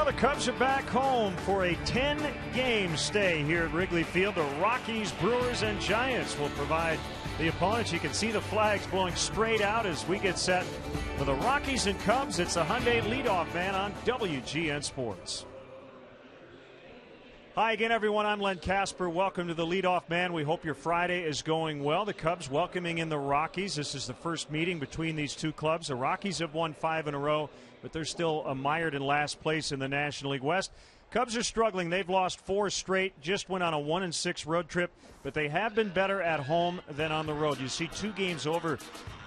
Well, the Cubs are back home for a 10-game stay here at Wrigley Field. The Rockies, Brewers, and Giants will provide the opponents. You can see the flags blowing straight out as we get set for the Rockies and Cubs. It's the Hyundai leadoff man on WGN Sports. Hi again, everyone. I'm Len Casper. Welcome to the leadoff man. We hope your Friday is going well. The Cubs welcoming in the Rockies. This is the first meeting between these two clubs. The Rockies have won 5 in a row, but they're still mired in last place in the National League West. Cubs are struggling. They've lost 4 straight, just went on a 1-6 road trip, but they have been better at home than on the road. You see 2 games over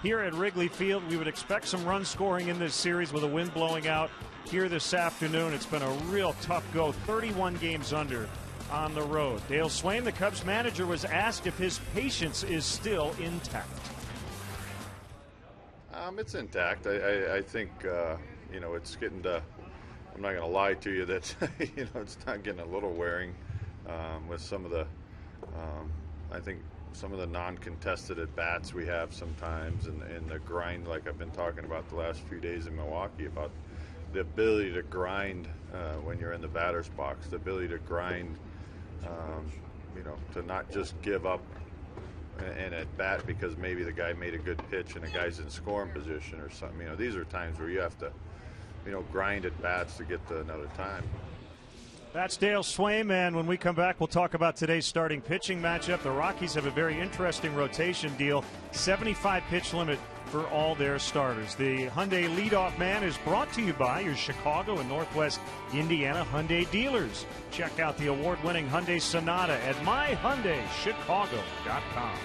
here at Wrigley Field. We would expect some run scoring in this series with a wind blowing out here this afternoon. It's been a real tough go, 31 games under on the road. Dale Swaim, the Cubs manager, was asked if his patience is still intact. It's intact. I think, it's getting to, I'm not going to lie to you that, it's not getting a little wearing with some of the, I think some of the non-contested at-bats we have sometimes and the grind, like I've been talking about the last few days in Milwaukee, about the ability to grind when you're in the batter's box, the ability to grind, to not just give up an at-bat because maybe the guy made a good pitch and the guy's in scoring position or something. These are times where you have to, grind at-bats to get to another time. That's Dale Swaim, and when we come back, we'll talk about today's starting pitching matchup. The Rockies have a very interesting rotation deal, 75 pitch limit for all their starters. The Hyundai leadoff man is brought to you by your Chicago and Northwest Indiana Hyundai dealers. Check out the award-winning Hyundai Sonata at myhyundaichicago.com.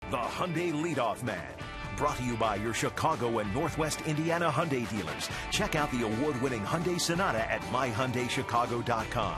The Hyundai leadoff man. Brought to you by your Chicago and Northwest Indiana Hyundai dealers. Check out the award-winning Hyundai Sonata at myhyundaichicago.com.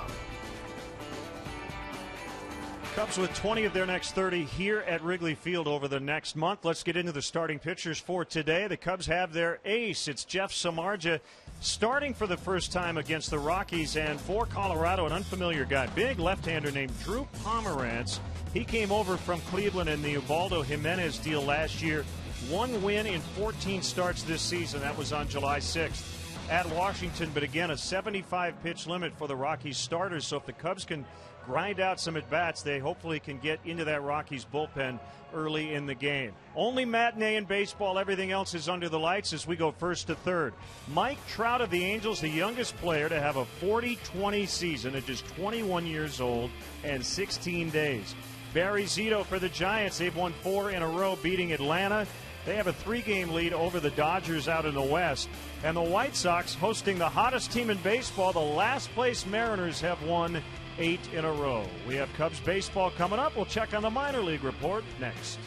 Cubs with 20 of their next 30 here at Wrigley Field over the next month. Let's get into the starting pitchers for today. The Cubs have their ace. It's Jeff Samardzija starting for the first time against the Rockies. And for Colorado, an unfamiliar guy, big left-hander named Drew Pomerantz. He came over from Cleveland in the Ubaldo Jimenez deal last year. 1 win in 14 starts this season. That was on July 6th at Washington. But again, a 75 pitch limit for the Rockies starters. So if the Cubs can grind out some at-bats, they hopefully can get into that Rockies bullpen early in the game. Only matinee in baseball. Everything else is under the lights as we go first to third. Mike Trout of the Angels, the youngest player to have a 40-20 season at just 21 years old and 16 days. Barry Zito for the Giants. They've won 4 in a row, beating Atlanta. They have a 3-game lead over the Dodgers out in the West. And the White Sox, hosting the hottest team in baseball, the last-place Mariners, have won 8 in a row. We have Cubs baseball coming up. We'll check on the minor league report next.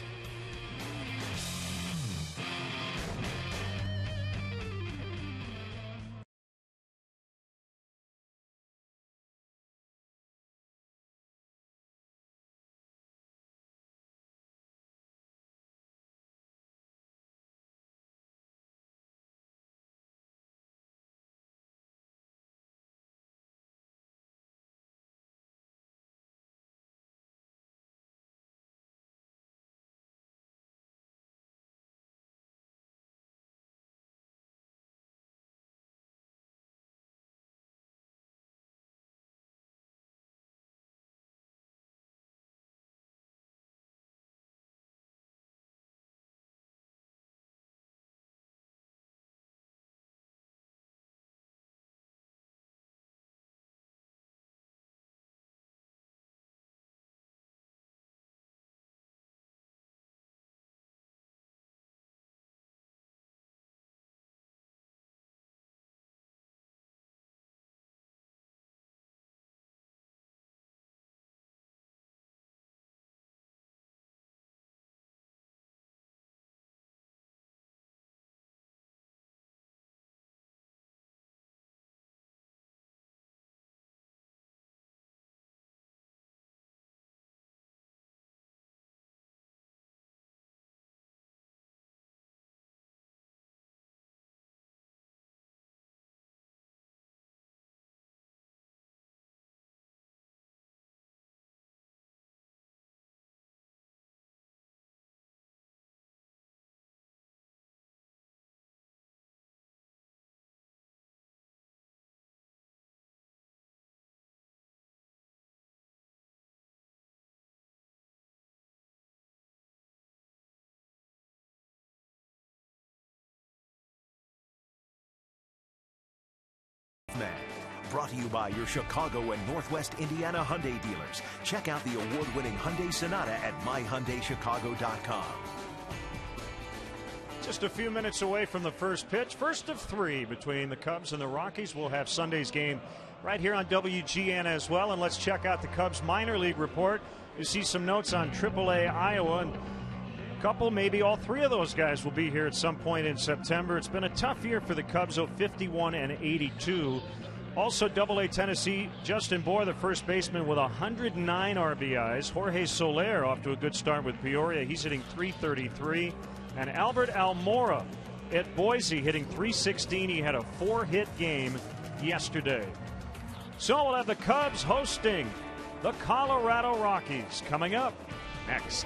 Man. Brought to you by your Chicago and Northwest Indiana Hyundai dealers. Check out the award-winning Hyundai Sonata at myhyundaichicago.com. Just a few minutes away from the first pitch. First of 3 between the Cubs and the Rockies. We'll have Sunday's game right here on WGN as well. And let's check out the Cubs minor league report. You see some notes on AAA Iowa. And a couple, maybe all 3 of those guys will be here at some point in September. It's been a tough year for the Cubs, 51 and 82. Also, AA Tennessee, Justin Bohr, the first baseman, with 109 RBIs. Jorge Soler off to a good start with Peoria. He's hitting .333. And Albert Almora at Boise hitting .316. He had a 4-hit game yesterday. So we'll have the Cubs hosting the Colorado Rockies coming up next.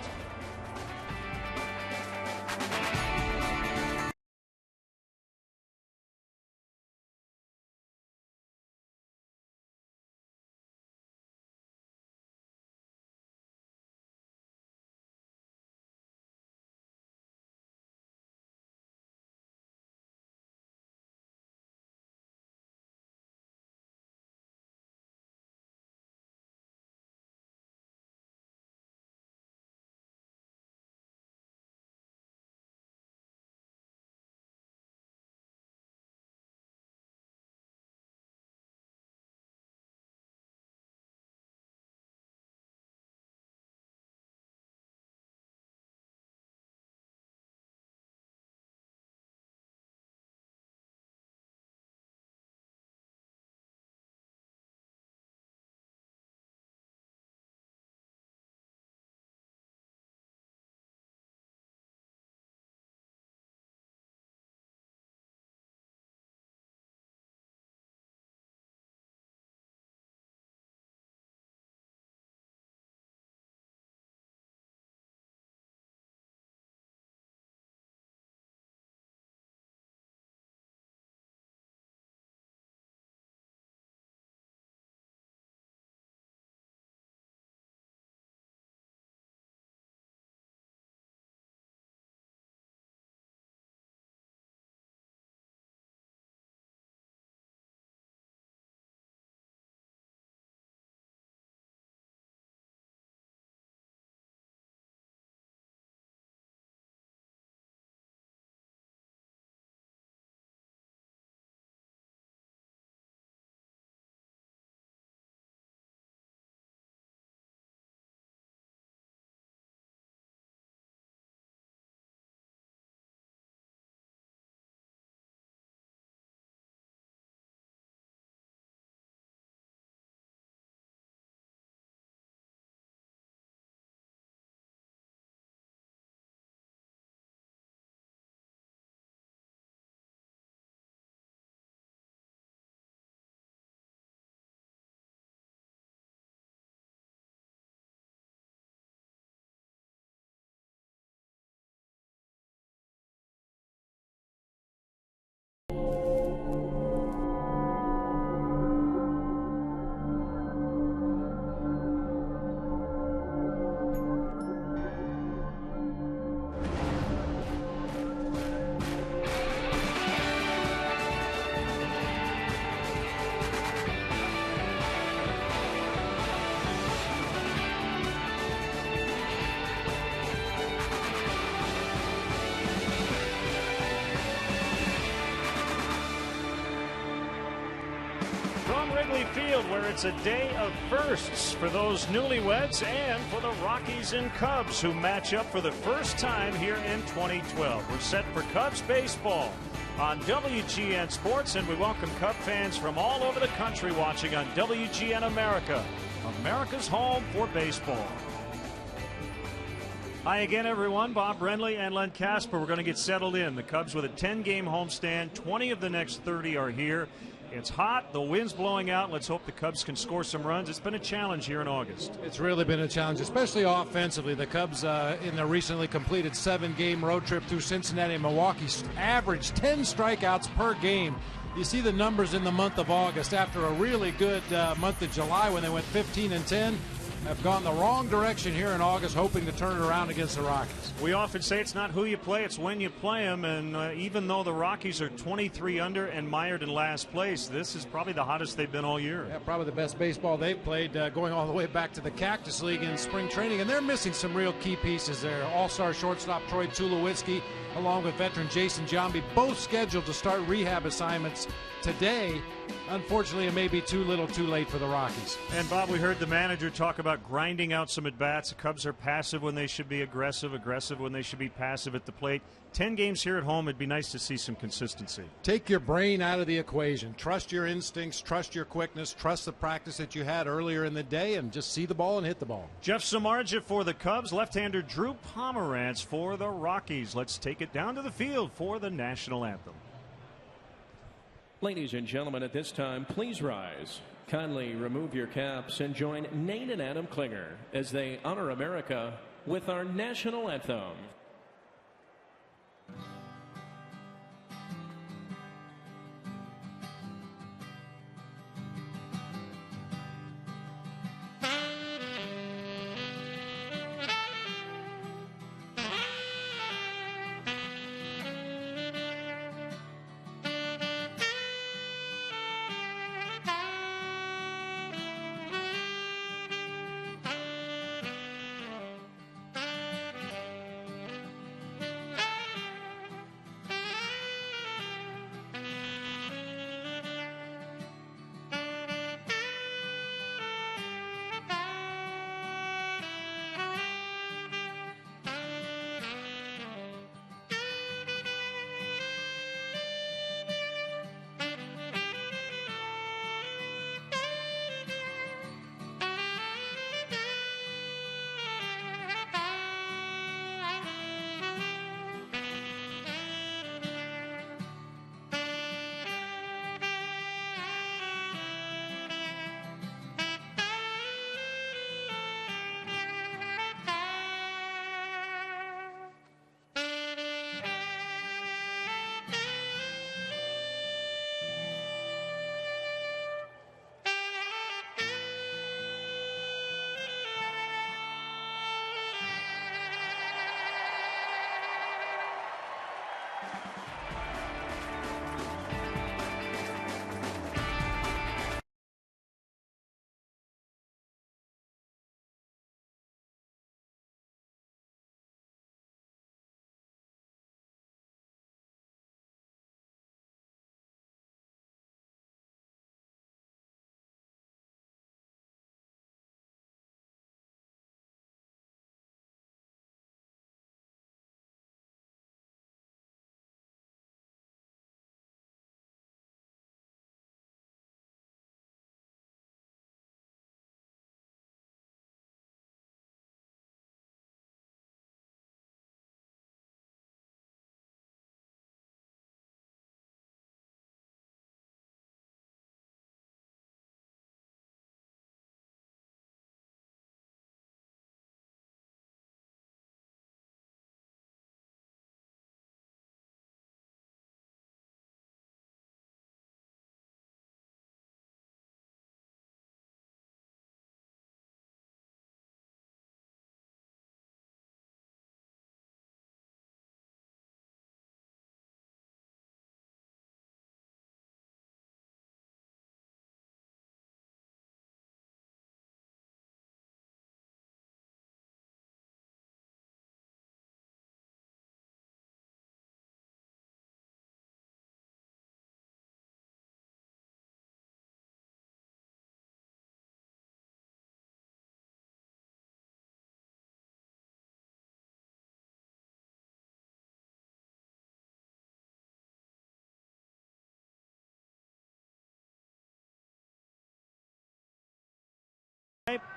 Wrigley Field, where it's a day of firsts for those newlyweds and for the Rockies and Cubs, who match up for the first time here in 2012. We're set for Cubs baseball on WGN Sports, and we welcome Cub fans from all over the country watching on WGN America, America's home for baseball. Hi again, everyone. Bob Brenly and Len Casper. We're going to get settled in. The Cubs with a 10-game homestand. 20 of the next 30 are here. It's hot. The wind's blowing out. Let's hope the Cubs can score some runs. It's been a challenge here in August. It's really been a challenge, especially offensively. The Cubs, in their recently completed 7-game road trip through Cincinnati and Milwaukee, averaged 10 strikeouts per game. You see the numbers in the month of August after a really good month of July when they went 15-10. Have gone the wrong direction here in August, hoping to turn it around against the Rockies. We often say it's not who you play, it's when you play them. And even though the Rockies are 23 under and mired in last place, this is probably the hottest they've been all year. Yeah, probably the best baseball they've played, going all the way back to the Cactus League in spring training. And they're missing some real key pieces there. All-star shortstop Troy Tulowitzki, along with veteran Jason Giambi, both scheduled to start rehab assignments today. Unfortunately, it may be too little too late for the Rockies. And Bob, we heard the manager talk about grinding out some at-bats. The Cubs are passive when they should be aggressive, aggressive when they should be passive at the plate. 10 games here at home, it'd be nice to see some consistency. Take your brain out of the equation. Trust your instincts, trust your quickness, trust the practice that you had earlier in the day, and just see the ball and hit the ball. Jeff Samardzija for the Cubs, left-hander Drew Pomerantz for the Rockies. Let's take it down to the field for the national anthem. Ladies and gentlemen, at this time, please rise. Kindly remove your caps and join Nate and Adam Klinger as they honor America with our national anthem.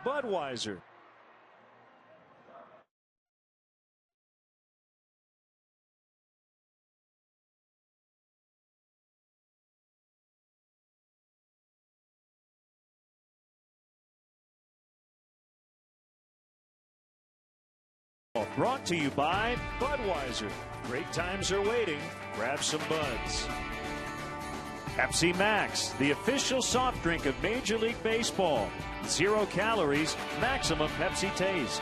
Budweiser. Brought to you by Budweiser. Great times are waiting. Grab some buds. Pepsi Max, the official soft drink of Major League Baseball. 0 calories, maximum Pepsi taste.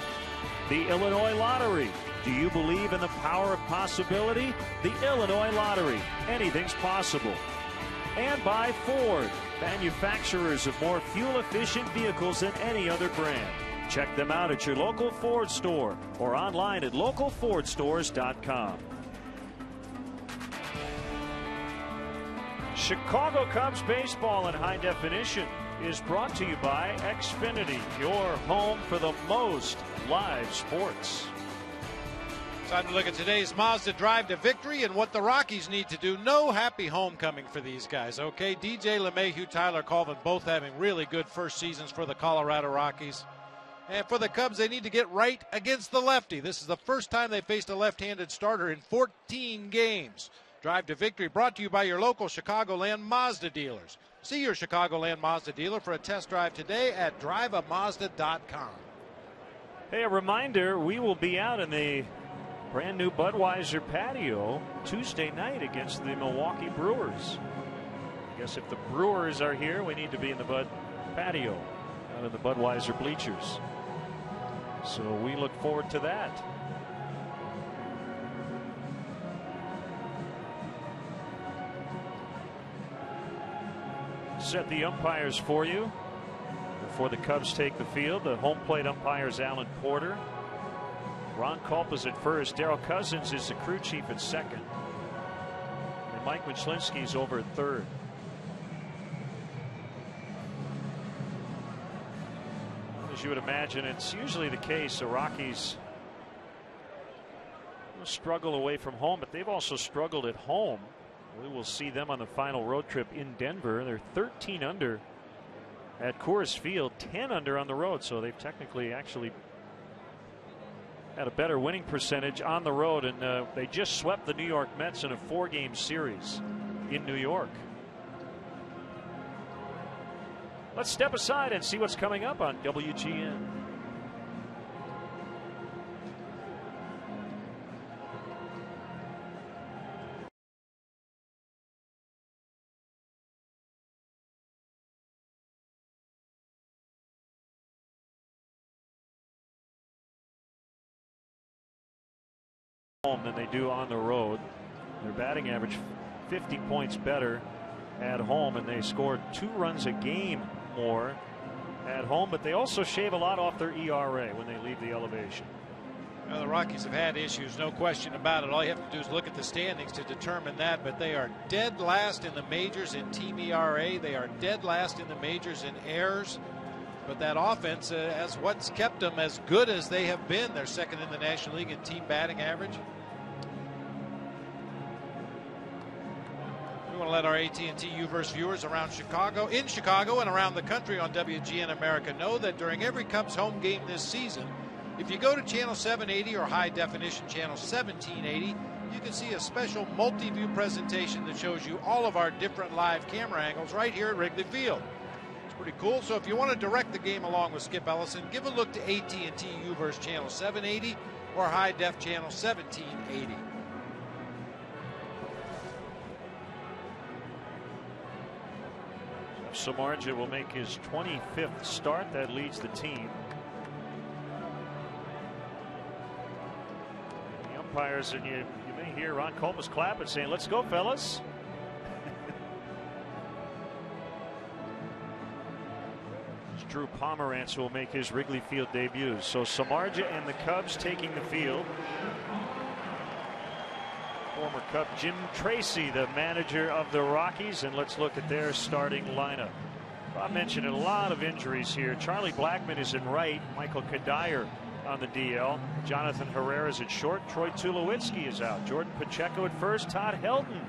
The Illinois Lottery. Do you believe in the power of possibility? The Illinois Lottery. Anything's possible. And by Ford, manufacturers of more fuel-efficient vehicles than any other brand. Check them out at your local Ford store or online at localfordstores.com. Chicago Cubs baseball in high definition is brought to you by Xfinity, your home for the most live sports. Time to look at today's Mazda drive to victory and what the Rockies need to do. No happy homecoming for these guys, okay? DJ LeMahieu, Tyler Colvin, both having really good first seasons for the Colorado Rockies. And for the Cubs, they need to get right against the lefty. This is the first time they faced a left-handed starter in 14 games. Drive to victory brought to you by your local Chicagoland Mazda dealers. See your Chicagoland Mazda dealer for a test drive today at driveamazda.com. Hey, a reminder, we will be out in the brand new Budweiser patio Tuesday night against the Milwaukee Brewers. I guess if the Brewers are here, we need to be in the Bud patio, out in the Budweiser bleachers. So we look forward to that. Set the umpires for you before the Cubs take the field. The home plate umpires Alan Porter. Ron Culp is at first. Darryl Cousins is the crew chief at second. And Mike Michlewski is over at third. As you would imagine, it's usually the case the Rockies struggle away from home, but they've also struggled at home. We will see them on the final road trip in Denver. They're 13 under at Coors Field, 10 under on the road, so they've technically actually had a better winning percentage on the road, and they just swept the New York Mets in a 4-game series in New York. Let's step aside and see what's coming up on WGN. Home than they do on the road. Their batting average 50 points better at home, and they scored 2 runs a game more at home, but they also shave a lot off their ERA when they leave the elevation. Well, the Rockies have had issues, no question about it. All you have to do is look at the standings to determine that, but they are dead last in the majors in team ERA. They are dead last in the majors in errors. But that offense has what's kept them as good as they have been. They're second in the National League in team batting average. We want to let our AT&T U-verse viewers around Chicago, in Chicago and around the country on WGN America know that during every Cubs home game this season, if you go to channel 780 or high definition channel 1780, you can see a special multi-view presentation that shows you all of our different live camera angles right here at Wrigley Field. Pretty cool. So if you want to direct the game along with Skip Ellison, give a look to AT&T U-verse channel 780 or high def channel 1780. Samardzija will make his 25th start. That leads the team. The umpires, and you may hear Ron Culpus clapping, saying, "Let's go, fellas." Drew Pomerantz will make his Wrigley Field debut. So Samardzija and the Cubs taking the field. Former Cub Jim Tracy, the manager of the Rockies, and let's look at their starting lineup. Bob mentioned a lot of injuries here. Charlie Blackmon is in right, Michael Kadire on the DL, Jonathan Herrera is at short, Troy Tulowitzki is out, Jordan Pacheco at first, Todd Helton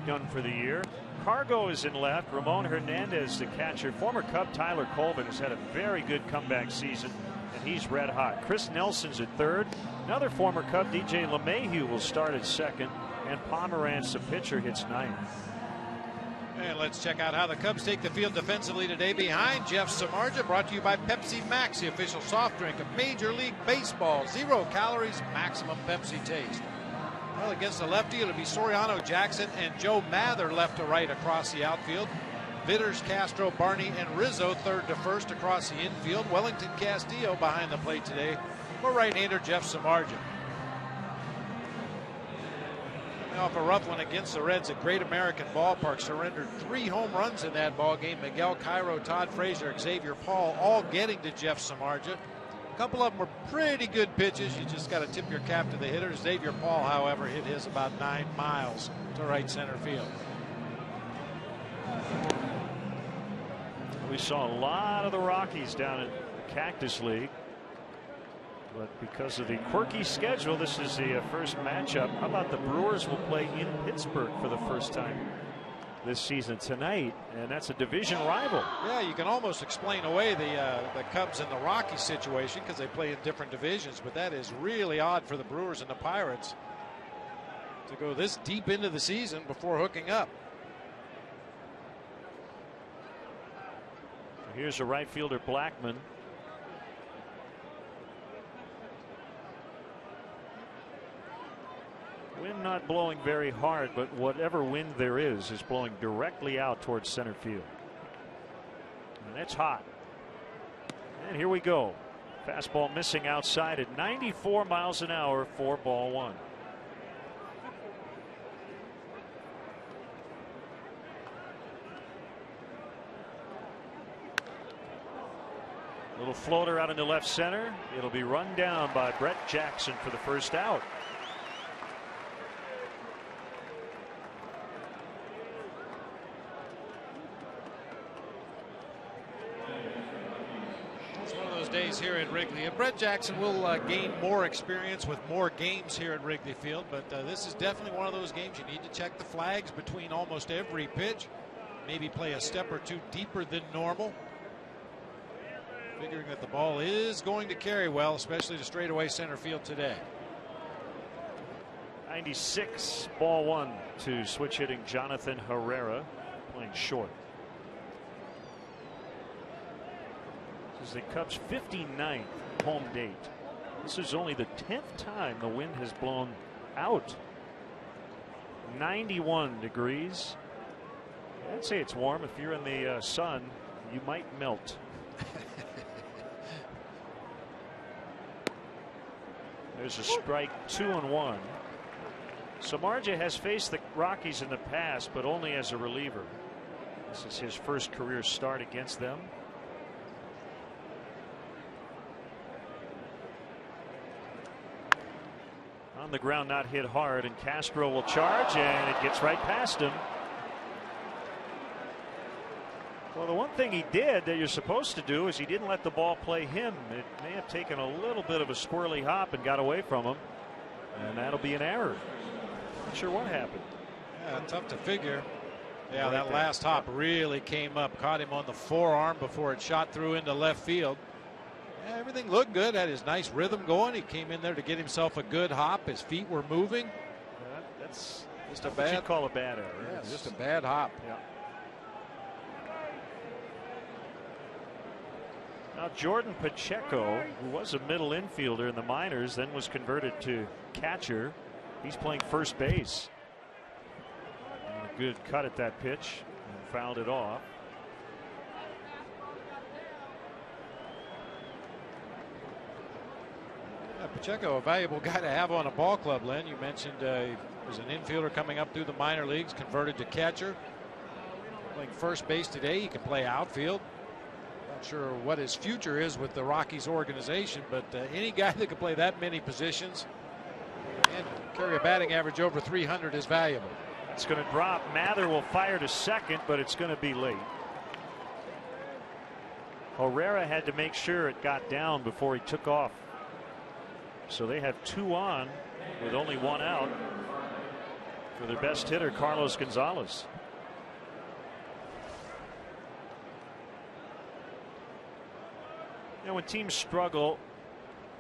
done for the year, Cargo is in left. Ramon Hernandez, the catcher. Former Cub Tyler Colvin has had a very good comeback season, and he's red hot. Chris Nelson's at third. Another former Cub, DJ LeMahieu, will start at second, and Pomerantz, the pitcher, hits ninth. And let's check out how the Cubs take the field defensively today behind Jeff Samardzija. Brought to you by Pepsi Max, the official soft drink of Major League Baseball. 0 calories, maximum Pepsi taste. Well, against the lefty, it'll be Soriano Jackson and Joe Mather left to right across the outfield. Vitters, Castro, Barney, and Rizzo third to first across the infield. Wellington Castillo behind the plate today for right-hander Jeff Samardzija. Off a rough one against the Reds at Great American Ballpark. Surrendered 3 home runs in that ball game. Miguel Cairo, Todd Frazier, Xavier Paul all getting to Jeff Samardzija. A couple of them were pretty good pitches. You just got to tip your cap to the hitter. Xavier Paul, however, hit his about 9 miles to right center field. We saw a lot of the Rockies down at Cactus League. But because of the quirky schedule, this is the first matchup. How about the Brewers will play in Pittsburgh for the first time this season tonight, and that's a division rival. Yeah, you can almost explain away the Cubs and the Rockies situation because they play in different divisions, but that is really odd for the Brewers and the Pirates to go this deep into the season before hooking up. Here's a right fielder, Blackman. Wind not blowing very hard, but whatever wind there is blowing directly out towards center field. And it's hot. And here we go. Fastball missing outside at 94 miles an hour for ball 1. Little floater out into left center. It'll be run down by Brett Jackson for the first out. Days here at Wrigley, and Brett Jackson will gain more experience with more games here at Wrigley Field, but this is definitely one of those games you need to check the flags between almost every pitch, maybe play a step or two deeper than normal, figuring that the ball is going to carry well, especially to straightaway center field today. 96, ball 1 to switch hitting Jonathan Herrera, playing short. This is the Cubs' 59th home date. This is only the 10th time the wind has blown out. 91 degrees. I'd say it's warm. If you're in the sun, you might melt. There's a strike, 2-1. Samardzija has faced the Rockies in the past, but only as a reliever. This is his first career start against them. On the ground, not hit hard, and Castro will charge, and it gets right past him. Well, the one thing he did that you're supposed to do is he didn't let the ball play him. It may have taken a little bit of a squirrely hop and got away from him, and that'll be an error. Not sure what happened. Yeah, tough to figure. Yeah, that last hop really came up, caught him on the forearm before it shot through into left field. Yeah, everything looked good, had his nice rhythm going. He came in there to get himself a good hop. His feet were moving. That's just a bad, you'd call a bad error. Yeah, just a bad hop. Yeah. Now Jordan Pacheco, who was a middle infielder in the minors, then was converted to catcher. He's playing first base. And a good cut at that pitch and fouled it off. Pacheco, a valuable guy to have on a ball club, Len. You mentioned he was an infielder coming up through the minor leagues, converted to catcher. Playing first base today. He can play outfield. Not sure what his future is with the Rockies organization, but any guy that can play that many positions and carry a batting average over 300 is valuable. It's going to drop. Mather will fire to second, but it's going to be late. Herrera had to make sure it got down before he took off. So they have 2 on with only 1 out for their best hitter, Carlos Gonzalez. You know, when teams struggle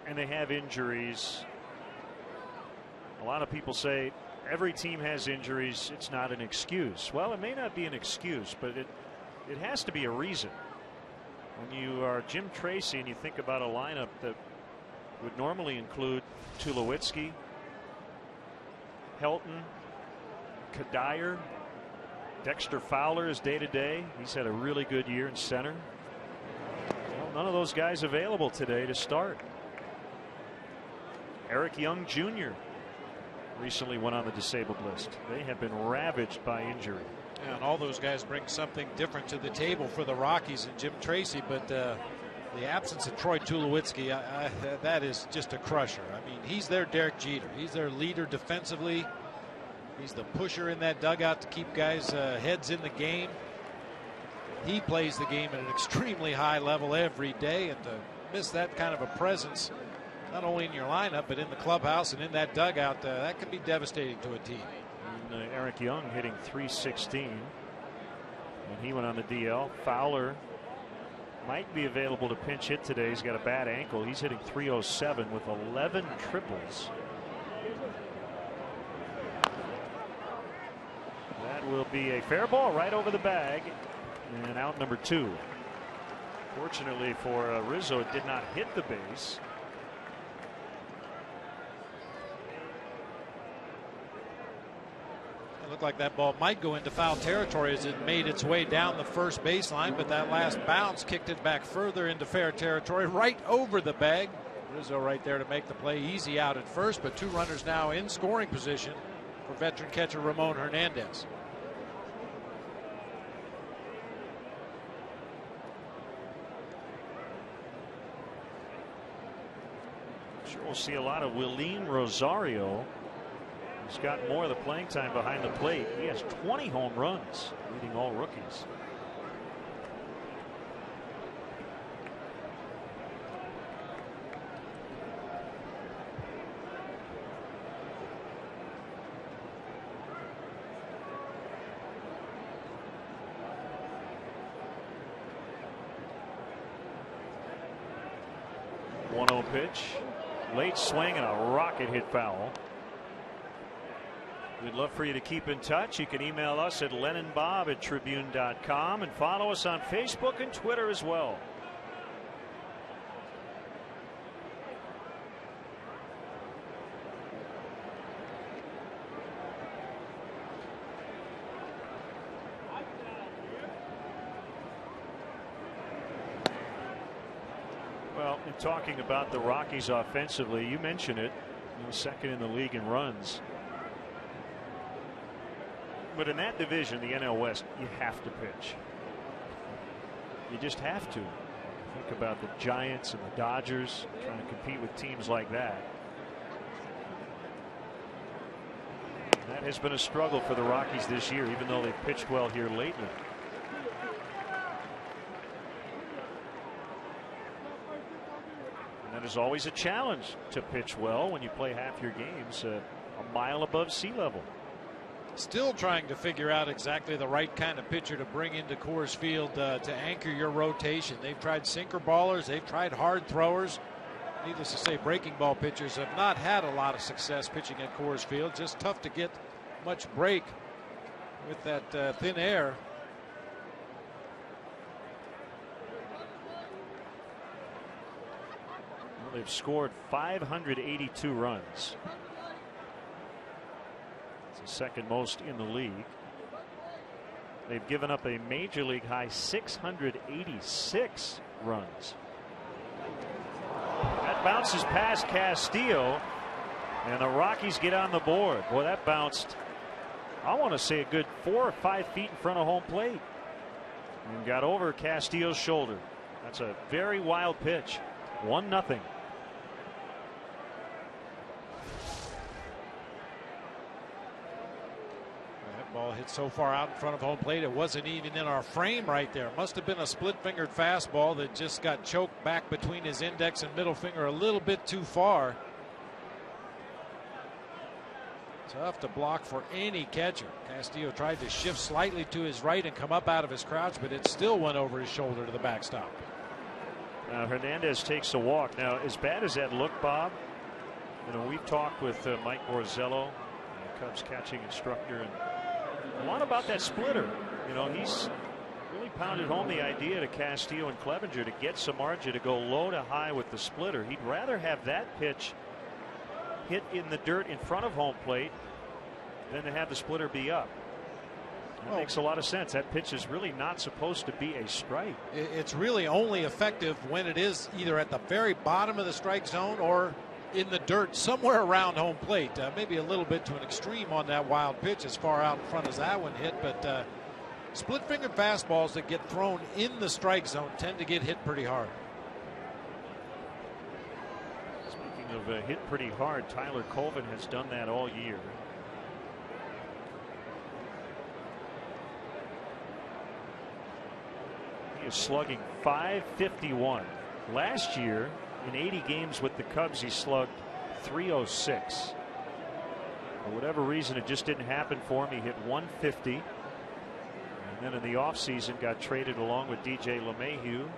and they have injuries, a lot of people say every team has injuries. It's not an excuse. Well, it may not be an excuse, but it has to be a reason. When you are Jim Tracy and you think about a lineup that would normally include Tulowitzki, Helton, Kadire, Dexter Fowler is day to day. He's had a really good year in center. Well, none of those guys available today to start. Eric Young Jr. recently went on the disabled list. They have been ravaged by injury. Yeah, and all those guys bring something different to the table for the Rockies and Jim Tracy, but the absence of Troy Tulowitzki, that is just a crusher. I mean, he's their Derek Jeter. He's their leader defensively. He's the pusher in that dugout to keep guys' heads in the game. He plays the game at an extremely high level every day, and to miss that kind of a presence, not only in your lineup, but in the clubhouse and in that dugout, that can be devastating to a team. And, Eric Young hitting .316, and he went on the DL. Fowler might be available to pinch hit today. He's got a bad ankle. He's hitting .307 with 11 triples. That will be a fair ball right over the bag, and out number 2. Fortunately for Rizzo, it did not hit the base. It looked like that ball might go into foul territory as it made its way down the first baseline, but that last bounce kicked it back further into fair territory, right over the bag. Rizzo right there to make the play. Easy out at first, but 2 runners now in scoring position for veteran catcher Ramon Hernandez. Sure, we'll see a lot of Willeen Rosario. He's got more of the playing time behind the plate. He has 20 home runs, leading all rookies. .1-0 pitch. Late swing and a rocket hit foul. We'd love for you to keep in touch. You can email us at lennonbob@tribune.com and follow us on Facebook and Twitter as well. Well, in talking about the Rockies offensively, you mentioned it, second in the league in runs. But in that division, the NL West, you have to pitch. You just have to. Think about the Giants and the Dodgers trying to compete with teams like that. That has been a struggle for the Rockies this year, even though they've pitched well here lately. And that is always a challenge to pitch well when you play half your games a mile above sea level. Still trying to figure out exactly the right kind of pitcher to bring into Coors Field to anchor your rotation. They've tried sinker ballers, they've tried hard throwers. Needless to say, breaking ball pitchers have not had a lot of success pitching at Coors Field. Just tough to get much break with that thin air. Well, they've scored 582 runs. The second most in the league. They've given up a major league high 686 runs. That bounces past Castillo, and the Rockies get on the board. Boy, that bounced, I want to say, a good 4 or 5 feet in front of home plate and got over Castillo's shoulder. That's a very wild pitch. 1-0. Ball hit so far out in front of home plate, it wasn't even in our frame right there. Must have been a split-fingered fastball that just got choked back between his index and middle finger a little bit too far. Tough to block for any catcher. Castillo tried to shift slightly to his right and come up out of his crouch, but it still went over his shoulder to the backstop. Hernandez takes a walk. Now, as bad as that looked, Bob, you know, we've talked with Mike Borzello, the Cubs catching instructor, and a lot about that splitter. You know, he's really pounded home the idea to Castillo and Clevenger to get Samardzija to go low to high with the splitter. He'd rather have that pitch hit in the dirt in front of home plate than to have the splitter be up. That makes a lot of sense. That pitch is really not supposed to be a strike. It's really only effective when it is either at the very bottom of the strike zone or in the dirt somewhere around home plate. Maybe a little bit to an extreme on that wild pitch as far out in front as that one hit, but split fingered fastballs that get thrown in the strike zone tend to get hit pretty hard. Speaking of hit pretty hard, Tyler Colvin has done that all year. He is slugging .551. Last year, in 80 games with the Cubs, he slugged .306. For whatever reason, it just didn't happen for him. He hit .150. And then in the offseason, got traded along with DJ LeMahieu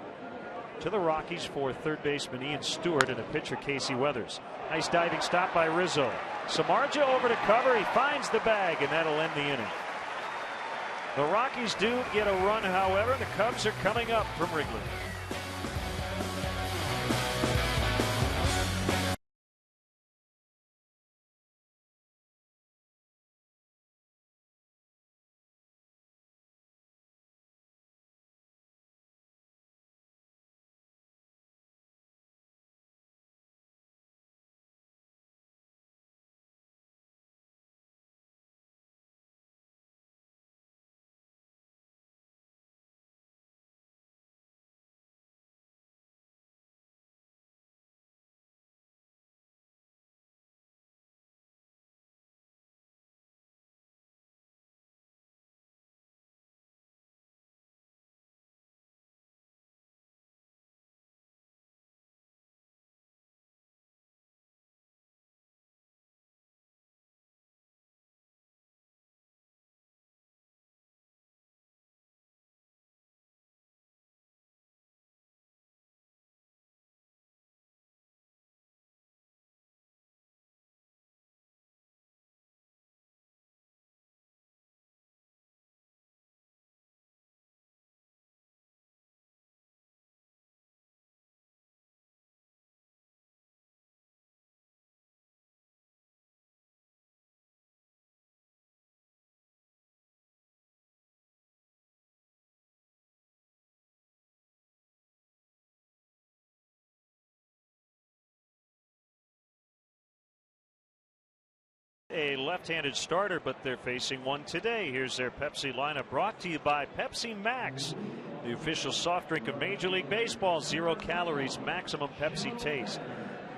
to the Rockies for third baseman Ian Stewart and a pitcher Casey Weathers. Nice diving stop by Rizzo. Samardzija over to cover. He finds the bag, and that'll end the inning. The Rockies do get a run, however. The Cubs are coming up from Wrigley. A left-handed starter, but they're facing one today. Here's their Pepsi lineup, brought to you by Pepsi Max, the official soft drink of Major League Baseball. 0 calories, maximum Pepsi taste.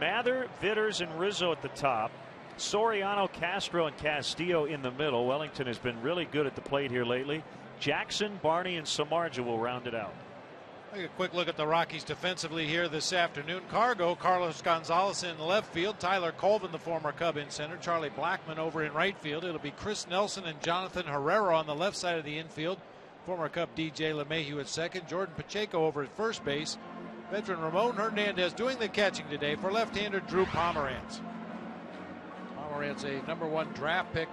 Mather, Vitters, and Rizzo at the top. Soriano, Castro, and Castillo in the middle. Wellington has been really good at the plate here lately. Jackson, Barney, and Samardzija will round it out. Take a quick look at the Rockies defensively here this afternoon. Carlos Gonzalez in left field. Tyler Colvin, the former Cub, in center. Charlie Blackmon over in right field. It'll be Chris Nelson and Jonathan Herrera on the left side of the infield. Former Cub DJ LeMahieu at second. Jordan Pacheco over at first base. Veteran Ramon Hernandez doing the catching today for left-hander Drew Pomerantz. Pomerantz, a #1 draft pick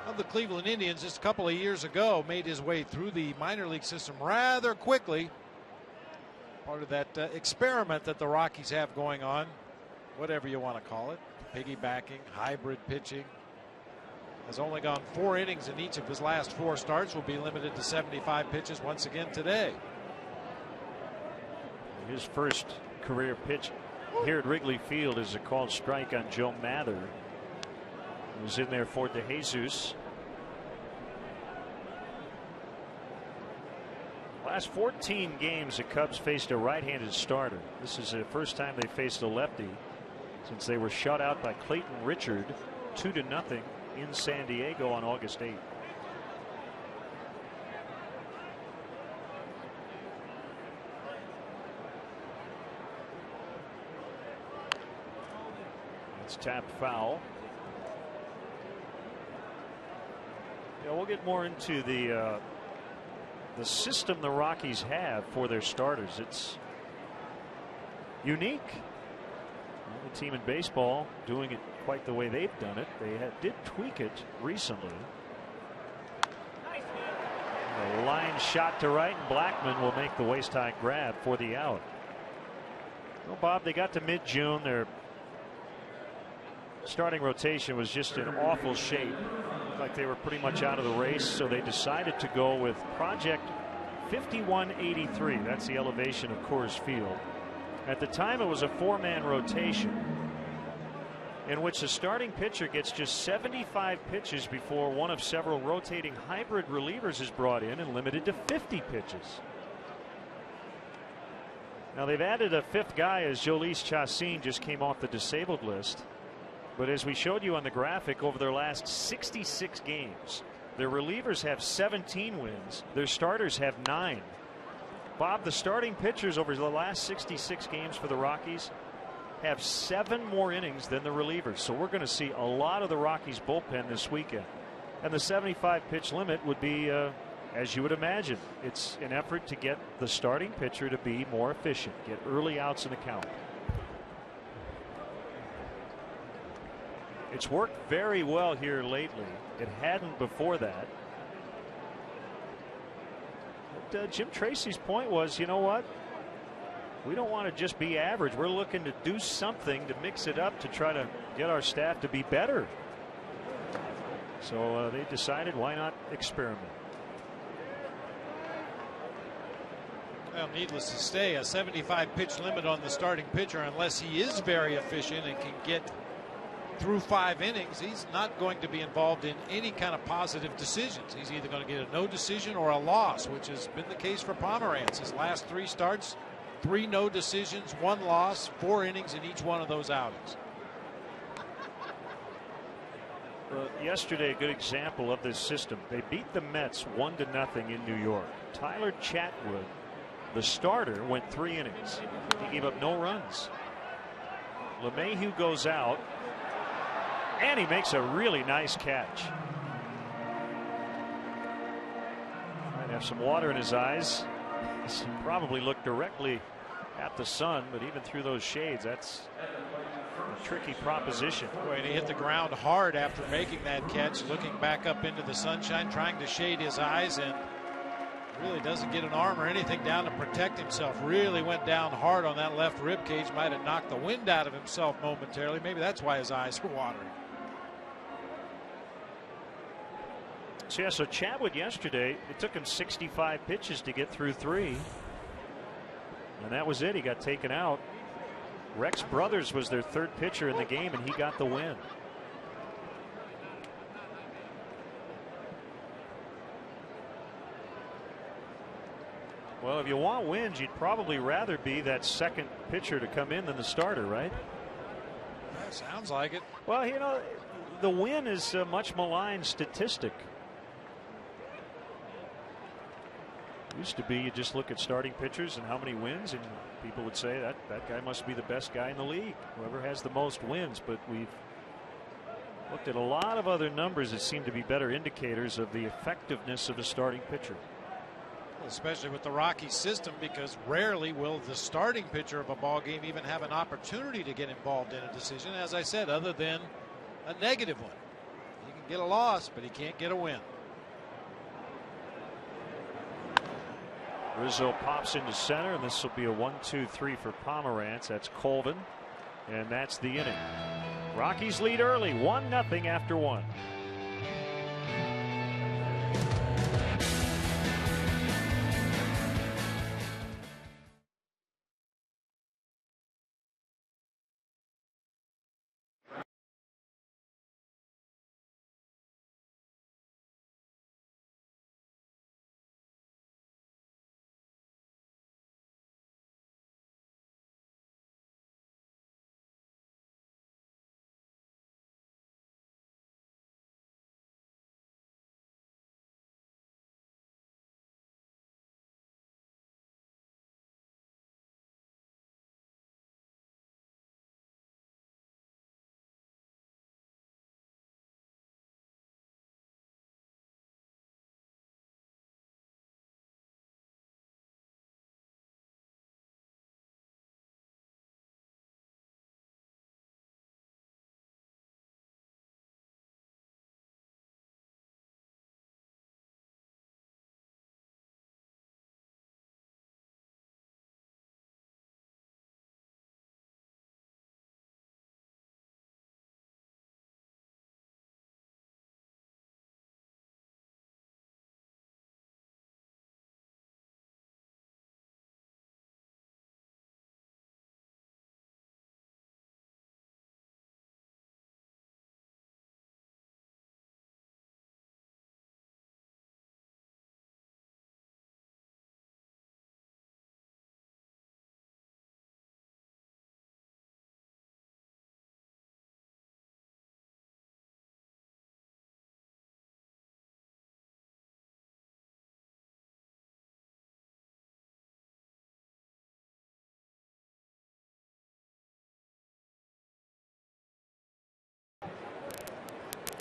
of the Cleveland Indians just a couple of years ago, made his way through the minor league system rather quickly. Part of that experiment that the Rockies have going on, whatever you want to call it, piggybacking, hybrid pitching. Has only gone 4 innings in each of his last 4 starts. Will be limited to 75 pitches once again today. His first career pitch here at Wrigley Field is a called strike on Joe Mather. He was in there for DeJesus. Last 14 games, the Cubs faced a right-handed starter. This is the first time they faced a lefty since they were shut out by Clayton Richard 2-0 in San Diego on August 8th. It's tapped foul. Yeah, we'll get more into the the system the Rockies have for their starters. It's unique. The team in baseball doing it quite the way they've done it. They did tweak it recently. A line shot to right, and Blackman will make the waist-high grab for the out. Well, Bob, they got to mid-June. Their starting rotation was just in awful shape. Looked like they were pretty much out of the race, so they decided to go with Project 5183. That's the elevation of Coors Field. At the time, it was a 4-man rotation in which the starting pitcher gets just 75 pitches before one of several rotating hybrid relievers is brought in and limited to 50 pitches. Now they've added a 5th guy as Jhoulys Chacín just came off the disabled list. But as we showed you on the graphic, over their last 66 games, their relievers have 17 wins. Their starters have 9. Bob, the starting pitchers over the last 66 games for the Rockies have 7 more innings than the relievers. So we're going to see a lot of the Rockies bullpen this weekend. And the 75 pitch limit would be, as you would imagine, it's an effort to get the starting pitcher to be more efficient, get early outs in the count. It's worked very well here lately. It hadn't before that. But, Jim Tracy's point was, you know what? We don't want to just be average. We're looking to do something to mix it up to try to get our staff to be better. So they decided, why not experiment? Well, needless to say, a 75 pitch limit on the starting pitcher, unless he is very efficient and can get through 5 innings, he's not going to be involved in any kind of positive decisions. He's either going to get a no decision or a loss, which has been the case for Pomerantz. His last 3 starts, 3 no decisions, 1 loss, 4 innings in each one of those outings. Yesterday, a good example of this system. They beat the Mets 1-0 in New York. Tyler Chatwood, the starter, went 3 innings. He gave up no runs. LeMahieu goes out, and he makes a really nice catch. Might have some water in his eyes. He probably looked directly at the sun, but even through those shades, that's a tricky proposition. Boy, and he hit the ground hard after making that catch, looking back up into the sunshine, trying to shade his eyes, and really doesn't get an arm or anything down to protect himself. Really went down hard on that left rib cage. Might have knocked the wind out of himself momentarily. Maybe that's why his eyes were watering. So yeah, so Chatwood yesterday, it took him 65 pitches to get through 3. And that was it. He got taken out. Rex Brothers was their 3rd pitcher in the game, and he got the win. Well, if you want wins, you'd probably rather be that 2nd pitcher to come in than the starter, right? That sounds like it. Well, you know, the win is a much maligned statistic. Used to be you just look at starting pitchers and how many wins, and people would say that guy must be the best guy in the league, whoever has the most wins. But we've looked at a lot of other numbers that seem to be better indicators of the effectiveness of a starting pitcher. Especially with the Rockies system, because rarely will the starting pitcher of a ball game even have an opportunity to get involved in a decision, as I said, other than a negative one. He can get a loss, but he can't get a win. Rizzo pops into center, and this will be a 1-2-3 for Pomerantz. That's Colvin, and that's the inning. Rockies lead early, 1-0 after 1.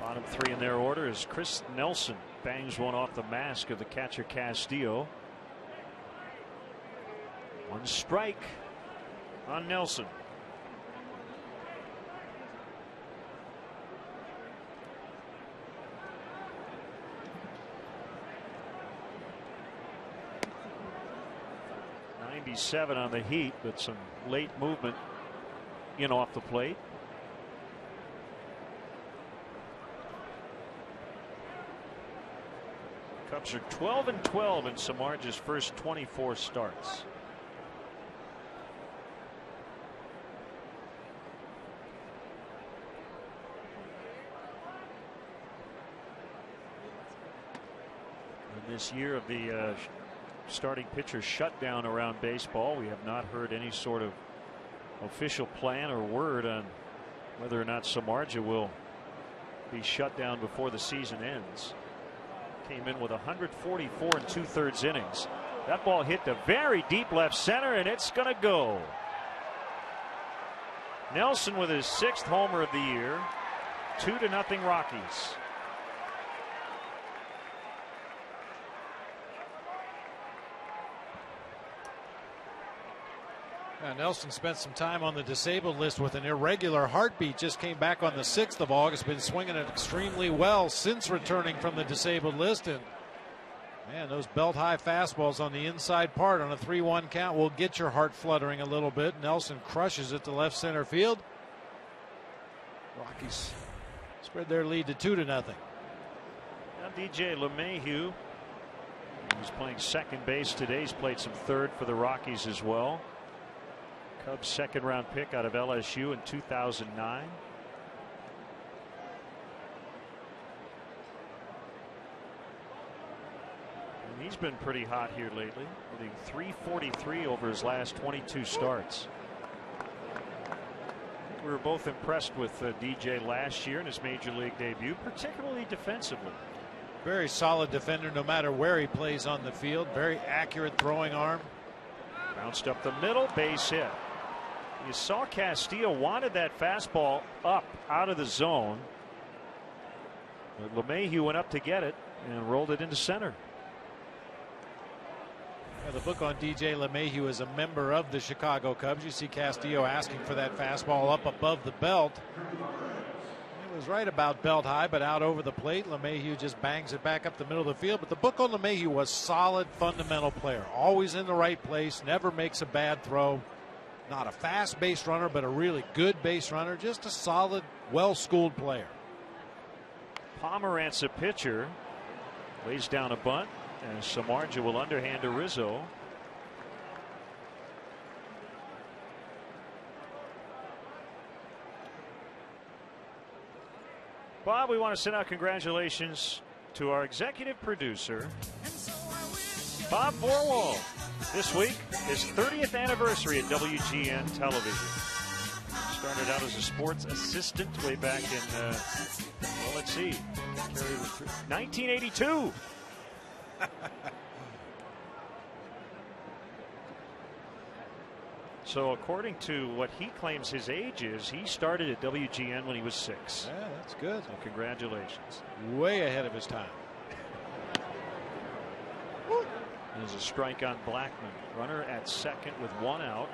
Bottom three in their order is Chris Nelson. Bangs one off the mask of the catcher Castillo. One strike on Nelson. '97 on the Heat, but some late movement in off the plate. Cubs are 12-12 in Samardzij's first 24 starts. In this year of the starting pitcher shutdown around baseball, we have not heard any sort of official plan or word on whether or not Samardzija will be shut down before the season ends. Came in with 144 2/3 innings. That ball hit the very deep left center, and it's going to go. Nelson with his 6th homer of the year. 2-0 Rockies. Nelson spent some time on the disabled list with an irregular heartbeat. Just came back on the 6th of August. Been swinging it extremely well since returning from the disabled list. And man, those belt high fastballs on the inside part on a 3-1 count will get your heart fluttering a little bit. Nelson crushes it to left center field. Rockies spread their lead to 2-0. Now DJ LeMahieu, who's playing second base today, he's played some third for the Rockies as well. Cubs 2nd round pick out of LSU in 2009. And he's been pretty hot here lately, hitting .343 over his last 22 starts. We were both impressed with DJ last year in his major league debut, particularly defensively. Very solid defender no matter where he plays on the field. Very accurate throwing arm. Bounced up the middle, base hit. You saw Castillo wanted that fastball up out of the zone. But LeMahieu went up to get it and rolled it into center. Yeah, the book on DJ LeMahieu is a member of the Chicago Cubs. You see Castillo asking for that fastball up above the belt. It was right about belt high, but out over the plate. LeMahieu just bangs it back up the middle of the field. But the book on LeMahieu was solid, fundamental player. Always in the right place, never makes a bad throw. Not a fast base runner, but a really good base runner. Just a solid, well-schooled player. Pomerantz, a pitcher, lays down a bunt, and Samardzija will underhand to Rizzo. Bob, we want to send out congratulations to our executive producer, Bob Borwald. This week, his 30th anniversary at WGN Television. Started out as a sports assistant way back in, well, let's see, 1982. So according to what he claims his age is, he started at WGN when he was 6. Yeah, that's good. So congratulations. Way ahead of his time. There's a strike on Blackman. Runner at second with 1 out.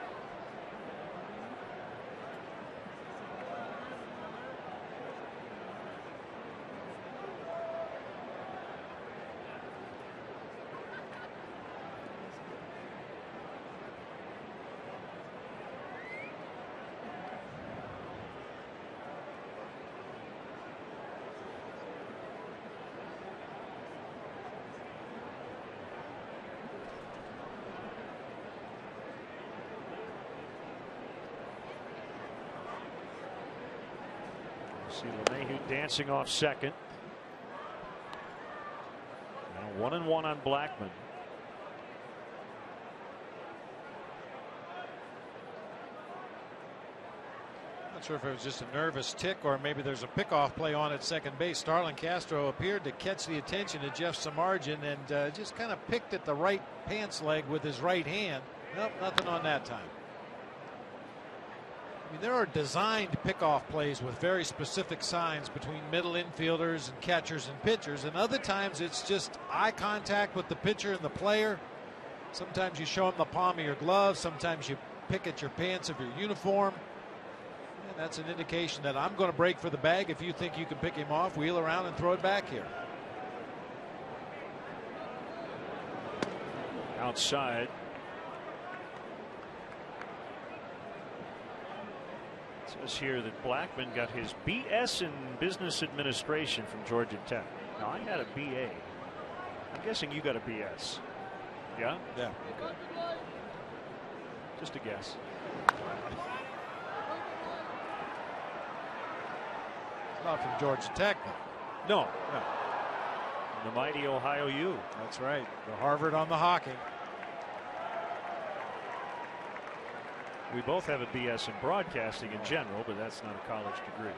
See LeMahieu dancing off second. Now 1-1 on Blackman. Not sure if it was just a nervous tick or maybe there's a pickoff play on at second base. Starlin Castro appeared to catch the attention of Jeff Samardzija and just kind of picked at the right pants leg with his right hand. Nope, nothing on that time. I mean, there are designed pickoff plays with very specific signs between middle infielders and catchers and pitchers, and other times it's just eye contact with the pitcher and the player. Sometimes you show them the palm of your glove, sometimes you pick at your pants of your uniform. And that's an indication that I'm going to break for the bag. If you think you can pick him off, wheel around and throw it back here. Outside. It says here that Blackman got his BS in business administration from Georgia Tech. Now, I had a BA. I'm guessing you got a BS. Yeah? Yeah. Okay. Just a guess. Not from Georgia Tech, but No. The mighty Ohio U. that's right. The Harvard on the hockey. We both have a BS in broadcasting in general, but that's not a college degree.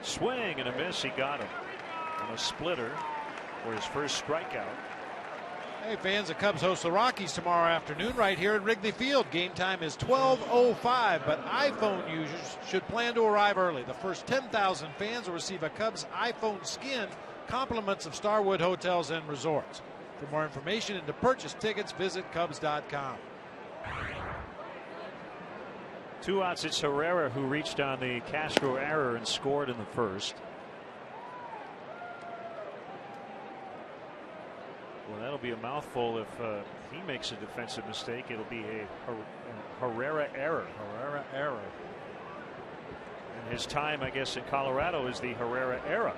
Swing and a miss. He got him on a splitter for his first strikeout. Hey, fans, the Cubs host the Rockies tomorrow afternoon right here at Wrigley Field. Game time is 12:05, but iPhone users should plan to arrive early. The first 10,000 fans will receive a Cubs iPhone skin, compliments of Starwood Hotels and Resorts. For more information and to purchase tickets, visit Cubs.com. 2 outs. It's Herrera who reached on the Castro error and scored in the first. Well, that'll be a mouthful if he makes a defensive mistake. It'll be a Herrera error. Herrera error. And his time, I guess, in Colorado is the Herrera era.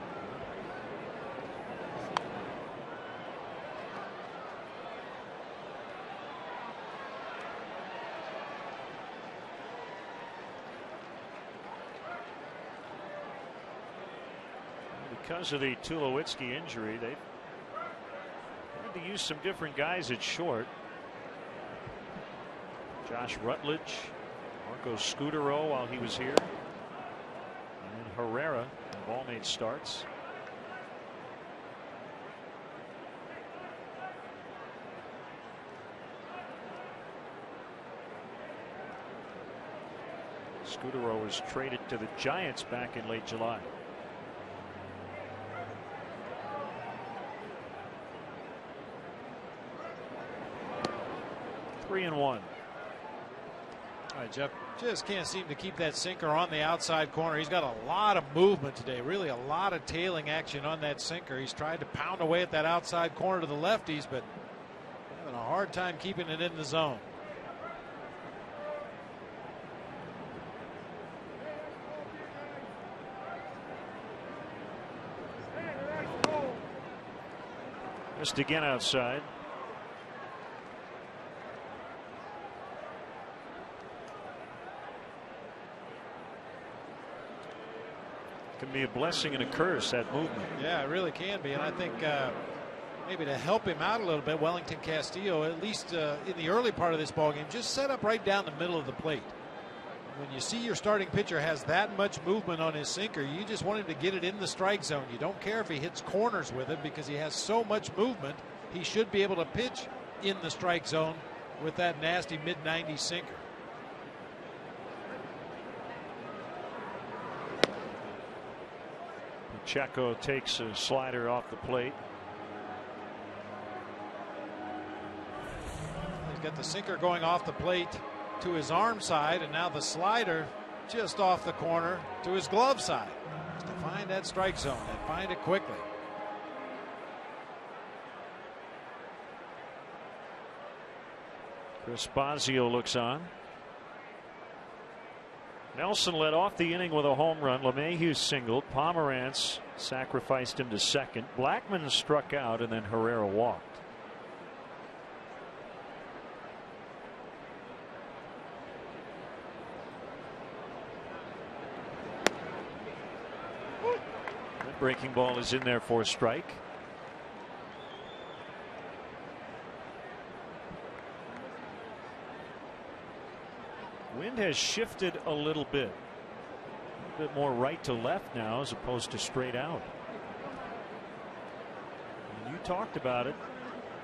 Because of the Tulowitzki injury, they had to use some different guys at short. Josh Rutledge, Marco Scudero while he was here, and then Herrera, the ball made starts. Scudero was traded to the Giants back in late July. 3-1. All right, Jeff just can't seem to keep that sinker on the outside corner. He's got a lot of movement today, really a lot of tailing action on that sinker. He's tried to pound away at that outside corner to the lefties, but having a hard time keeping it in the zone. Just again outside. Can be a blessing and a curse, that movement. Yeah, it really can be. And I think maybe to help him out a little bit, Wellington Castillo, at least in the early part of this ballgame, just set up right down the middle of the plate. When you see your starting pitcher has that much movement on his sinker, you just want him to get it in the strike zone. You don't care if he hits corners with it because he has so much movement. He should be able to pitch in the strike zone with that nasty mid-90s sinker. Pacheco takes a slider off the plate. He's got the sinker going off the plate to his arm side, and now the slider just off the corner to his glove side. Just to find that strike zone and find it quickly. Chris Bosio looks on. Nelson led off the inning with a home run. LeMahieu singled. Pomerantz sacrificed him to second. Blackman struck out, and then Herrera walked. That breaking ball is in there for a strike. Wind has shifted a little bit more right to left now as opposed to straight out. And you talked about it.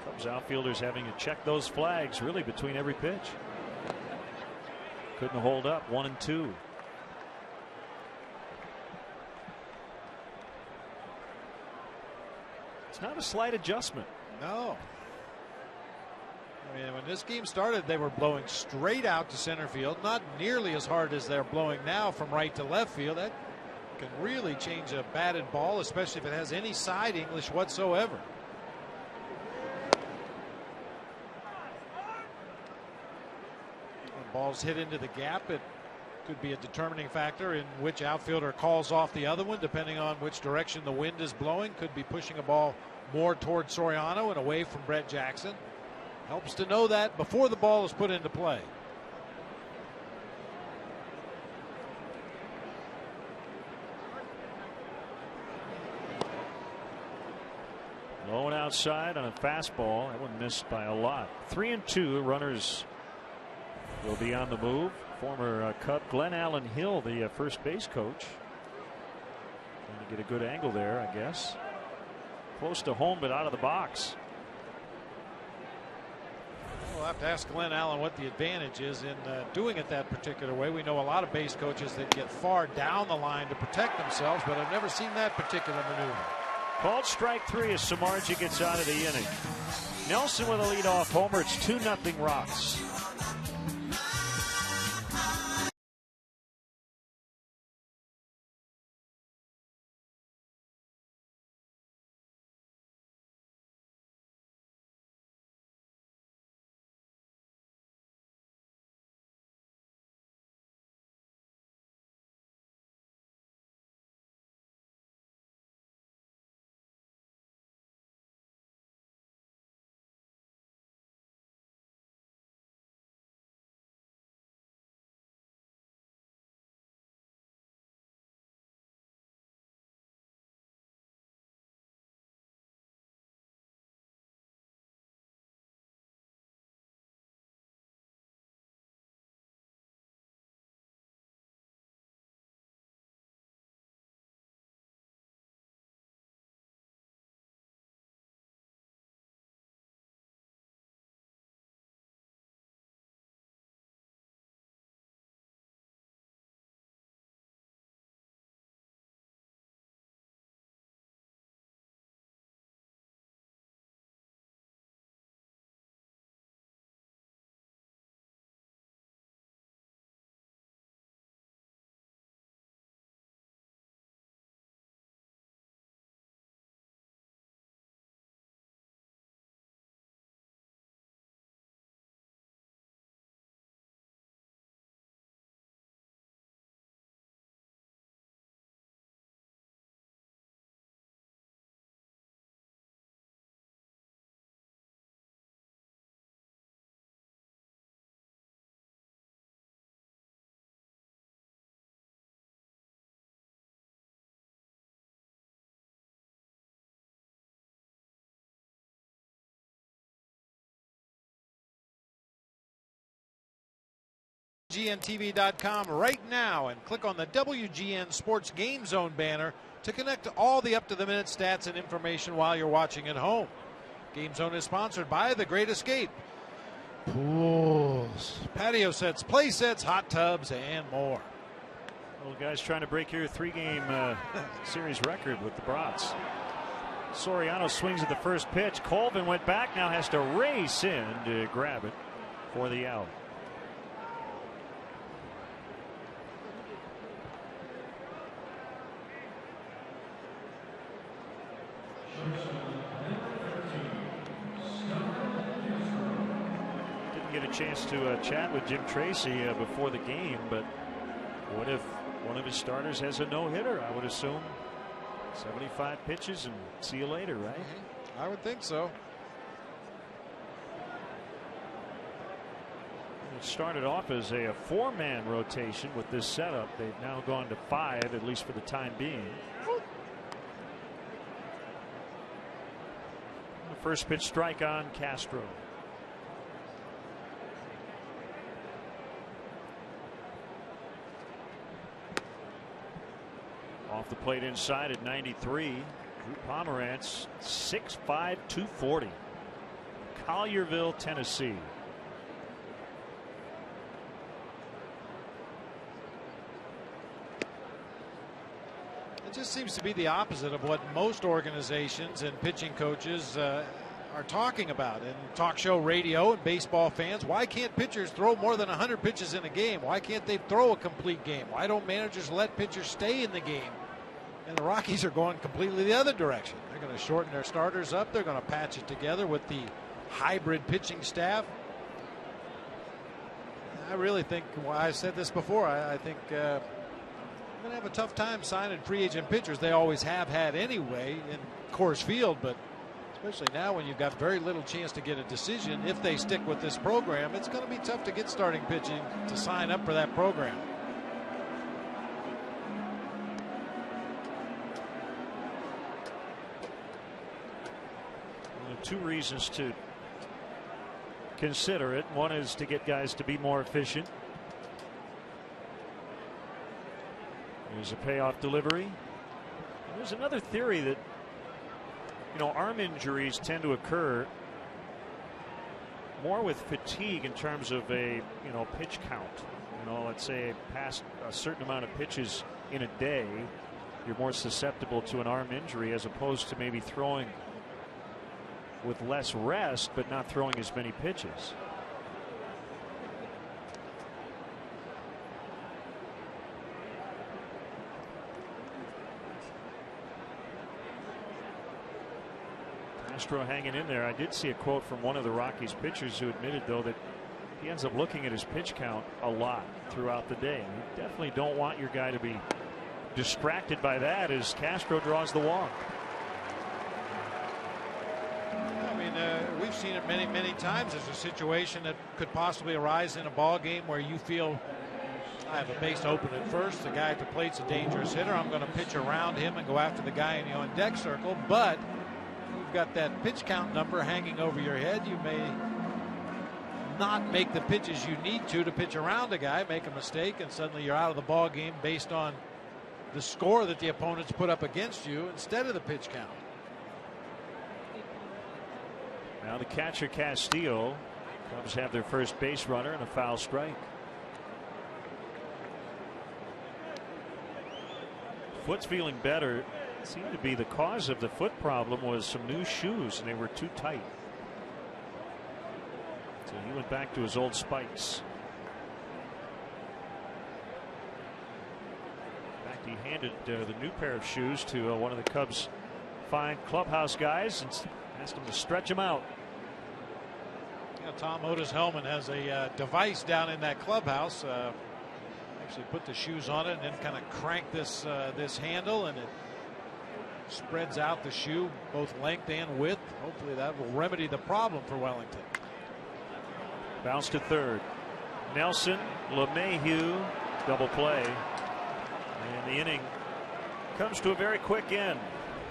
Cubs outfielders having to check those flags really between every pitch. Couldn't hold up. 1-2. It's not a slight adjustment. No. I mean, when this game started, they were blowing straight out to center field, not nearly as hard as they're blowing now from right to left field. That can really change a batted ball, especially if it has any side English whatsoever. When balls hit into the gap, it could be a determining factor in which outfielder calls off the other one, depending on which direction the wind is blowing. Could be pushing a ball more toward Soriano and away from Brett Jackson. Helps to know that before the ball is put into play. Low and outside on a fastball. That one missed by a lot. 3-2. Runners will be on the move. Former Cub Glenn Allen Hill, the first base coach. Trying to get a good angle there, I guess. Close to home, but out of the box. We'll have to ask Glenn Allen what the advantage is in doing it that particular way. We know a lot of base coaches that get far down the line to protect themselves, but I've never seen that particular maneuver. Called strike 3 as Samardzija gets out of the inning. Nelson with a leadoff homer. It's 2-0 Rocks. WGNTV.com right now and click on the WGN Sports Game Zone banner to connect to all the up-to-the-minute stats and information while you're watching at home. Game Zone is sponsored by The Great Escape. Pools, patio sets, play sets, hot tubs, and more. Little guys trying to break your 3-game series record with the Brats. Soriano swings at the first pitch. Colvin went back, now has to race in to grab it for the out. Didn't get a chance to chat with Jim Tracy before the game, but what if one of his starters has a no-hitter? I would assume 75 pitches and see you later, right? I would think so. It started off as a 4-man rotation with this setup. They've now gone to 5, at least for the time being. The first pitch strike on Castro. the plate inside at 93. Drew Pomerantz, 6'5", 240. Collierville, Tennessee. It just seems to be the opposite of what most organizations and pitching coaches are talking about in talk show radio and baseball fans. Why can't pitchers throw more than 100 pitches in a game? Why can't they throw a complete game? Why don't managers let pitchers stay in the game? And the Rockies are going completely the other direction. They're going to shorten their starters up. They're going to patch it together with the hybrid pitching staff. I really think, well, I said this before, I think we're going to have a tough time signing free agent pitchers. They always have had anyway in Coors Field, but especially now when you've got very little chance to get a decision if they stick with this program, it's going to be tough to get starting pitching to sign up for that program. Well, two reasons to consider it. One is to get guys to be more efficient. There's a payoff delivery. And there's another theory that, you know, arm injuries tend to occur more with fatigue in terms of a, you know, pitch count. You know, let's say past a certain amount of pitches in a day, you're more susceptible to an arm injury as opposed to maybe throwing with less rest but not throwing as many pitches. Castro hanging in there. I did see a quote from one of the Rockies pitchers who admitted, though, that he ends up looking at his pitch count a lot throughout the day. You definitely don't want your guy to be distracted by that as Castro draws the walk. I mean, we've seen it many times. There's a situation that could possibly arise in a ball game where you feel, I have a base open at first. The guy at the plate's a dangerous hitter. I'm going to pitch around him and go after the guy in the on deck circle. But you've got that pitch count number hanging over your head. You may not make the pitches you need to pitch around a guy, make a mistake, and suddenly you're out of the ball game based on the score that the opponents put up against you instead of the pitch count. Now the catcher Castillo. Cubs have their first base runner and a foul strike. Foot's feeling better. It seemed to be the cause of the foot problem was some new shoes and they were too tight. So he went back to his old spikes. In fact, he handed the new pair of shoes to one of the Cubs' fine clubhouse guys and asked him to stretch them out. Yeah, Tom Otis Hellman has a device down in that clubhouse. Actually put the shoes on it and then kind of crank this this handle, and it spreads out the shoe both length and width. Hopefully that will remedy the problem for Wellington. Bounce to third. Nelson, LeMahieu, double play. And the inning comes to a very quick end.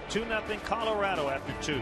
2-0 Colorado after 2.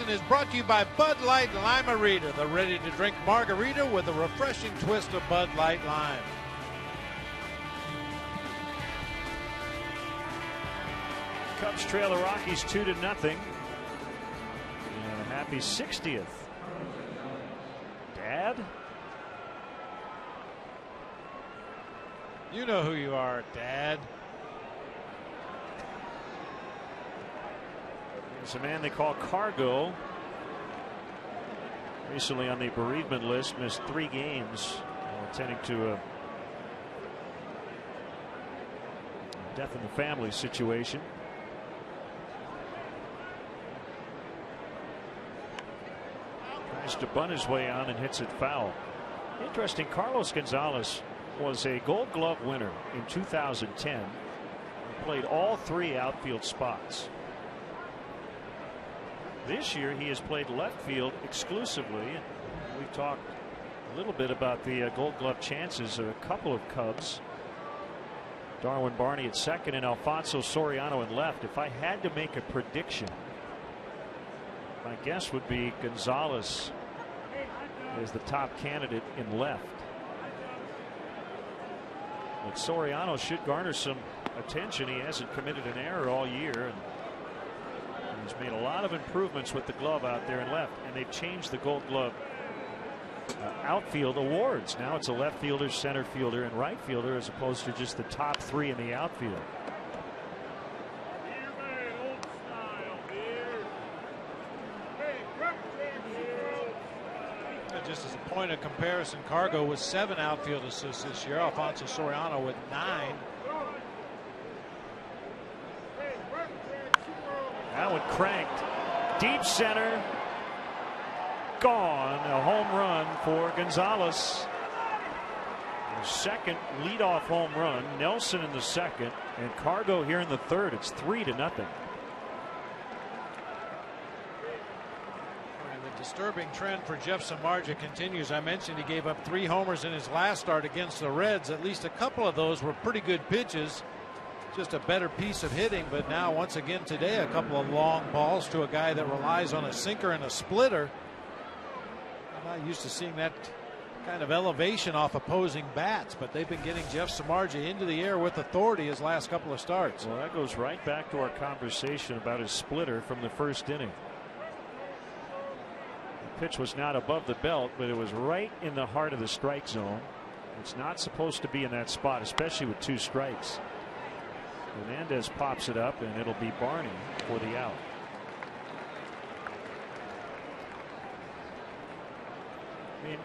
season is brought to you by Bud Light Lime-A-Rita, the ready-to-drink margarita with a refreshing twist of Bud Light Lime. Cubs trail the Rockies 2-0. And a happy 60th. Dad? You know who you are, Dad. There's a man they call Cargo. Recently on the bereavement list, missed 3 games, attending to a death in the family situation. Tries to bunt his way on and hits it foul. Interesting, Carlos Gonzalez was a Gold Glove winner in 2010. He played all 3 outfield spots. This year he has played left field exclusively. We've talked a little bit about the Gold Glove chances of a couple of Cubs. Darwin Barney at second and Alfonso Soriano in left. If I had to make a prediction, my guess would be Gonzalez is the top candidate in left. But Soriano should garner some attention. He hasn't committed an error all year, and he's made a lot of improvements with the glove out there in left. And they've changed the Gold Glove outfield awards. Now it's a left fielder, center fielder, and right fielder, as opposed to just the top 3 in the outfield. Just as a point of comparison, Cargo with 7 outfield assists this year. Alfonso Soriano with 9. That one cranked deep center, gone. A home run for Gonzalez. His second leadoff home run. Nelson in the second, and Cargo here in the third. It's 3-0. Disturbing trend for Jeff Samardzija continues. I mentioned he gave up 3 homers in his last start against the Reds. At least a couple of those were pretty good pitches, just a better piece of hitting. But now once again today, a couple of long balls to a guy that relies on a sinker and a splitter. I'm not used to seeing that kind of elevation off opposing bats, but they've been getting Jeff Samardzija into the air with authority his last couple of starts. Well, that goes right back to our conversation about his splitter from the first inning. Pitch was not above the belt, but it was right in the heart of the strike zone. It's not supposed to be in that spot, especially with 2 strikes. Hernandez pops it up, and it'll be Barney for the out. I mean,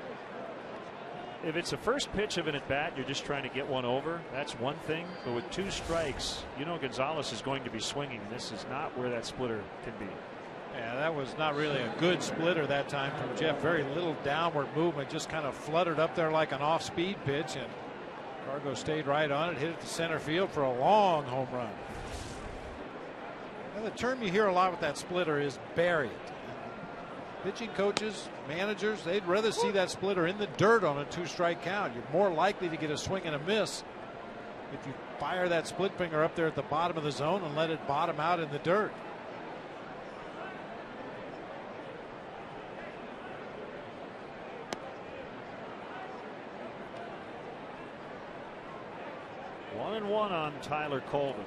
if it's the first pitch of an at bat, you're just trying to get one over, that's one thing. But with 2 strikes, you know Gonzalez is going to be swinging. This is not where that splitter can be. Yeah, that was not really a good splitter that time from Jeff. Very little downward movement, just kind of fluttered up there like an off-speed pitch, and Cargo stayed right on it, hit it to center field for a long home run. Now, the term you hear a lot with that splitter is bury it. Pitching coaches, managers, they'd rather see that splitter in the dirt on a 2-strike count. You're more likely to get a swing and a miss if you fire that split finger up there at the bottom of the zone and let it bottom out in the dirt. One on Tyler Colvin.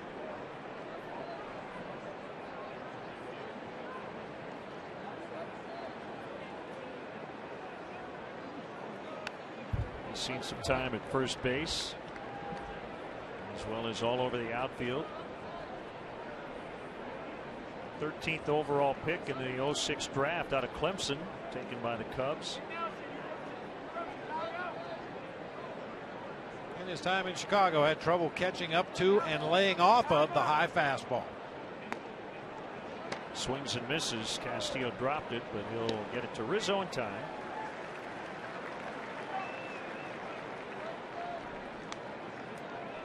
He's seen some time at first base, as well as all over the outfield. 13th overall pick in the 06 draft out of Clemson, taken by the Cubs. In his time in Chicago, had trouble catching up to and laying off of the high fastball. Swings and misses. Castillo dropped it, but he'll get it to Rizzo in time.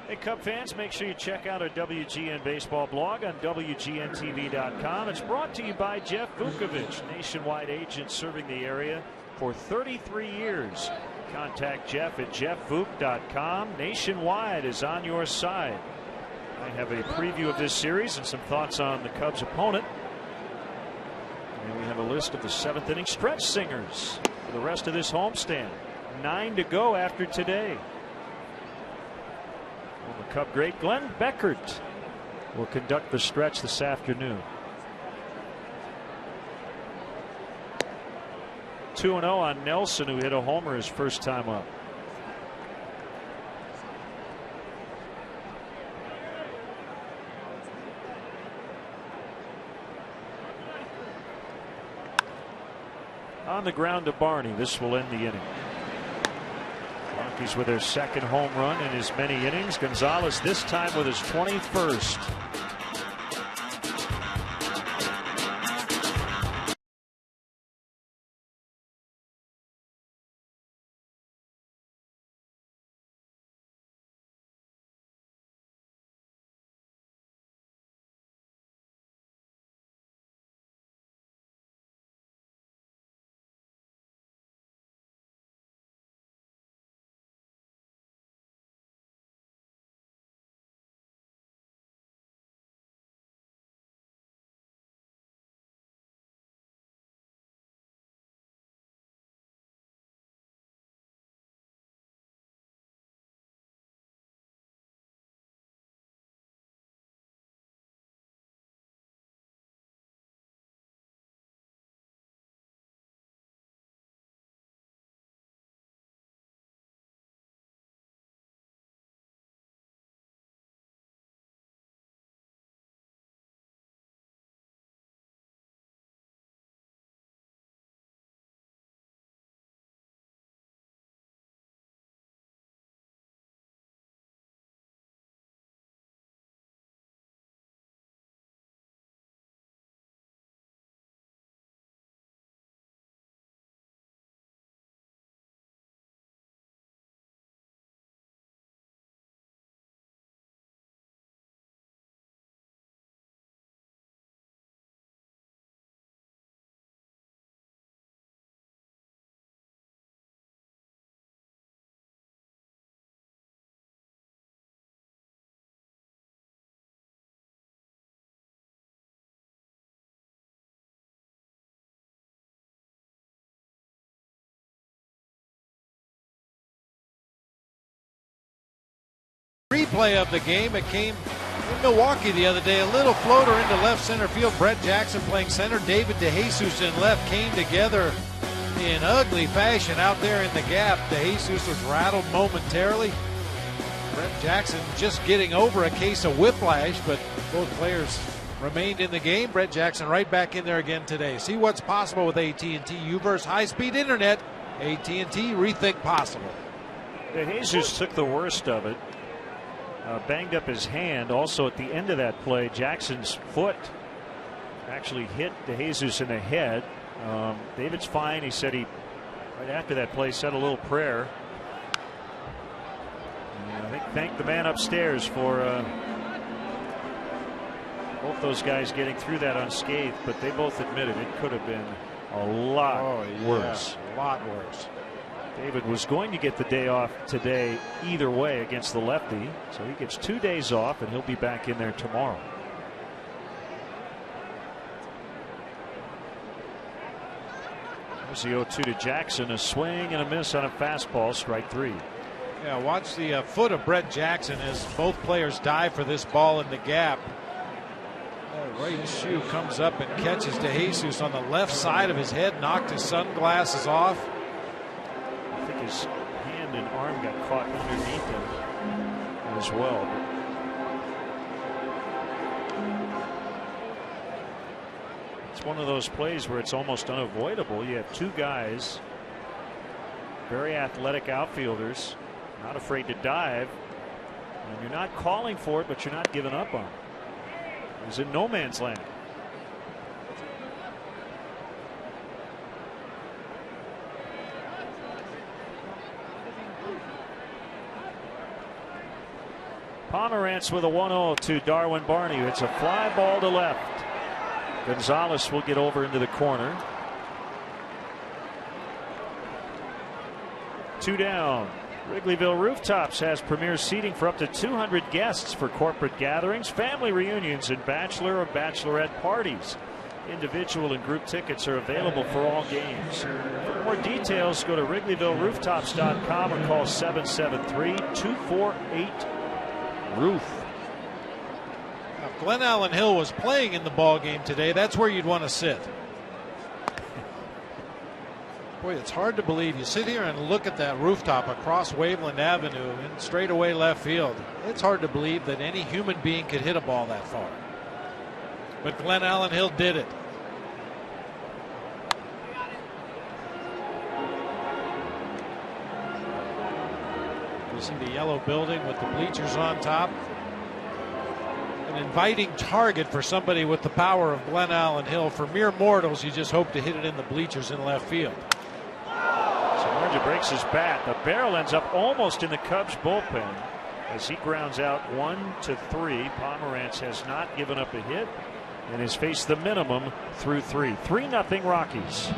Hey, Cub fans, make sure you check out our WGN Baseball blog on WGNTV.com. It's brought to you by Jeff Vukovich, nationwide agent serving the area for 33 years. Contact Jeff at jeffvuk.com. Nationwide is on your side. I have a preview of this series and some thoughts on the Cubs opponent. And we have a list of the 7th inning stretch singers for the rest of this homestand. 9 to go after today. Former Cub great Glenn Beckert will conduct the stretch this afternoon. 2-0 on Nelson, who hit a homer his first time up. On the ground to Barney. This will end the inning. Rockies with their 2nd home run in as many innings. Gonzalez this time with his 21st. Replay of the game. It came in Milwaukee the other day. A little floater into left center field. Brett Jackson playing center. David DeJesus in left came together in ugly fashion out there in the gap. DeJesus was rattled momentarily. Brett Jackson just getting over a case of whiplash, but both players remained in the game. Brett Jackson right back in there again today. See what's possible with AT&T UVerse high-speed internet. AT&T, rethink possible. DeJesus took the worst of it. Banged up his hand. Also at the end of that play, Jackson's foot actually hit DeJesus in the head. David's fine. He said he, right after that play, said a little prayer. And I think thanked the man upstairs for both those guys getting through that unscathed, but they both admitted it could have been a lot worse. A lot worse. David was going to get the day off today either way against the lefty, so he gets 2 days off and he'll be back in there tomorrow. There's the 0-2 to Jackson, a swing and a miss on a fastball, strike 3. Yeah, watch the foot of Brett Jackson as both players dive for this ball in the gap. Right shoe comes up and catches DeJesus on the left side of his head, knocked his sunglasses off. His hand and arm got caught underneath him as well. It's one of those plays where it's almost unavoidable. You have 2 guys, very athletic outfielders, not afraid to dive, and you're not calling for it, but you're not giving up on it. He's in no man's land. Pomerantz with a 1-0 to Darwin Barney. It's a fly ball to left. Gonzalez will get over into the corner. 2 down. Wrigleyville Rooftops has premier seating for up to 200 guests for corporate gatherings, family reunions, and bachelor or bachelorette parties. Individual and group tickets are available for all games. For more details, go to WrigleyvilleRooftops.com or call 773-248-ROOF. If Glen Allen Hill was playing in the ball game today, that's where you'd want to sit. Boy, it's hard to believe. You sit here and look at that rooftop across Waveland Avenue in straightaway left field. It's hard to believe that any human being could hit a ball that far. But Glen Allen Hill did it. You see the yellow building with the bleachers on top. An inviting target for somebody with the power of Glen Allen Hill. For mere mortals, you just hope to hit it in the bleachers in left field. Samardzija breaks his bat. The barrel ends up almost in the Cubs bullpen as he grounds out 1-3. Pomerantz has not given up a hit and has faced the minimum through 3. 3-0 Rockies.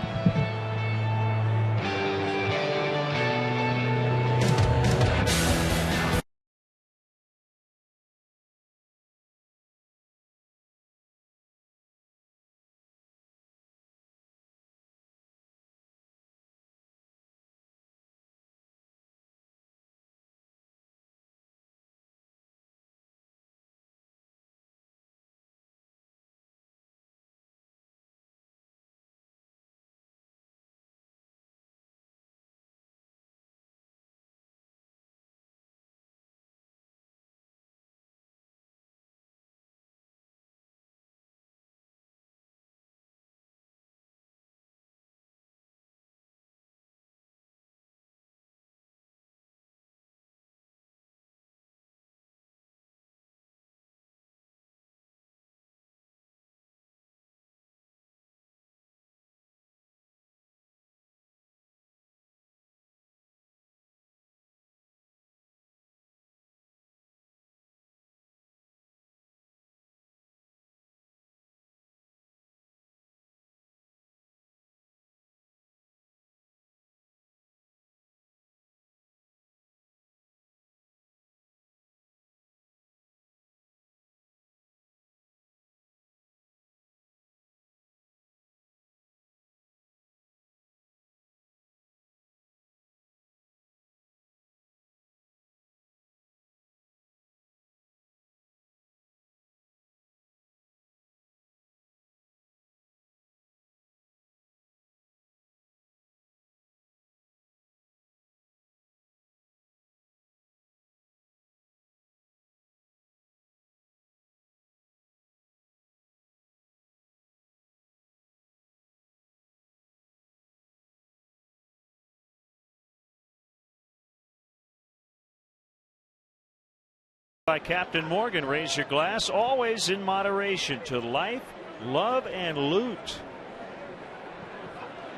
By Captain Morgan, raise your glass, always in moderation, to life, love, and loot.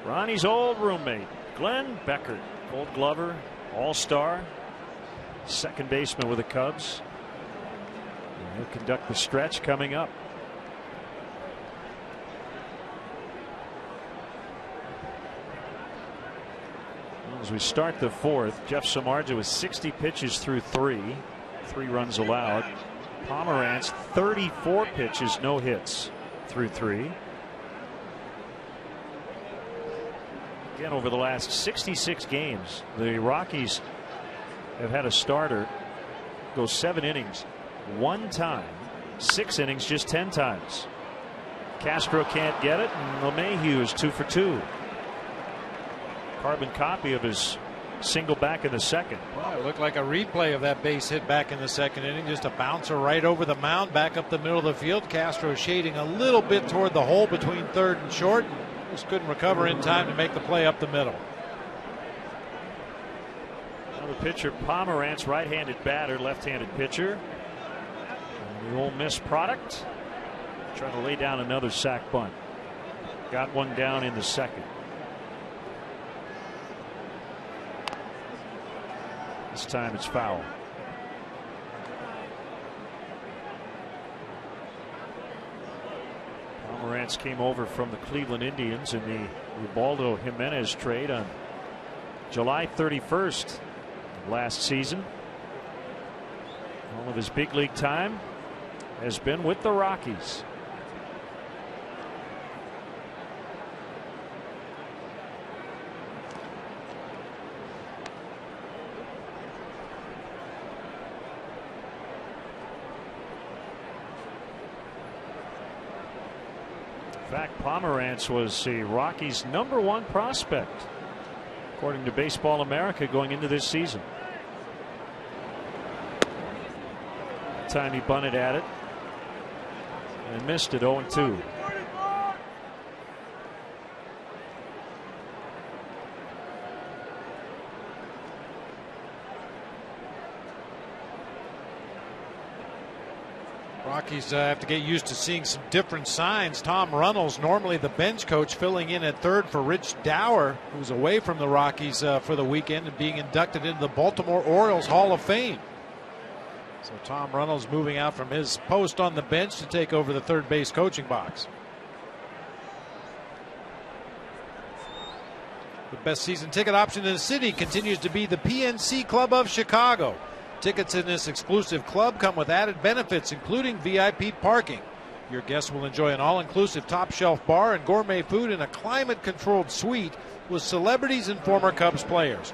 Ronnie's old roommate, Glenn Beckert, Gold Glover, All-Star, second baseman with the Cubs. And he'll conduct the stretch coming up. As we start the fourth, Jeff Samardzija with 60 pitches through 3 runs allowed. Pomerantz 34 pitches, no hits through 3. Again, over the last 66 games, the Rockies have had a starter go 7 innings 1 time, 6 innings just 10 times. Castro can't get it, and LeMahieu is 2 for 2. Carbon copy of his single back in the second. Well, it looked like a replay of that base hit back in the second inning. Just a bouncer right over the mound, back up the middle of the field. Castro shading a little bit toward the hole between third and short. Just couldn't recover in time to make the play up the middle. Another pitcher, Pomerantz, right-handed batter, left-handed pitcher. And the Ole Miss product trying to lay down another sac bunt. Got one down in the second. This time it's foul. Pomerantz came over from the Cleveland Indians in the Ubaldo Jimenez trade on July 31st last season. All of his big league time has been with the Rockies. fact, Pomerantz was the Rockies' #1 prospect, according to Baseball America, going into this season. That time he bunted at it and missed it. 0-2. Rockies have to get used to seeing some different signs. Tom Runnels, normally the bench coach, filling in at third for Rich Dower, who's away from the Rockies for the weekend and being inducted into the Baltimore Orioles Hall of Fame. So Tom Runnels moving out from his post on the bench to take over the third base coaching box. The best season ticket option in the city continues to be the PNC Club of Chicago. Tickets in this exclusive club come with added benefits, including VIP parking. Your guests will enjoy an all-inclusive top-shelf bar and gourmet food in a climate-controlled suite with celebrities and former Cubs players.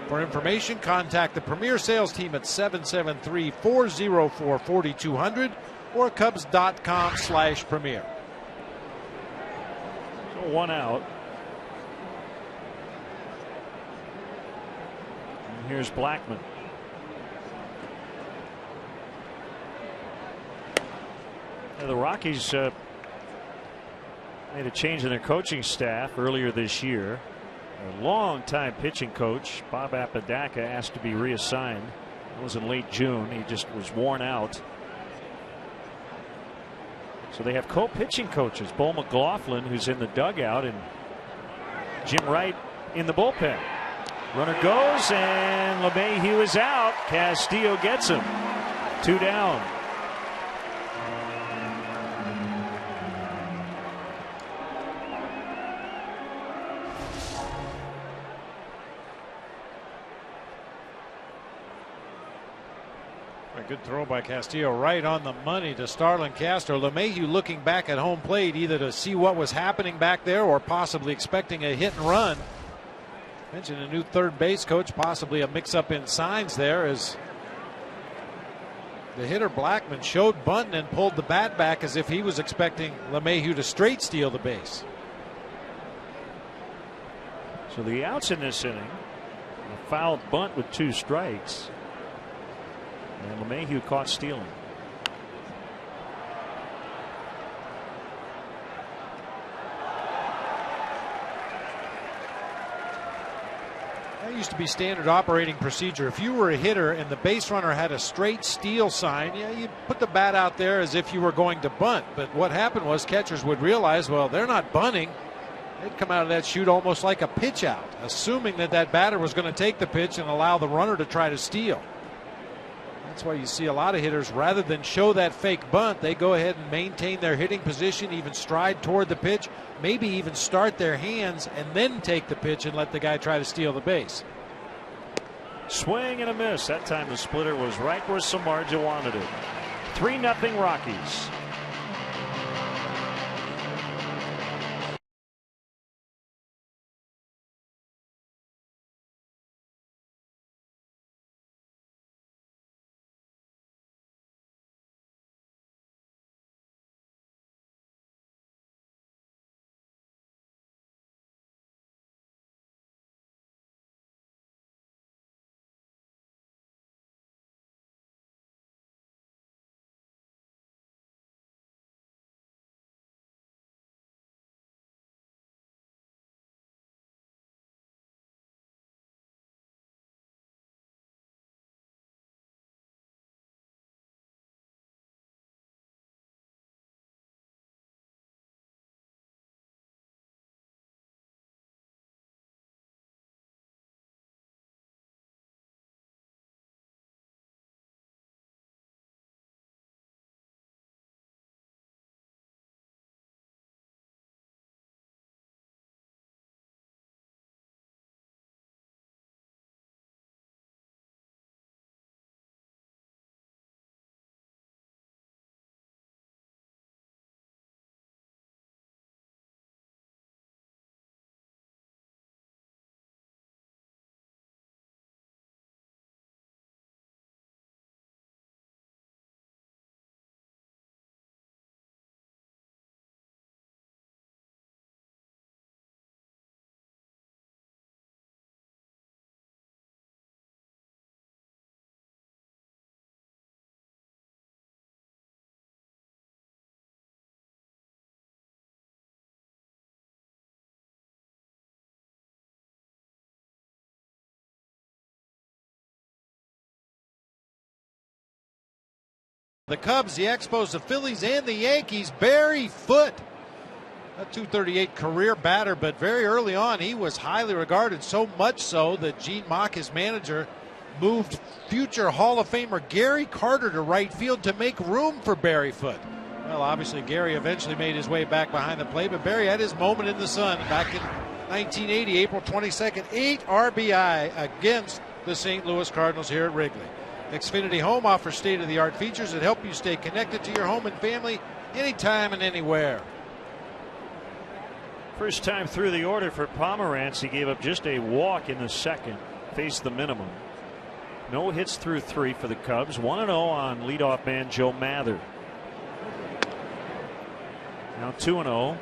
For information, contact the Premier Sales Team at 773-404-4200 or Cubs.com/Premier. So 1 out. And here's Blackman. The Rockies made a change in their coaching staff earlier this year. A long-time pitching coach, Bob Apodaca, asked to be reassigned. It was in late June. He just was worn out. So they have co-pitching coaches, Bo McLaughlin, who's in the dugout, and Jim Wright in the bullpen. Runner goes, and LeMahieu is out. Castillo gets him. 2 down. A good throw by Castillo, right on the money to Starlin Castro. LeMahieu looking back at home plate, either to see what was happening back there or possibly expecting a hit and run. Mentioned a new third base coach, possibly a mix-up in signs there, as the hitter Blackman showed bunting and pulled the bat back as if he was expecting LeMahieu to straight steal the base. So the outs in this inning, a fouled bunt with 2 strikes. And LeMahieu caught stealing. That used to be standard operating procedure. If you were a hitter and the base runner had a straight steal sign, yeah, you put the bat out there as if you were going to bunt. But what happened was catchers would realize, well, they're not bunting. They'd come out of that chute almost like a pitch out, assuming that that batter was going to take the pitch and allow the runner to try to steal. That's why you see a lot of hitters, rather than show that fake bunt, they go ahead and maintain their hitting position, even stride toward the pitch, maybe even start their hands and then take the pitch and let the guy try to steal the base. Swing and a miss. That time the splitter was right where Samardzija wanted it. 3-0 Rockies. The Cubs, the Expos, the Phillies, and the Yankees. Barry Foote, a .238 career batter, but very early on he was highly regarded, so much so that Gene Mock, his manager, moved future Hall of Famer Gary Carter to right field to make room for Barry Foote. Well, obviously Gary eventually made his way back behind the plate, but Barry had his moment in the sun back in 1980, April 22nd, 8 RBI against the St. Louis Cardinals here at Wrigley. Xfinity Home offers state-of-the-art features that help you stay connected to your home and family anytime and anywhere. First time through the order for Pomerantz. He gave up just a walk in the second, faced the minimum. No hits through 3 for the Cubs. 1-0 on leadoff man Joe Mather. Now 2-0.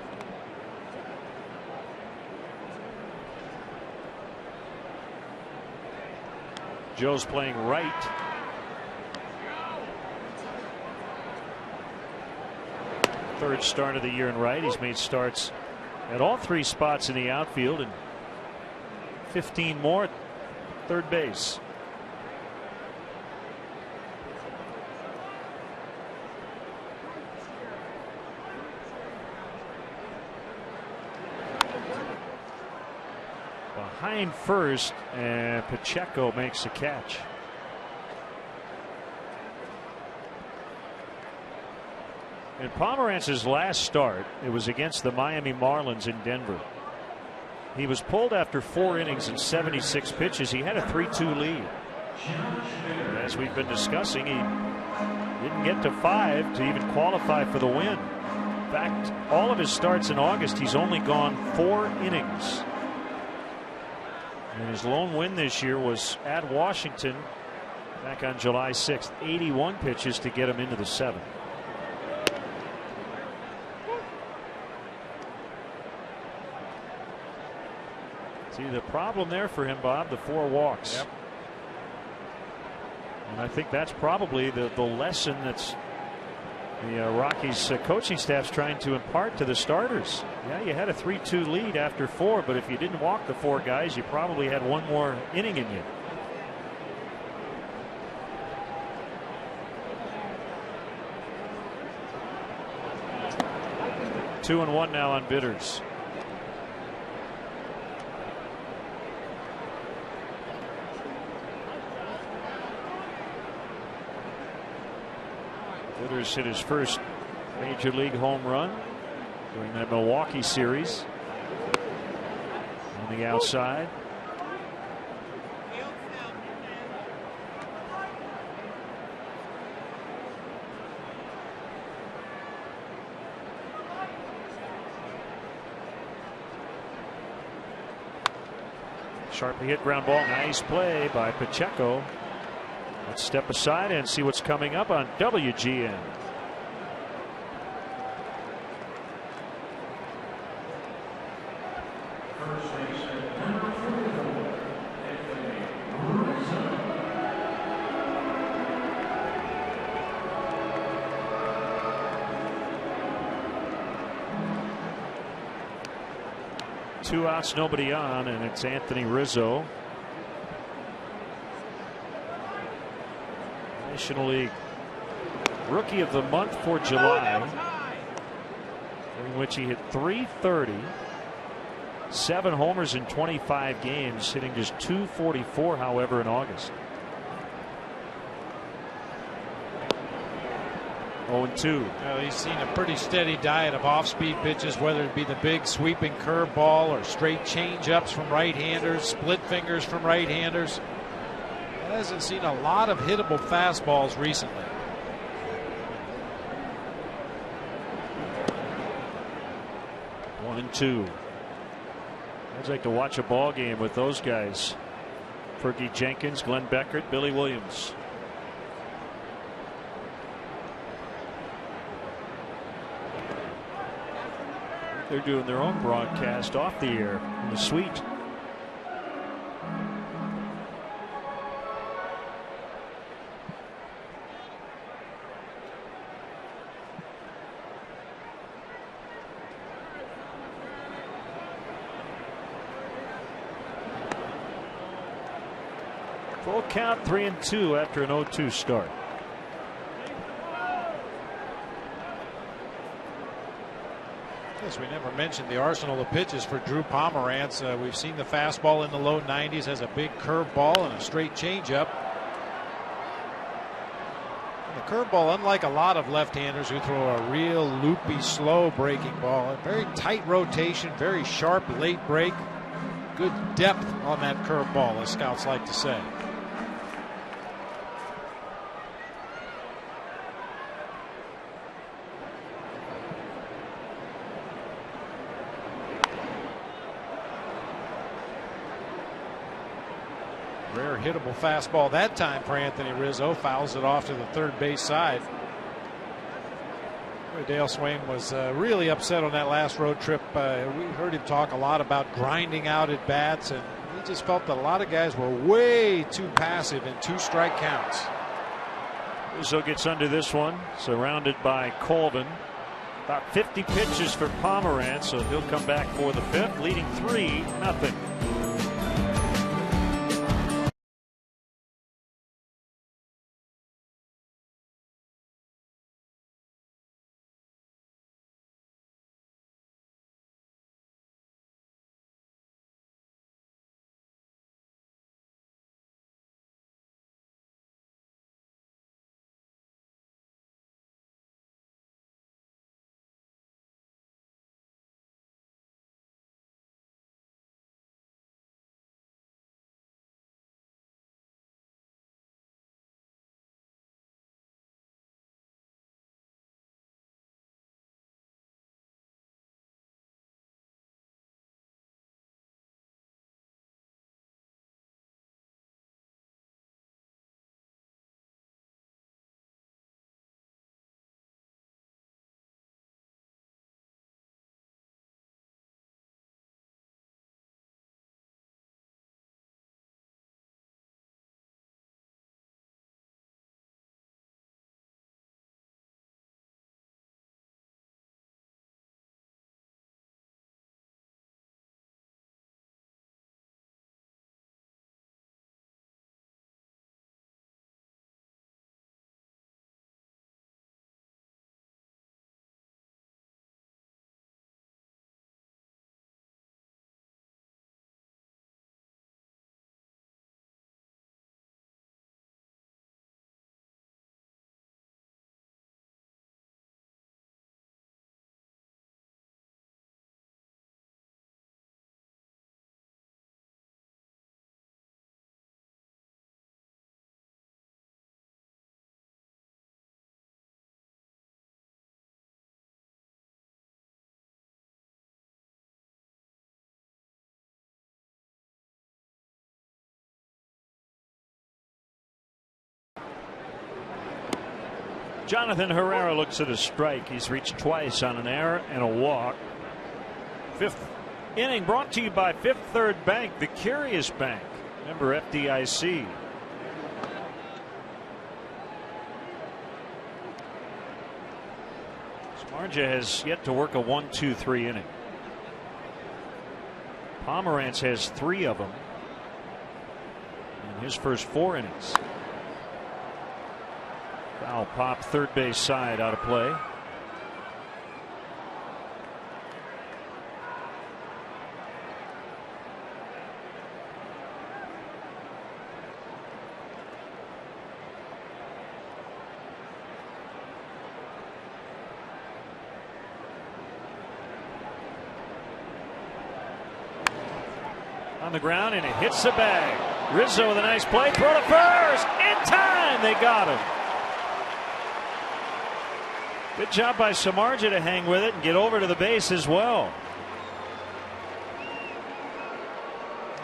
Joe's playing right. Third start of the year in right. He's made starts at all 3 spots in the outfield and 15 more at third base. Behind first, and Pacheco makes a catch. In Pomerantz's last start, it was against the Miami Marlins in Denver. He was pulled after 4 innings and 76 pitches. He had a 3-2 lead. As we've been discussing, he didn't get to 5 to even qualify for the win. In fact, all of his starts in August, he's only gone 4 innings. And his lone win this year was at Washington back on July 6th. 81 pitches to get him into the 7th. See the problem there for him, Bob, the 4 walks. Yep. And I think that's probably the lesson that's the Rockies coaching staff's trying to impart to the starters. Yeah, you had a 3-2 lead after 4, but if you didn't walk the 4 guys, you probably had 1 more inning in you. Two and 1 now on Bitters. Bitters hit his first major league home run during that Milwaukee series. On the outside. Sharply hit ground ball. Nice play by Pacheco. Let's step aside and see what's coming up on WGN. Two outs, nobody on, and it's Anthony Rizzo. National League Rookie of the Month for July, in which he hit .330, 7 homers in 25 games, hitting just .244, however, in August. 0-2. Well, he's seen a pretty steady diet of off-speed pitches, whether it be the big sweeping curveball or straight change-ups from right-handers, split fingers from right-handers. Hasn't seen a lot of hittable fastballs recently. One and 2. I'd like to watch a ball game with those guys. Fergie Jenkins, Glenn Beckert, Billy Williams. They're doing their own broadcast off the air in the suite. Full count, 3-2 after an 0-2 start. Yes, we never mentioned the arsenal of pitches for Drew Pomerantz. We've seen the fastball in the low 90s, has a big curveball and a straight changeup. The curveball, unlike a lot of left-handers who throw a real loopy, slow breaking ball, a very tight rotation, very sharp late break, good depth on that curveball, as scouts like to say. Rare hittable fastball that time for Anthony Rizzo. Fouls it off to the third base side. Dale Swain was really upset on that last road trip. We heard him talk a lot about grinding out at bats, and he just felt that a lot of guys were way too passive in 2 strike counts. Rizzo gets under this one, surrounded by Colvin. About 50 pitches for Pomerantz, so he'll come back for the 5th, leading 3-0. Jonathan Herrera looks at a strike. He's reached twice on an error and a walk. 5th inning brought to you by Fifth Third Bank, the Curious Bank. Member FDIC. Samardzija has yet to work a 1-2-3 inning. Pomerantz has 3 of them in his first 4 innings. Foul pop, third base side, out of play. On the ground, and it hits the bag. Rizzo with a nice play. Throw to first. In time, they got him. Good job by Samardzija to hang with it and get over to the base as well.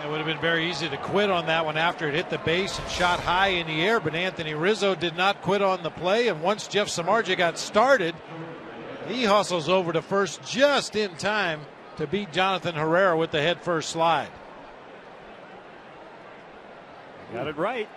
It would have been very easy to quit on that one after it hit the base and shot high in the air, but Anthony Rizzo did not quit on the play, and once Jeff Samardzija got started, he hustles over to first just in time to beat Jonathan Herrera with the head first slide. Got it right.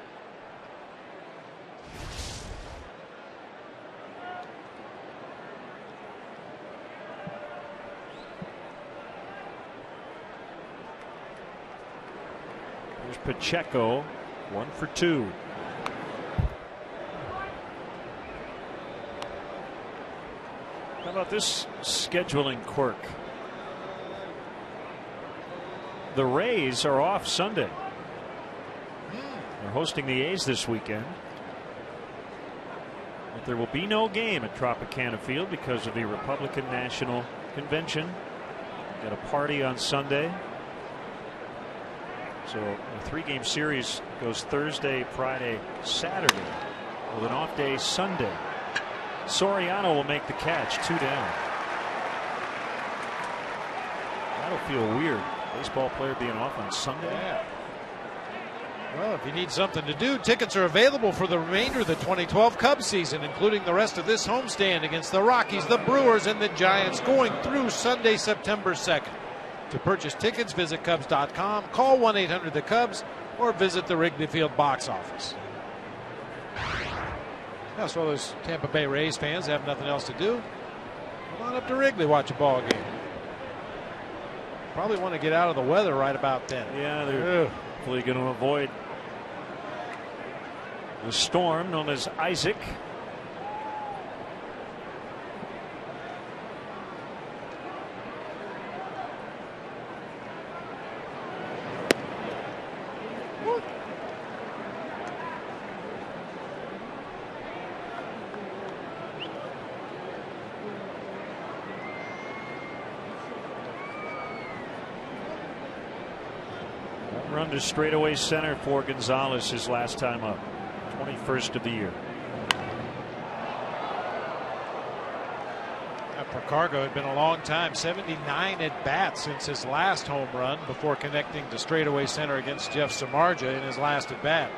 Here's Pacheco, 1 for 2. about this scheduling quirk? The Rays are off Sunday. They're hosting the A's this weekend. But there will be no game at Tropicana Field because of the Republican National Convention. Got a party on Sunday. So a 3-game series goes Thursday, Friday, Saturday, with an off day Sunday. Soriano will make the catch, 2 down. That'll feel weird. Baseball player being off on Sunday. Yeah. Well, if you need something to do, tickets are available for the remainder of the 2012 Cubs season, including the rest of this homestand against the Rockies, the Brewers, and the Giants, going through Sunday, September 2nd. To purchase tickets, visit Cubs.com, call 1-800-THE-CUBS, or visit the Wrigley Field box office. Now, so those Tampa Bay Rays fans have nothing else to do, come on up to Wrigley, watch a ball game. Probably want to get out of the weather right about then. Yeah, they're hopefully going to avoid the storm known as Isaac. Run to straightaway center for Gonzalez his last time up. 21st of the year. For Cargo, had been a long time, 79 at bats since his last home run before connecting to straightaway center against Jeff Samardzija in his last at bat.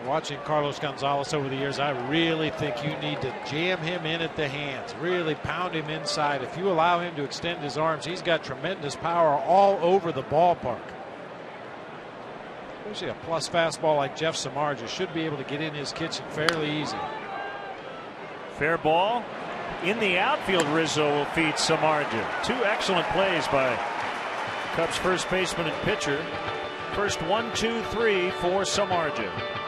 Watching Carlos Gonzalez over the years, I really think you need to jam him in at the hands, really pound him inside. If you allow him to extend his arms, he's got tremendous power all over the ballpark. Especially a plus fastball like Jeff Samardzija should be able to get in his kitchen fairly easy. Fair ball in the outfield. Rizzo will feed Samardzija. 2 excellent plays by Cubs first baseman and pitcher. First 1, 2, 3 for Samardzija.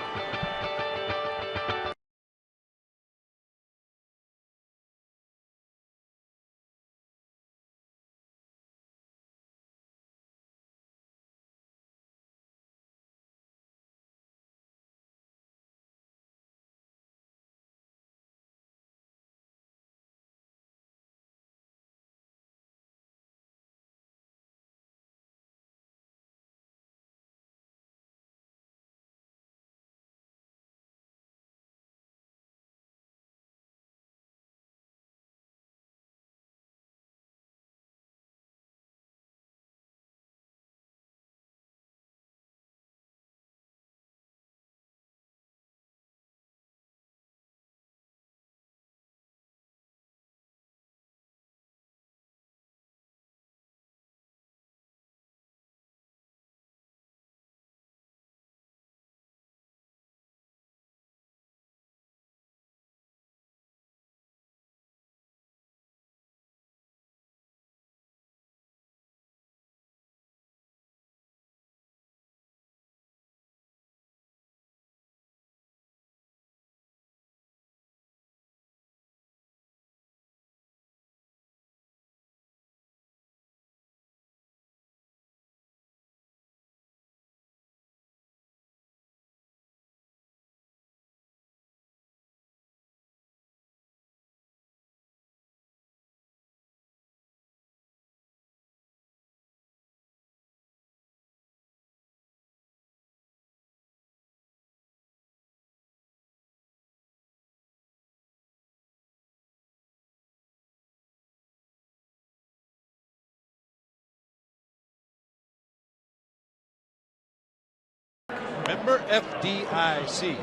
Member FDIC.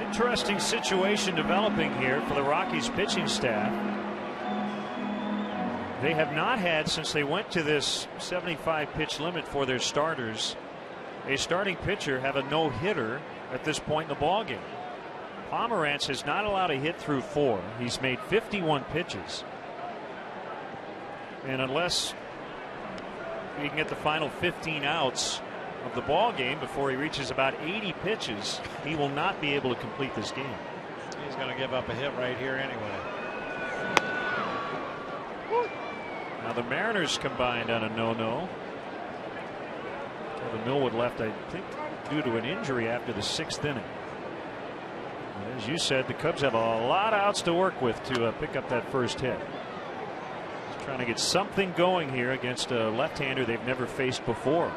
Interesting situation developing here for the Rockies pitching staff. They have not had, since they went to this 75 pitch limit for their starters, a starting pitcher have a no-hitter at this point in the ballgame. Pomerantz has not allowed a hit through 4. He's made 51 pitches. And unless he can get the final 15 outs of the ball game before he reaches about 80 pitches, he will not be able to complete this game. He's going to give up a hit right here anyway. Now the Mariners combined on a no-no. The Millwood left, I think, due to an injury after the 6th inning. And as you said, the Cubs have a lot of outs to work with to pick up that first hit. Just trying to get something going here against a left-hander they've never faced before.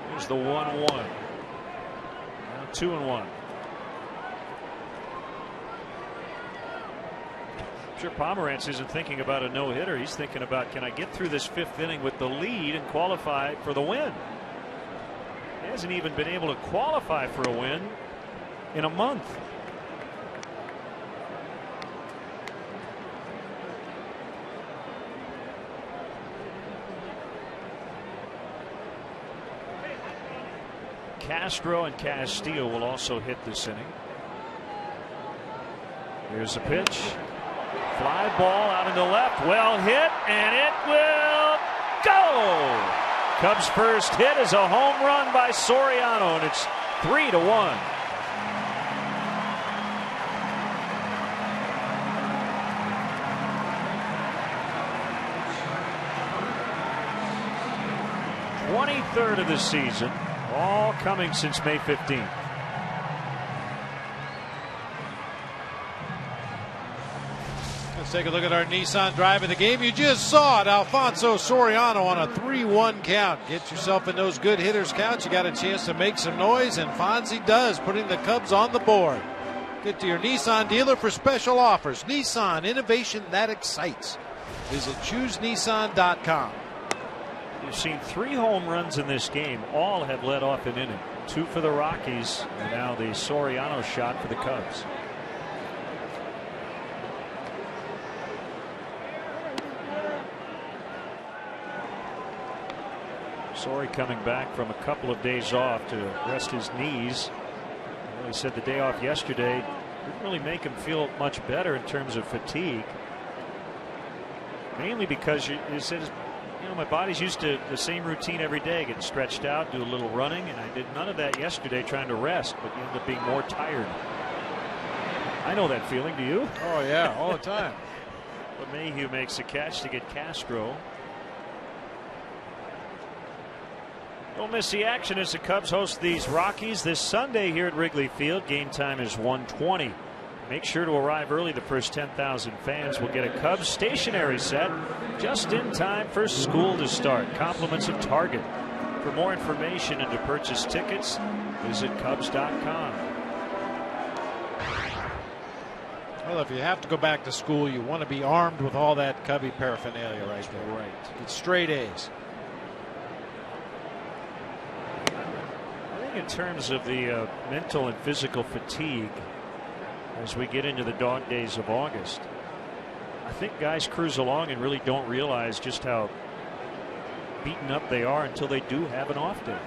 Here's the 1-1. Now 2-1. Sure, Pomerantz isn't thinking about a no-hitter. He's thinking about, can I get through this 5th inning with the lead and qualify for the win? He hasn't even been able to qualify for a win in a month. Castro and Castillo will also hit this inning. Here's the pitch. Fly ball out into left, well hit, and it will go. Cubs' first hit is a home run by Soriano, and it's 3-1. '23rd of the season, all coming since May 15th. Let's take a look at our Nissan drive of the game. You just saw it. Alfonso Soriano on a 3-1 count. Get yourself in those good hitters counts. You got a chance to make some noise, and Fonzie does, putting the Cubs on the board. Get to your Nissan dealer for special offers. Nissan, innovation that excites. Visit ChooseNissan.com. You've seen 3 home runs in this game. All have led off an inning. 2 for the Rockies, and now the Soriano shot for the Cubs. Sori coming back from a couple of days off to rest his knees. Well, he said the day off yesterday didn't really make him feel much better in terms of fatigue. Mainly because he said, you know, my body's used to the same routine every day, get stretched out, do a little running, and I did none of that yesterday trying to rest, but you end up being more tired. I know that feeling. Do you? Oh, yeah, all the time. But Mayhew makes a catch to get Castro. Don't miss the action as the Cubs host these Rockies this Sunday here at Wrigley Field. Game time is 1:20. Make sure to arrive early. The first 10,000 fans will get a Cubs stationery set just in time for school to start. Compliments of Target. For more information and to purchase tickets, visit Cubs.com. Well, if you have to go back to school, you want to be armed with all that Cubby paraphernalia right there. Right. Get straight A's. In terms of the mental and physical fatigue as we get into the dog days of August, I think guys cruise along and really don't realize just how beaten up they are until they do have an off day.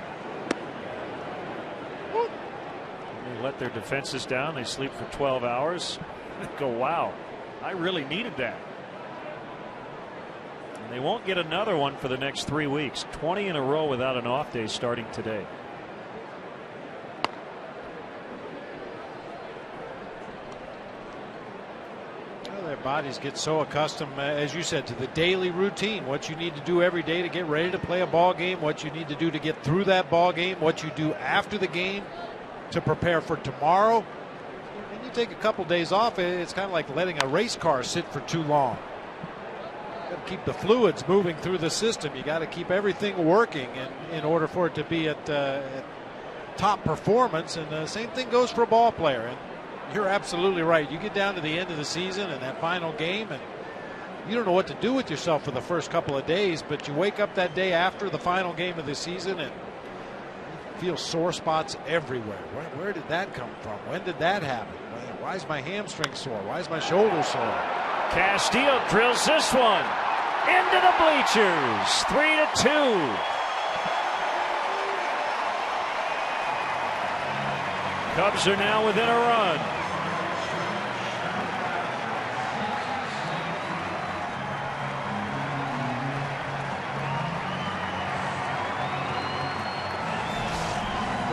They let their defenses down, they sleep for 12 hours, go, wow, I really needed that. And they won't get another one for the next 3 weeks. 20 in a row without an off day starting today. Their bodies get so accustomed, as you said, to the daily routine. What you need to do every day to get ready to play a ball game, what you need to do to get through that ball game, what you do after the game to prepare for tomorrow. And you take a couple days off, it's kind of like letting a race car sit for too long. You got to keep the fluids moving through the system. You got to keep everything working in order for it to be at top performance. And the same thing goes for a ball player. And you're absolutely right. You get down to the end of the season and that final game, and you don't know what to do with yourself for the first couple of days, but you wake up that day after the final game of the season and you feel sore spots everywhere. Where did that come from? When did that happen? Why is my hamstring sore? Why is my shoulder sore? Castillo drills this one into the bleachers. 3-2. Cubs are now within a run.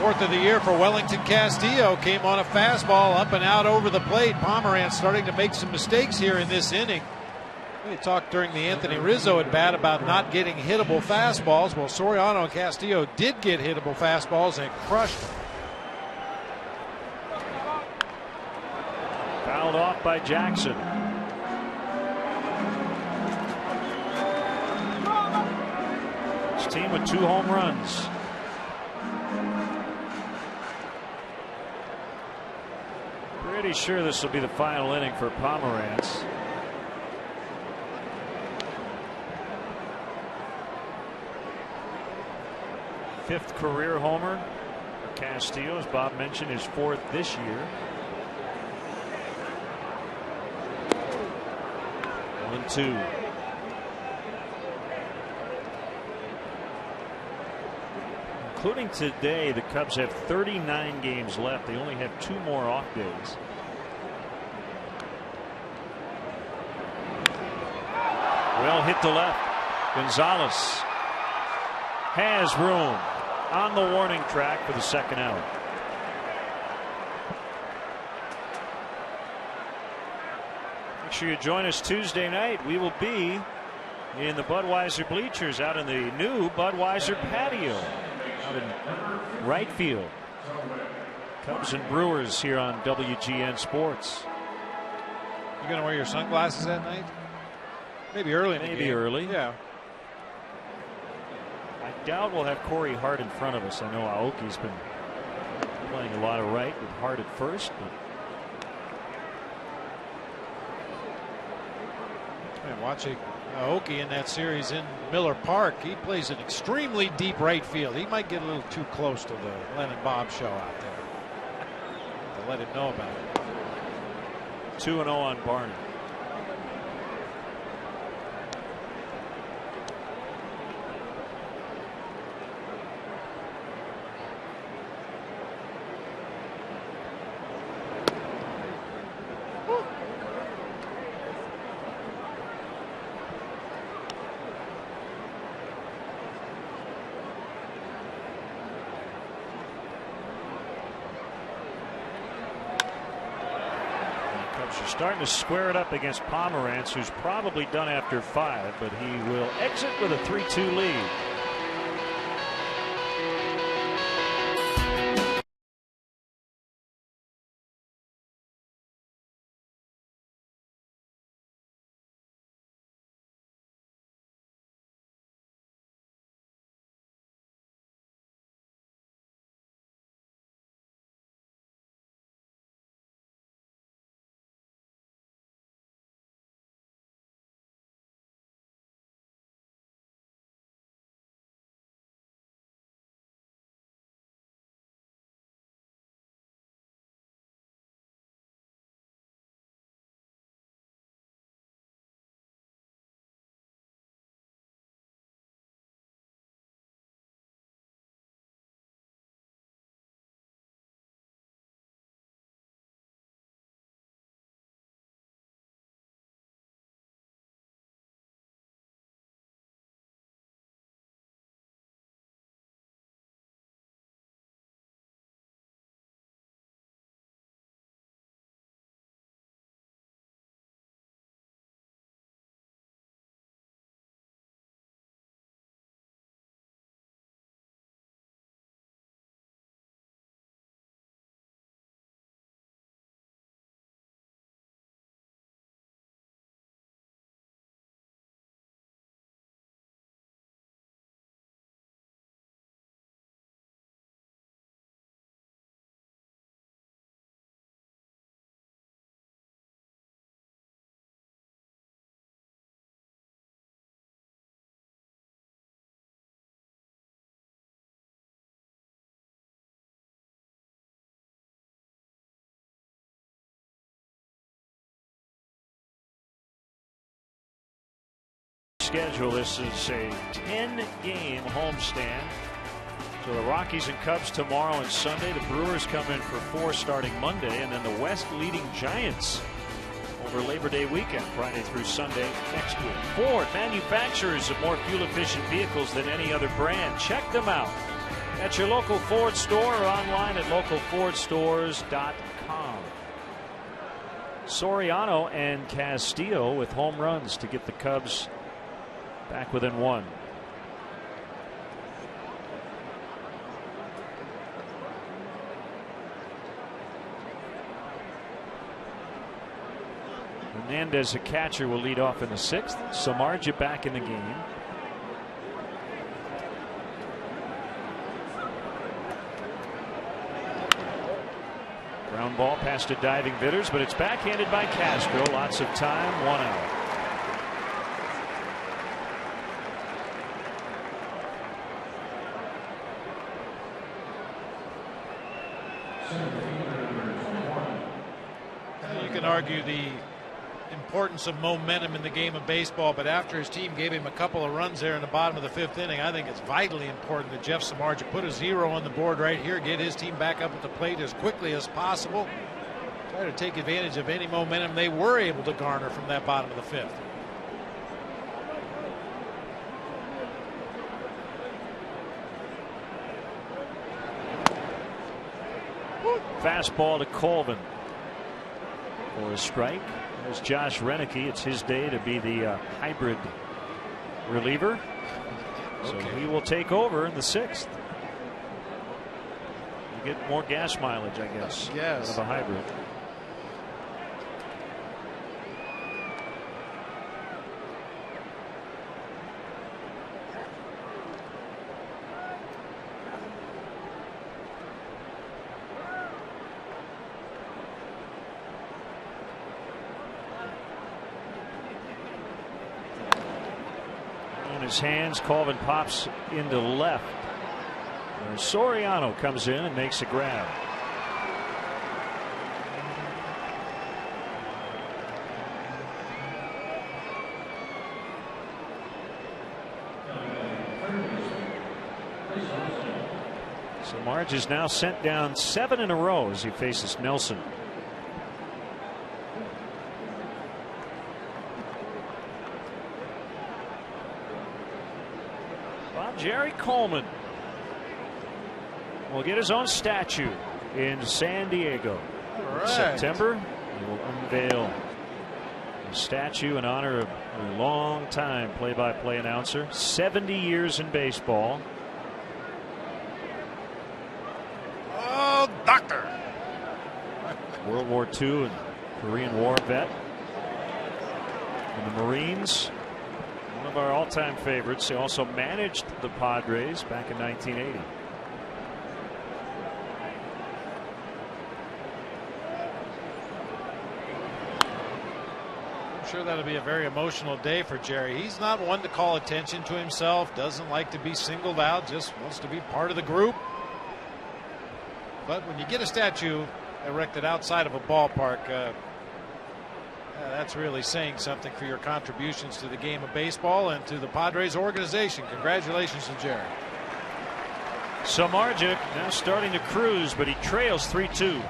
Fourth of the year for Wellington Castillo. Came on a fastball up and out over the plate. Pomerantz starting to make some mistakes here in this inning. We talked during the Anthony Rizzo at bat about not getting hittable fastballs. Well, Soriano and Castillo did get hittable fastballs and crushed them. Fouled off by Jackson. His team with 2 home runs. Pretty sure this will be the final inning for Pomerantz. Fifth career homer for Castillo, as Bob mentioned, his 4th this year. 1-2. Including today, the Cubs have 39 games left. They only have 2 more off days. Well hit to left. Gonzalez has room on the warning track for the second out. Make sure you join us Tuesday night. We will be in the Budweiser bleachers out in the new Budweiser patio out in right field. Cubs and Brewers here on WGN Sports. You gonna wear your sunglasses that night? Maybe early in the game. Maybe early. Yeah. I doubt we'll have Corey Hart in front of us. I know Aoki's been playing a lot of right with Hart at first, but and watching Aoki in that series in Miller Park, he plays an extremely deep right field. He might get a little too close to the Len and Bob show out there. To let him know about it. 2-0 on Barney. Starting to square it up against Pomerantz, who's probably done after 5, but he will exit with a 3-2 lead. Schedule. This is a 10-game homestand So the Rockies and Cubs tomorrow and Sunday. The Brewers come in for 4 starting Monday, and then the West leading Giants over Labor Day weekend, Friday through Sunday next week. Ford, manufacturers of more fuel-efficient vehicles than any other brand. Check them out at your local Ford store or online at localfordstores.com. Soriano and Castillo with home runs to get the Cubs back within 1. Hernandez, a catcher, will lead off in the 6th. Samardzija back in the game. Ground ball past a diving Bitters, but it's backhanded by Castro. Lots of time, 1 out. You can argue the importance of momentum in the game of baseball, but after his team gave him a couple of runs there in the bottom of the 5th inning, I think it's vitally important that Jeff Samardzija put a 0 on the board right here, get his team back up at the plate as quickly as possible, try to take advantage of any momentum they were able to garner from that bottom of the 5th. Fastball to Colvin for a strike. There's Josh Renicky. It's his day to be the hybrid reliever. So he will take over in the 6th. You get more gas mileage, I guess, out of a hybrid. His hands, Colvin pops into left. Soriano comes in and makes a grab. Samardzija is now sent down 7 in a row as he faces Nelson. Jerry Coleman will get his own statue in San Diego. In September. He will unveil a statue in honor of a long-time play-by-play announcer, 70 years in baseball. Oh, doctor! World War II and Korean War vet. And the Marines. One of our all-time favorites. He also managed the Padres back in 1980. I'm sure that'll be a very emotional day for Jerry. He's not one to call attention to himself, doesn't like to be singled out, just wants to be part of the group. But when you get a statue erected outside of a ballpark, that's really saying something for your contributions to the game of baseball and to the Padres organization. Congratulations to Jerry. Samardzija now starting to cruise, but he trails 3-2.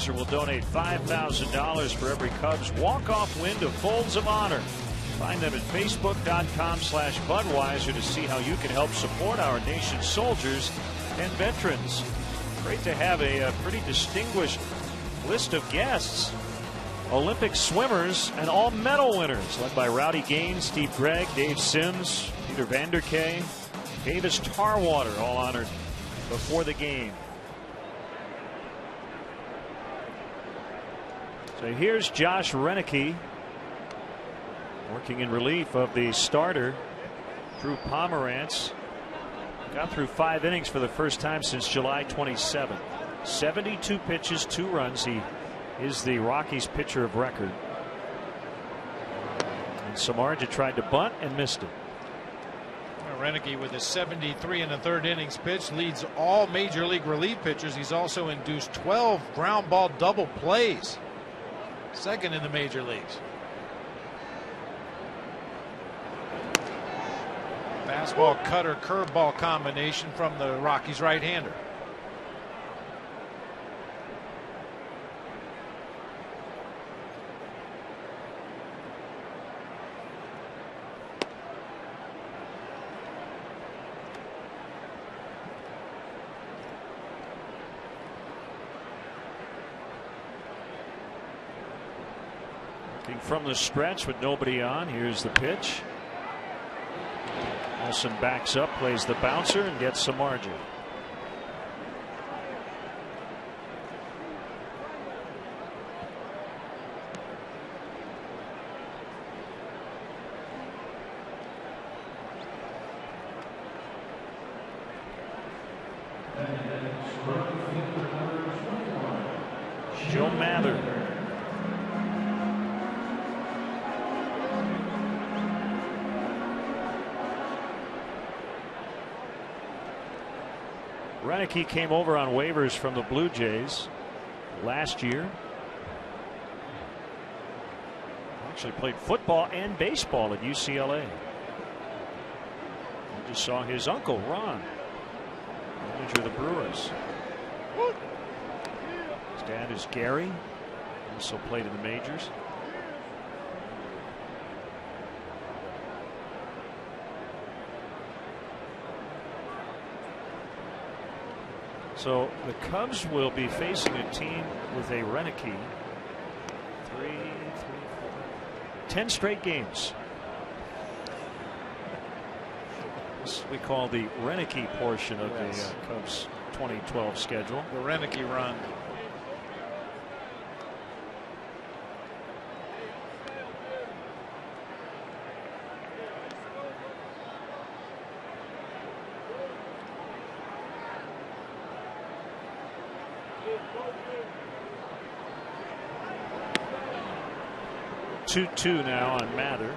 Budweiser will donate $5,000 for every Cubs walk-off win to Folds of Honor. Find them at facebook.com/Budweiser to see how you can help support our nation's soldiers and veterans. Great to have a pretty distinguished list of guests. Olympic swimmers and all medal winners, led by Rowdy Gaines, Steve Gregg, Dave Sims, Peter Vanderkay, Davis Tarwater, all honored before the game. So here's Josh Renicky, working in relief of the starter, Drew Pomerantz. Got through 5 innings for the first time since July 27th. 72 pitches, 2 runs. He is the Rockies pitcher of record. And Samardzija tried to bunt and missed it. Renicky with his 73 in the 3rd innings pitch leads all major league relief pitchers. He's also induced 12 ground ball double plays, 2nd in the major leagues. Fastball, cutter, curveball combination from the Rockies right-hander. Looking from the stretch with nobody on. Here's the pitch. Olsen backs up, plays the bouncer, and gets Samardzija. Joe Mather. Renicky came over on waivers from the Blue Jays last year. Actually played football and baseball at UCLA. I just saw his uncle Ron, manager of the Brewers. His dad is Gary, also played in the majors. So the Cubs will be facing a team with a Renicky. 10 straight games. This we call the Renicky portion of the Cubs 2012 schedule. The Renicky run. Two now on Mather.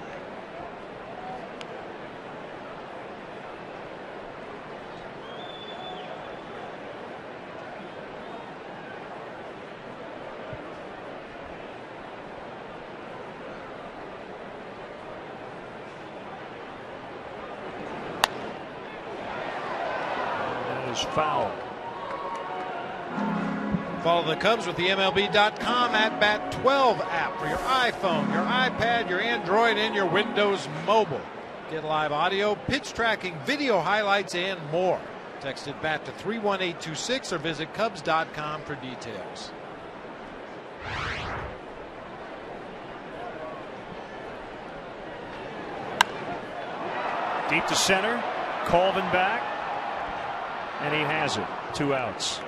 That is foul. Follow the Cubs with the MLB.com At Bat 12 app for your iPhone, your iPad, your Android, and your Windows Mobile. Get live audio, pitch tracking, video highlights, and more. Text at BAT to 31826 or visit Cubs.com for details. Deep to center. Colvin back. And he has it. 2 outs.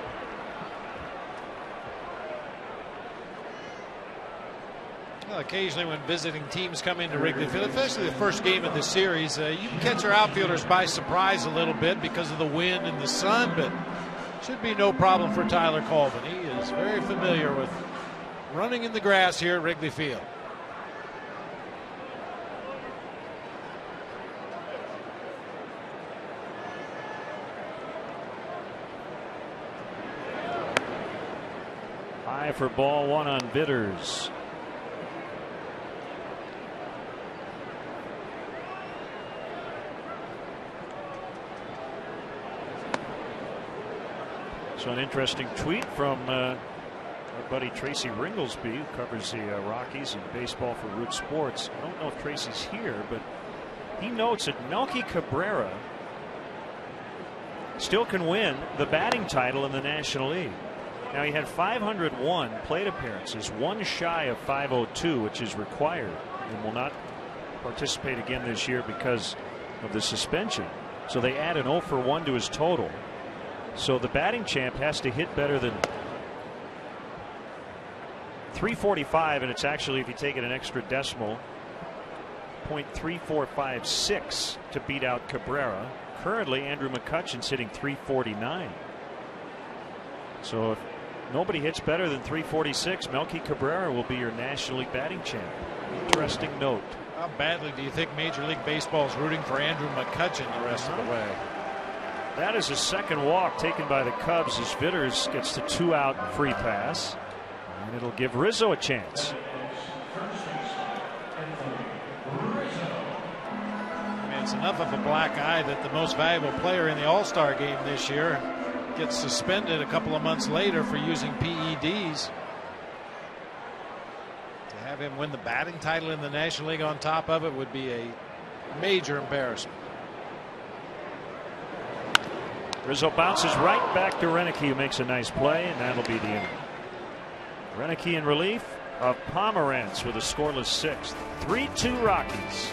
Well, occasionally when visiting teams come into Wrigley Field, especially the first game of the series, you can catch our outfielders by surprise a little bit because of the wind and the sun, but should be no problem for Tyler Colvin. He is very familiar with running in the grass here at Wrigley Field. High for ball 1 on Bitters. So an interesting tweet from our buddy Tracy Ringlesby, who covers the Rockies and baseball for Root Sports. I don't know if Tracy's here, but he notes that Melky Cabrera still can win the batting title in the National League. Now, he had 501 plate appearances, one shy of 502, which is required, and will not participate again this year because of the suspension. So they add an 0 for 1 to his total. So the batting champ has to hit better than 345, and it's actually, if you take it an extra decimal, .3456 to beat out Cabrera. Currently, Andrew McCutchen's hitting 349. So if nobody hits better than 346, Melky Cabrera will be your National League batting champ. Interesting note. How badly do you think Major League Baseball is rooting for Andrew McCutchen the rest of the way? That is a second walk taken by the Cubs as Vitters gets the 2-out free pass. And it'll give Rizzo a chance. I mean, it's enough of a black eye that the most valuable player in the All-Star game this year gets suspended a couple of months later for using PEDs. To have him win the batting title in the National League on top of it would be a major embarrassment. Rizzo bounces right back to Renicky, who makes a nice play, and that'll be the inning. Renicky in relief of Pomerantz with a scoreless sixth. 3-2 Rockies.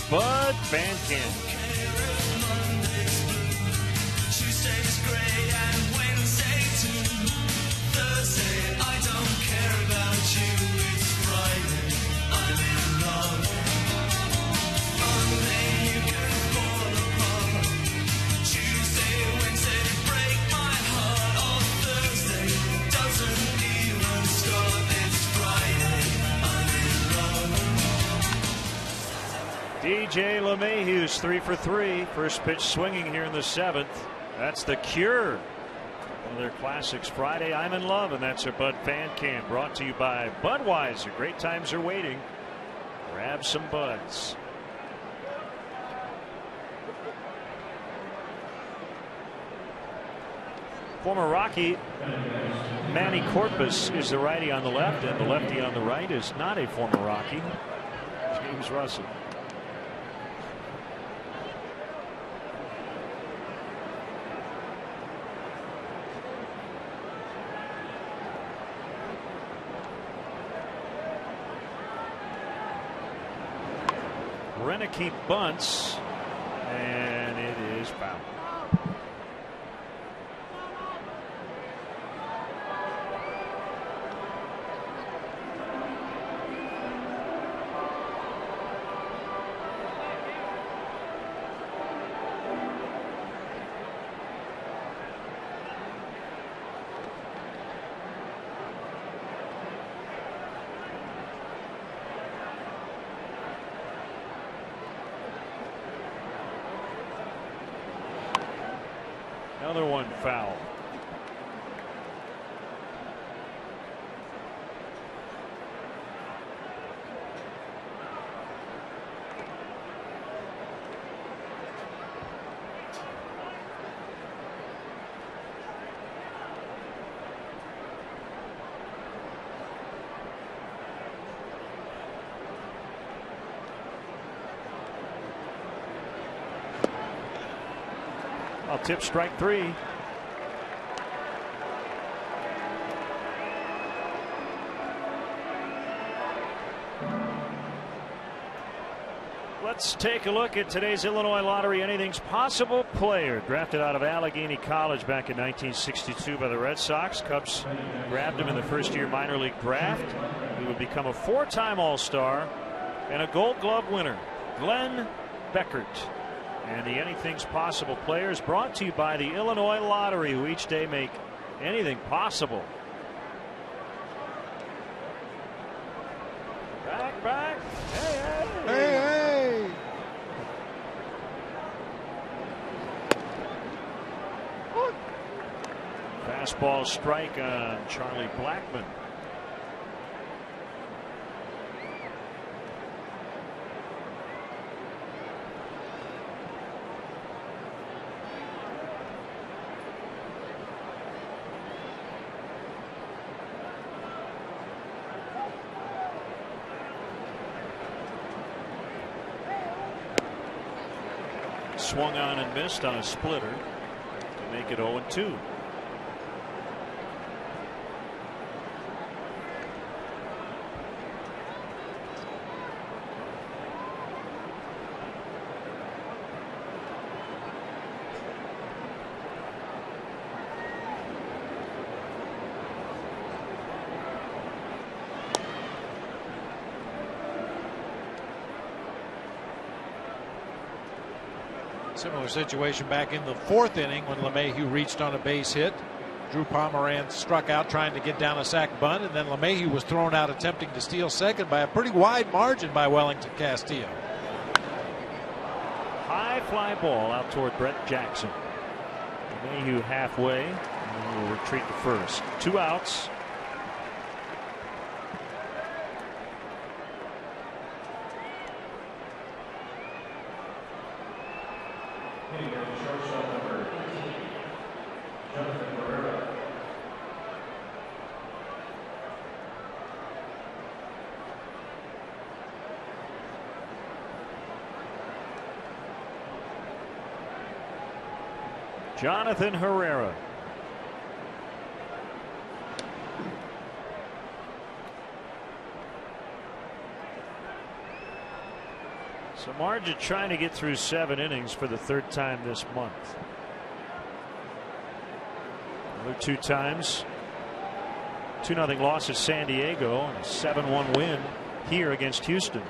Bud Van Camp. DJ LeMahieu's 3 for 3. First pitch swinging here in the 7th. That's the Cure. One of their classics. Friday, I'm in Love, and that's a Bud Fan Camp brought to you by Budweiser. Great times are waiting. Grab some buds. Former Rocky Manny Corpus is the righty on the left, and the lefty on the right is not a former Rocky. James Russell. Renicky bunts, and it is foul. Another one foul. I'll tip strike 3. Let's take a look at today's Illinois Lottery Anything's Possible player. Drafted out of Allegheny College back in 1962 by the Red Sox. Cubs grabbed him in the first-year minor league draft. He would become a 4-time All-Star and a Gold Glove winner, Glenn Beckert. And the Anything's Possible players brought to you by the Illinois Lottery, who each day make anything possible. Back. Hey. Fastball strike on Charlie Blackmon. Swung on and missed on a splitter to make it 0-2. Similar situation back in the 4th inning when LeMahieu reached on a base hit. Drew Pomeranz struck out trying to get down a sac bunt, and then LeMahieu was thrown out attempting to steal second by a pretty wide margin by Wellington Castillo. High fly ball out toward Brett Jackson. LeMahieu halfway and will retreat to first. 2 outs. Jonathan Herrera. Samardzija trying to get through 7 innings for the 3rd time this month. Other 2 times. 2-0 loss at San Diego and a 7-1 win here against Houston.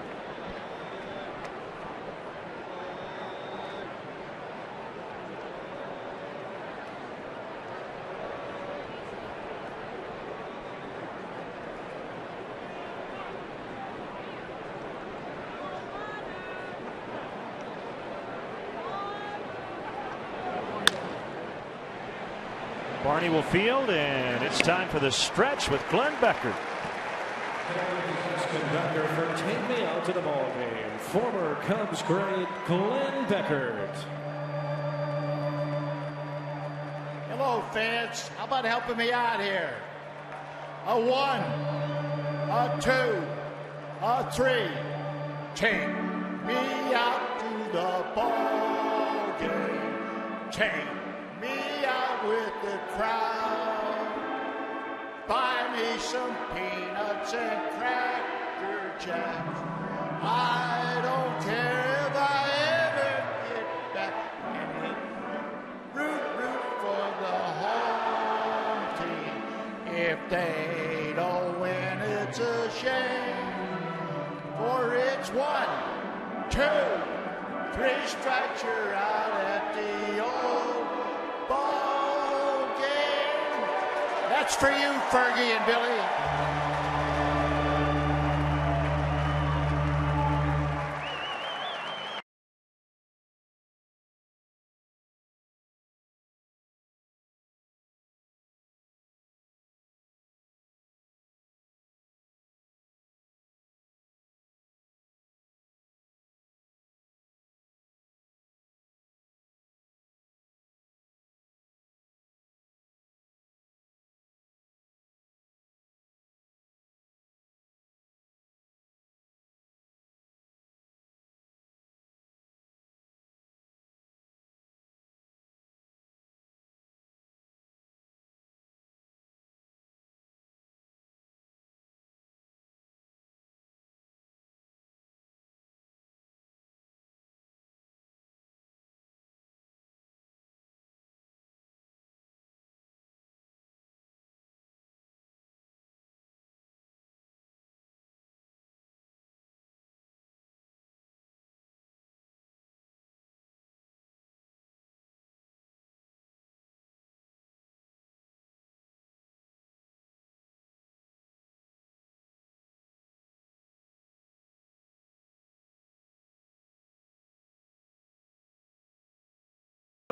Barney will field, and it's time for the stretch with Glenn Beckert. Conductor for Take Me Out to the Ball Game, former Cubs great Glenn Beckert. Hello, fans. How about helping me out here? A 1, a 2, a 3. Take me out to the ball game. Take me out with the crowd. Buy me some peanuts and Cracker Jacks. I don't care if I ever get back. Root for the home team. If they don't win, it's a shame. For it's 1, 2, 3 strikes, you're out at the old ball game. That's for you, Fergie and Billy.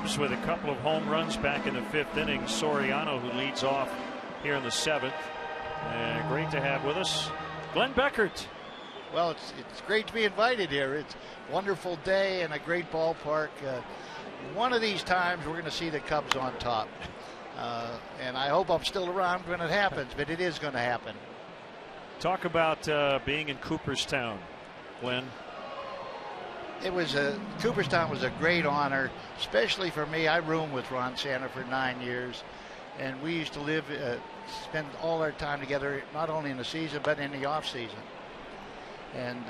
Cubs with a couple of home runs back in the 5th inning. Soriano, who leads off here in the 7th. And great to have with us Glenn Beckert. Well, it's great to be invited here. It's a wonderful day and a great ballpark. One of these times we're going to see the Cubs on top. And I hope I'm still around when it happens, but it is going to happen. Talk about being in Cooperstown, Glenn. Cooperstown was a great honor, especially for me. I roomed with Ron Santo for 9 years, and we used to spend all our time together, not only in the season but in the off season. And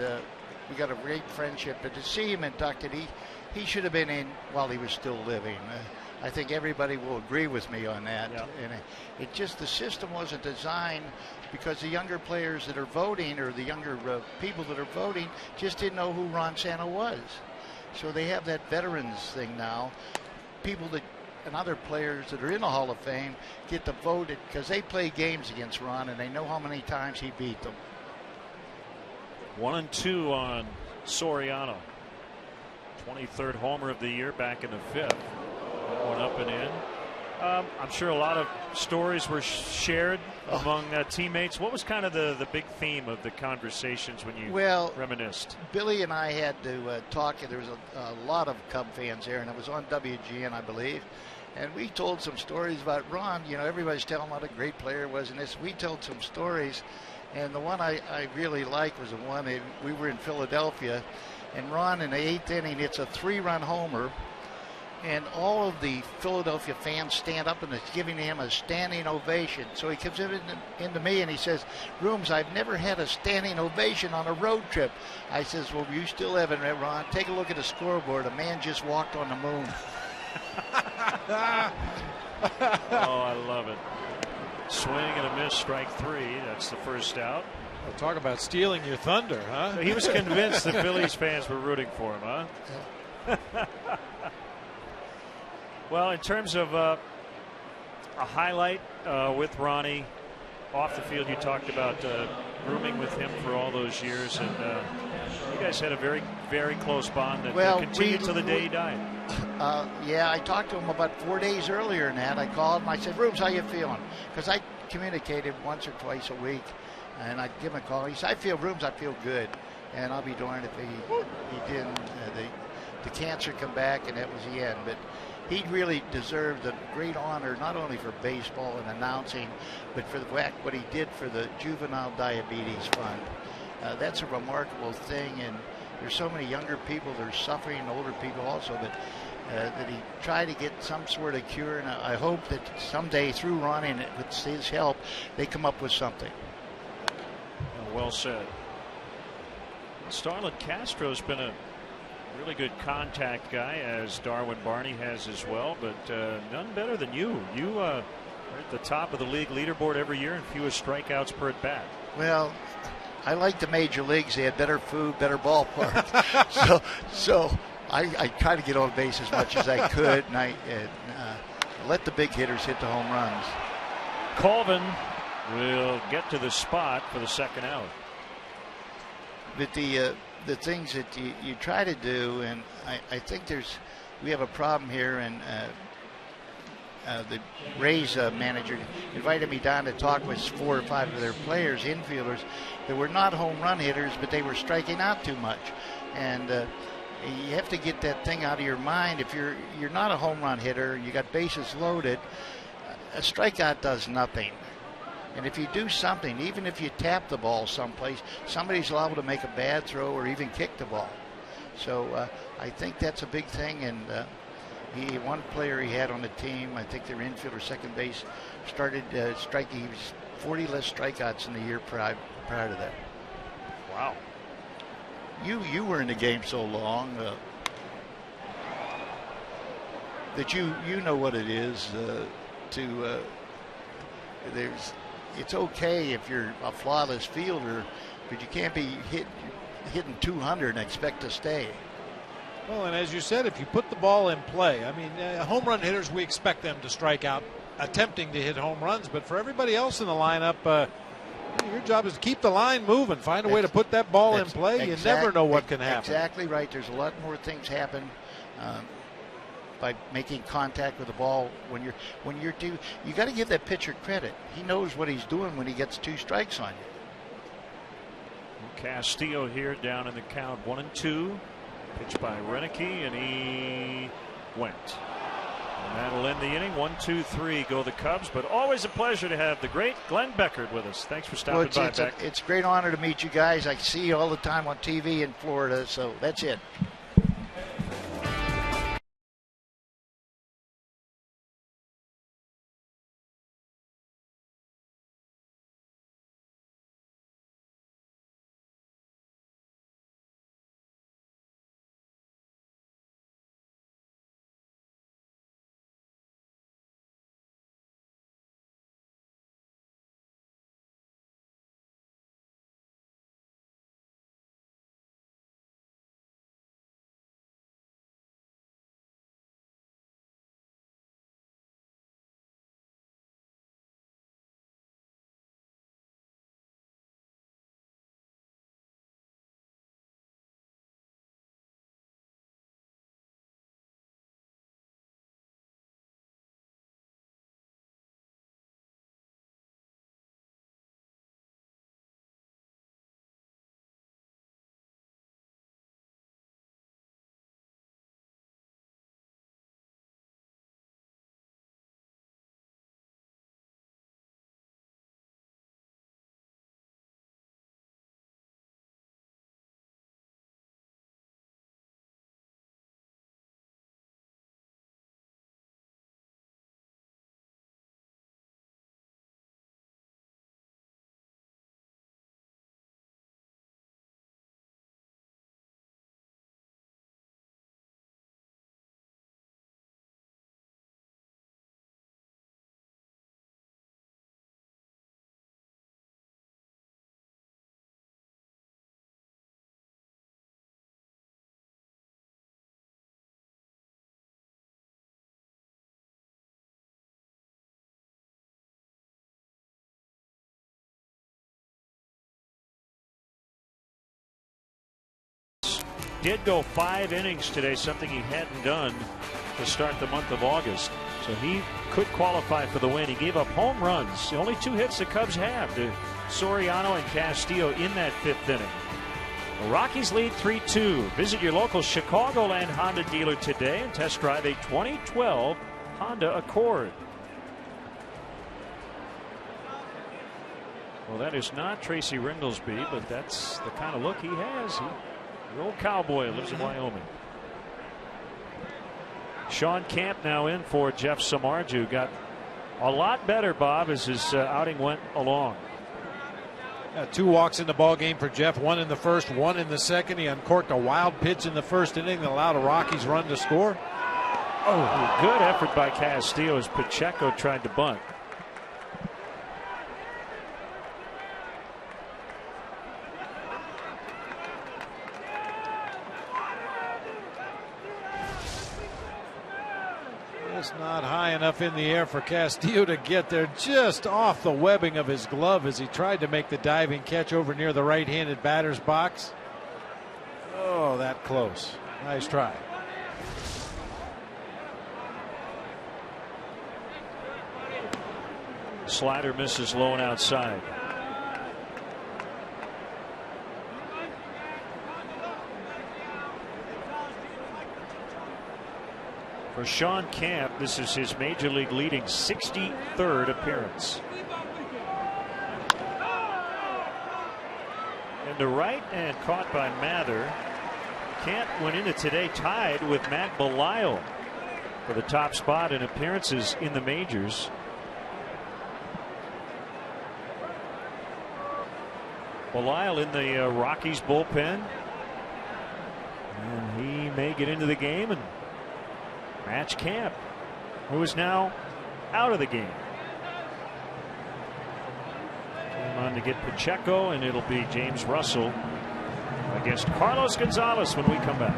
we got a great friendship. But to see him inducted, he should have been in while he was still living. I think everybody will agree with me on that. Yeah. And the system wasn't designed because the younger players that are voting, or the younger people that are voting, just didn't know who Ron Santo was. So they have that veterans thing now. People and other players that are in the Hall of Fame get to vote because they play games against Ron and they know how many times he beat them. 1-2 on Soriano. 23rd homer of the year back in the 5th. That one up and in. I'm sure a lot of stories were shared among teammates. What was kind of the big theme of the conversations when you reminisced? Billy and I had to talk. There was a lot of Cub fans there, and it was on WGN, I believe. And we told some stories about Ron. You know, everybody's telling what a great player was in this. We told some stories, and the one I really liked was the one we were in Philadelphia, and Ron in the 8th inning hits a 3-run homer. And all of the Philadelphia fans stand up and is giving him a standing ovation. So he comes into me and he says, Rooms, I've never had a standing ovation on a road trip. I says, well, you still haven't, Ron. Take a look at the scoreboard. A man just walked on the moon. Oh, I love it. Swing and a miss, strike 3. That's the first out. Well, talk about stealing your thunder, huh? He was convinced the Phillies fans were rooting for him, huh? Well, in terms of a highlight with Ronnie off the field, you talked about rooming with him for all those years, and you guys had a very, very close bond that continued till the day he died. Yeah, I talked to him about 4 days earlier than that. I called him. I said, Rooms, how you feeling? Because I communicated once or twice a week, and I'd give him a call. He said, Rooms, I feel good. And I'll be darned if he didn't. The cancer come back, and that was the end. But he really deserved a great honor, not only for baseball and announcing, but for what he did for the Juvenile Diabetes Fund. That's a remarkable thing, and there's so many younger people that are suffering, and older people also, that he tried to get some sort of cure, and I hope that someday through Ronnie and with his help, they come up with something. Well said. Starlin Castro's been a really good contact guy, as Darwin Barney has as well, but none better than you. You are at the top of the league leaderboard every year and fewest strikeouts per at bat. Well, I like the major leagues. They had better food, better ballpark. so I try to get on base as much as I could, and I let the big hitters hit the home runs. Colvin will get to the spot for the second out. But the things that you try to do, and I think we have a problem here, and the Rays manager invited me down to talk with 4 or 5 of their players, infielders, that were not home run hitters, but they were striking out too much. And you have to get that thing out of your mind. If you're not a home run hitter, you got bases loaded, a strikeout does nothing. And if you do something, even if you tap the ball someplace, somebody's liable to make a bad throw or even kick the ball. So I think that's a big thing. And one player he had on the team, I think their infielder, second base, started striking. He was 40 less strikeouts in the year prior to that. Wow. You were in the game so long that you know what it is it's okay if you're a flawless fielder, but you can't be hitting 200 and expect to stay. Well, and as you said, if you put the ball in play, I mean, home run hitters, we expect them to strike out attempting to hit home runs, but for everybody else in the lineup, your job is to keep the line moving, find a way to put that ball in play. You never know what can happen. Exactly right. There's a lot more things happen by making contact with the ball when you're due. You got to give that pitcher credit. He knows what he's doing when he gets 2 strikes on you. Castillo here down in the count 1-2. Pitched by Renicky, and he went. And that'll end the inning. 1-2-3 go the Cubs. But always a pleasure to have the great Glenn Beckert with us. Thanks for stopping by, Beck. It's a great honor to meet you guys. I see you all the time on TV in Florida, so that's it. Did go 5 innings today, something he hadn't done to start the month of August. So he could qualify for the win. He gave up home runs. The only 2 hits the Cubs have to Soriano and Castillo in that 5th inning. The Rockies lead 3-2. Visit your local Chicagoland Honda dealer today and test drive a 2012 Honda Accord. Well, that is not Tracy Ringlesby, but that's the kind of look he has. The old cowboy lives in Wyoming. Sean Camp now in for Jeff Samardzija, who got a lot better, Bob, as his outing went along. 2 walks in the ball game for Jeff, 1 in the first, 1 in the second. He uncorked a wild pitch in the first inning that allowed a Rockies run to score. Oh, good effort by Castillo as Pacheco tried to bunt. It's not high enough in the air for Castillo to get there, just off the webbing of his glove as he tried to make the diving catch over near the right-handed batter's box. Oh, that close. Nice try. Slider misses low and outside. For Sean Camp, this is his major league leading 63rd appearance. And to right and caught by Mather. Camp went into today tied with Matt Belisle for the top spot in appearances in the majors. Belisle in the Rockies bullpen. And he may get into the game and match Camp, who is now out of the game. Came on to get Pacheco, and it'll be James Russell against Carlos Gonzalez when we come back.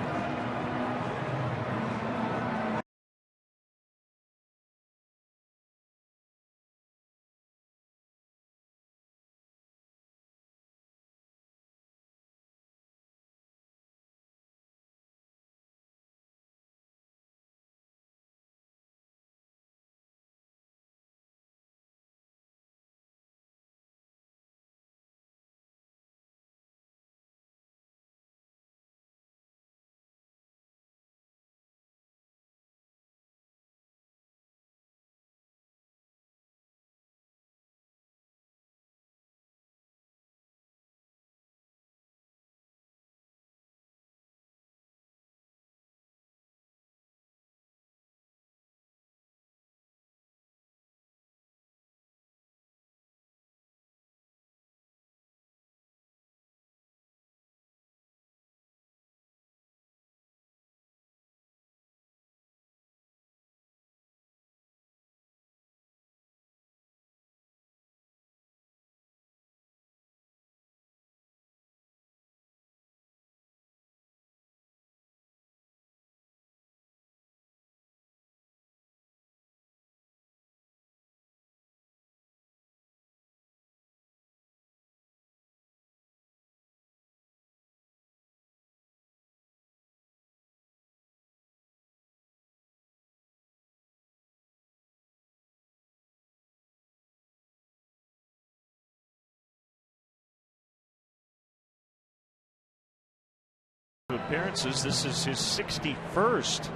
appearances. This is his 61st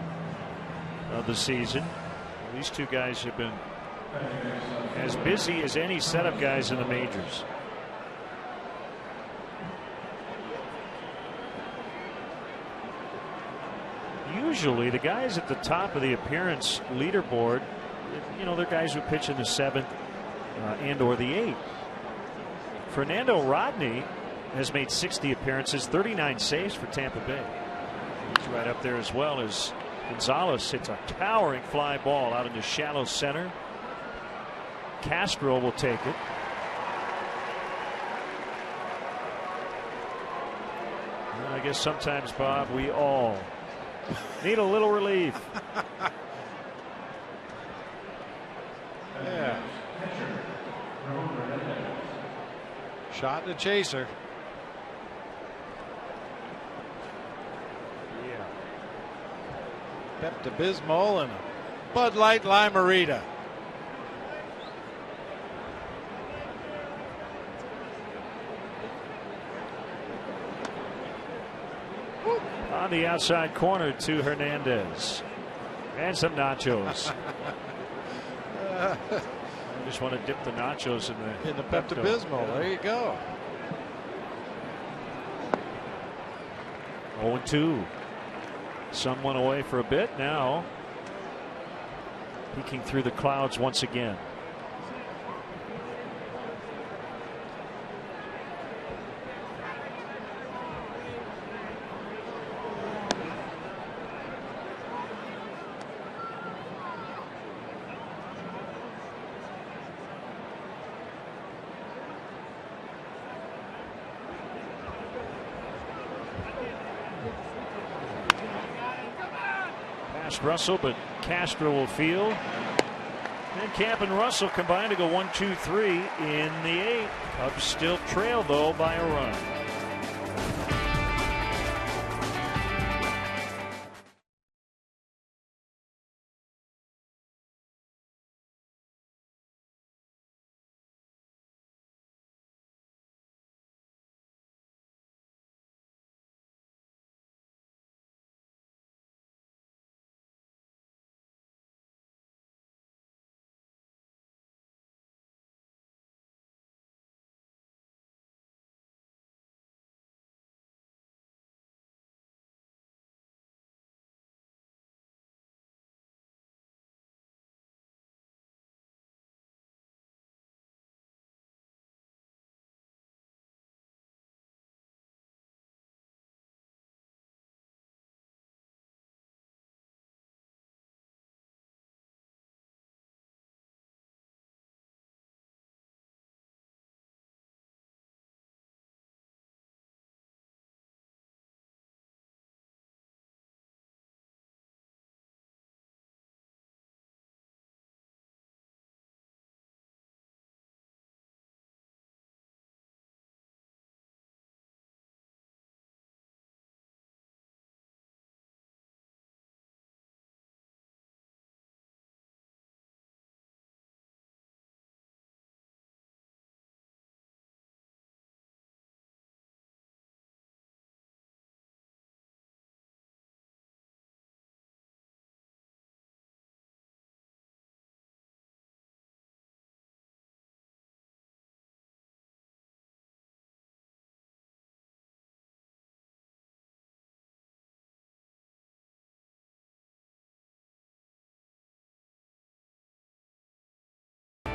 of the season. These two guys have been as busy as any setup guys in the majors. Usually the guys at the top of the appearance leaderboard, you know, they're guys who pitch in the 7th and or the 8th. Fernando Rodney has made 60 appearances, 39 saves for Tampa Bay. He's right up there as well as Gonzalez hits a towering fly ball out into shallow center. Castro will take it. And I guess sometimes, Bob, we all need a little relief. Yeah. Shot the chaser. Yeah. Pepto-Bismol and a Bud Light Limerita. On the outside corner to Hernandez. And some nachos. I just want to dip the nachos in the Pepto-Bismol. There you go. 0-2. Some went away for a bit. Now peeking through the clouds once again. Russell, but Castro will field. And Camp and Russell combined to go 1-2-3 in the 8th. Cubs still trail though by a run.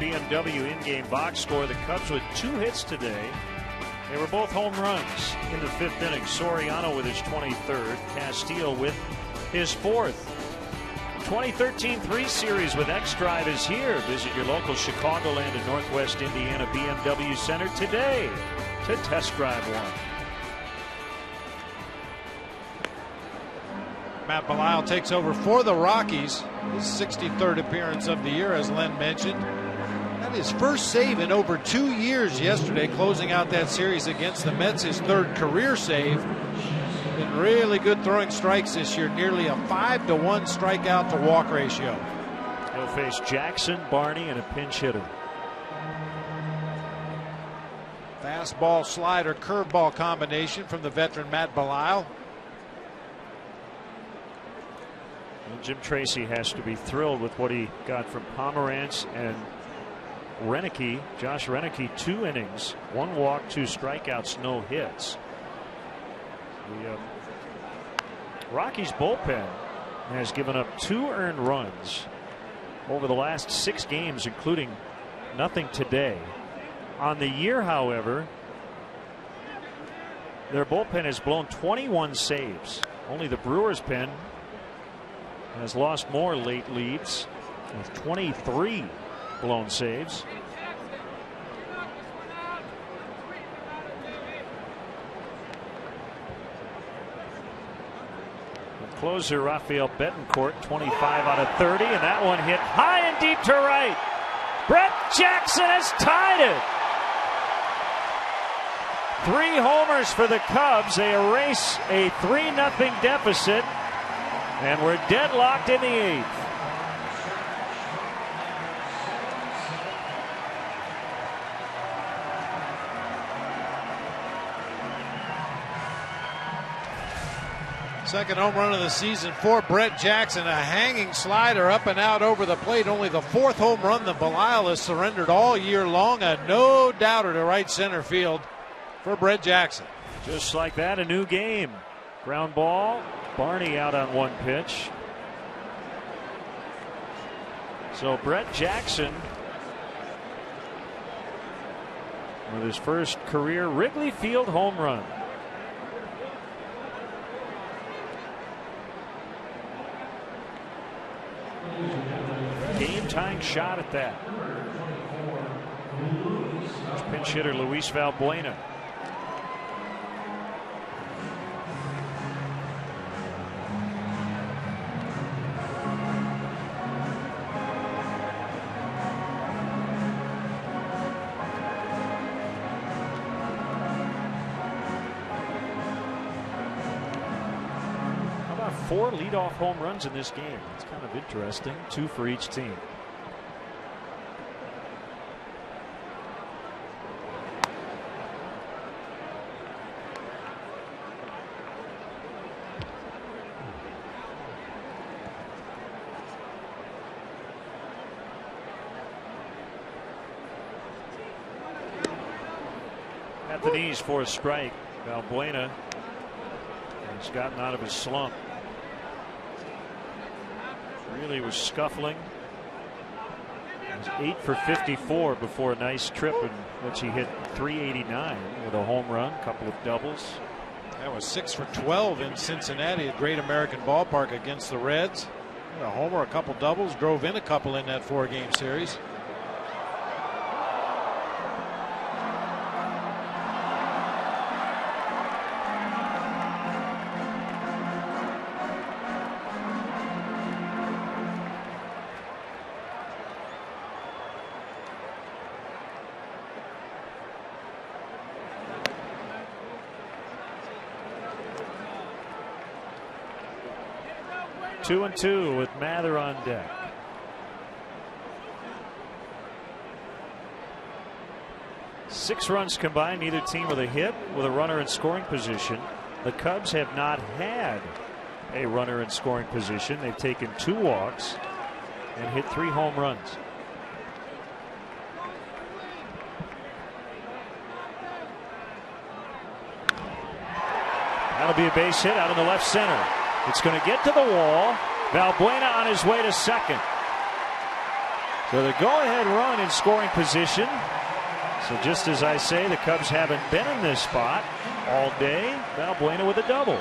BMW in-game box score. The Cubs with 2 hits today. They were both home runs in the 5th inning. Soriano with his 23rd. Castillo with his 4th. 2013 3 Series with X-Drive is here. Visit your local Chicagoland and Northwest Indiana BMW Center today to test drive one. Matt Belisle takes over for the Rockies. His 63rd appearance of the year, as Len mentioned. And his first save in over 2 years yesterday, closing out that series against the Mets. His 3rd career save. Been really good throwing strikes this year. Nearly a 5-to-1 strikeout to walk ratio. He'll face Jackson, Barney, and a pinch hitter. Fastball, slider, curveball combination from the veteran Matt Belisle. Well, Jim Tracy has to be thrilled with what he got from Pomerantz and Renicky. Josh Renicky, 2 innings, 1 walk, 2 strikeouts, no hits. The Rockies bullpen has given up 2 earned runs over the last 6 games, including nothing today. On the year, however, their bullpen has blown 21 saves. Only the Brewers pen has lost more late leads with 23 blown saves. Closer Rafael Betancourt, 25 out of 30, and that one hit high and deep to right. Brett Jackson has tied it. 3 homers for the Cubs. They erase a 3-0 deficit, and we're deadlocked in the 8th. Second home run of the season for Brett Jackson. A hanging slider up and out over the plate. Only the 4th home run that Belial has surrendered all year long. A no-doubter to right center field for Brett Jackson. Just like that, a new game. Ground ball. Barney out on 1 pitch. So Brett Jackson with his first career Wrigley Field home run. Game-tying shot at that. Pinch hitter Luis Valbuena. How about 4 leadoff home runs in this game? It's kind of interesting. 2 for each team. At the knees for a strike. Valbuena has gotten out of his slump. Really was scuffling. He was 8 for 54 before a nice trip in which he hit 389 with a home run, a couple of doubles. That was 6 for 12 in Cincinnati at Great American Ballpark against the Reds. A homer, a couple doubles, drove in a couple in that 4-game series. Two and two with Mather on deck. Six runs combined, neither team with a hit, with a runner in scoring position. The Cubs have not had a runner in scoring position. They've taken 2 walks and hit 3 home runs. That'll be a base hit out in the left center. It's going to get to the wall. Valbuena on his way to second. So the go-ahead run in scoring position. So just as I say, the Cubs haven't been in this spot all day. Valbuena with a double.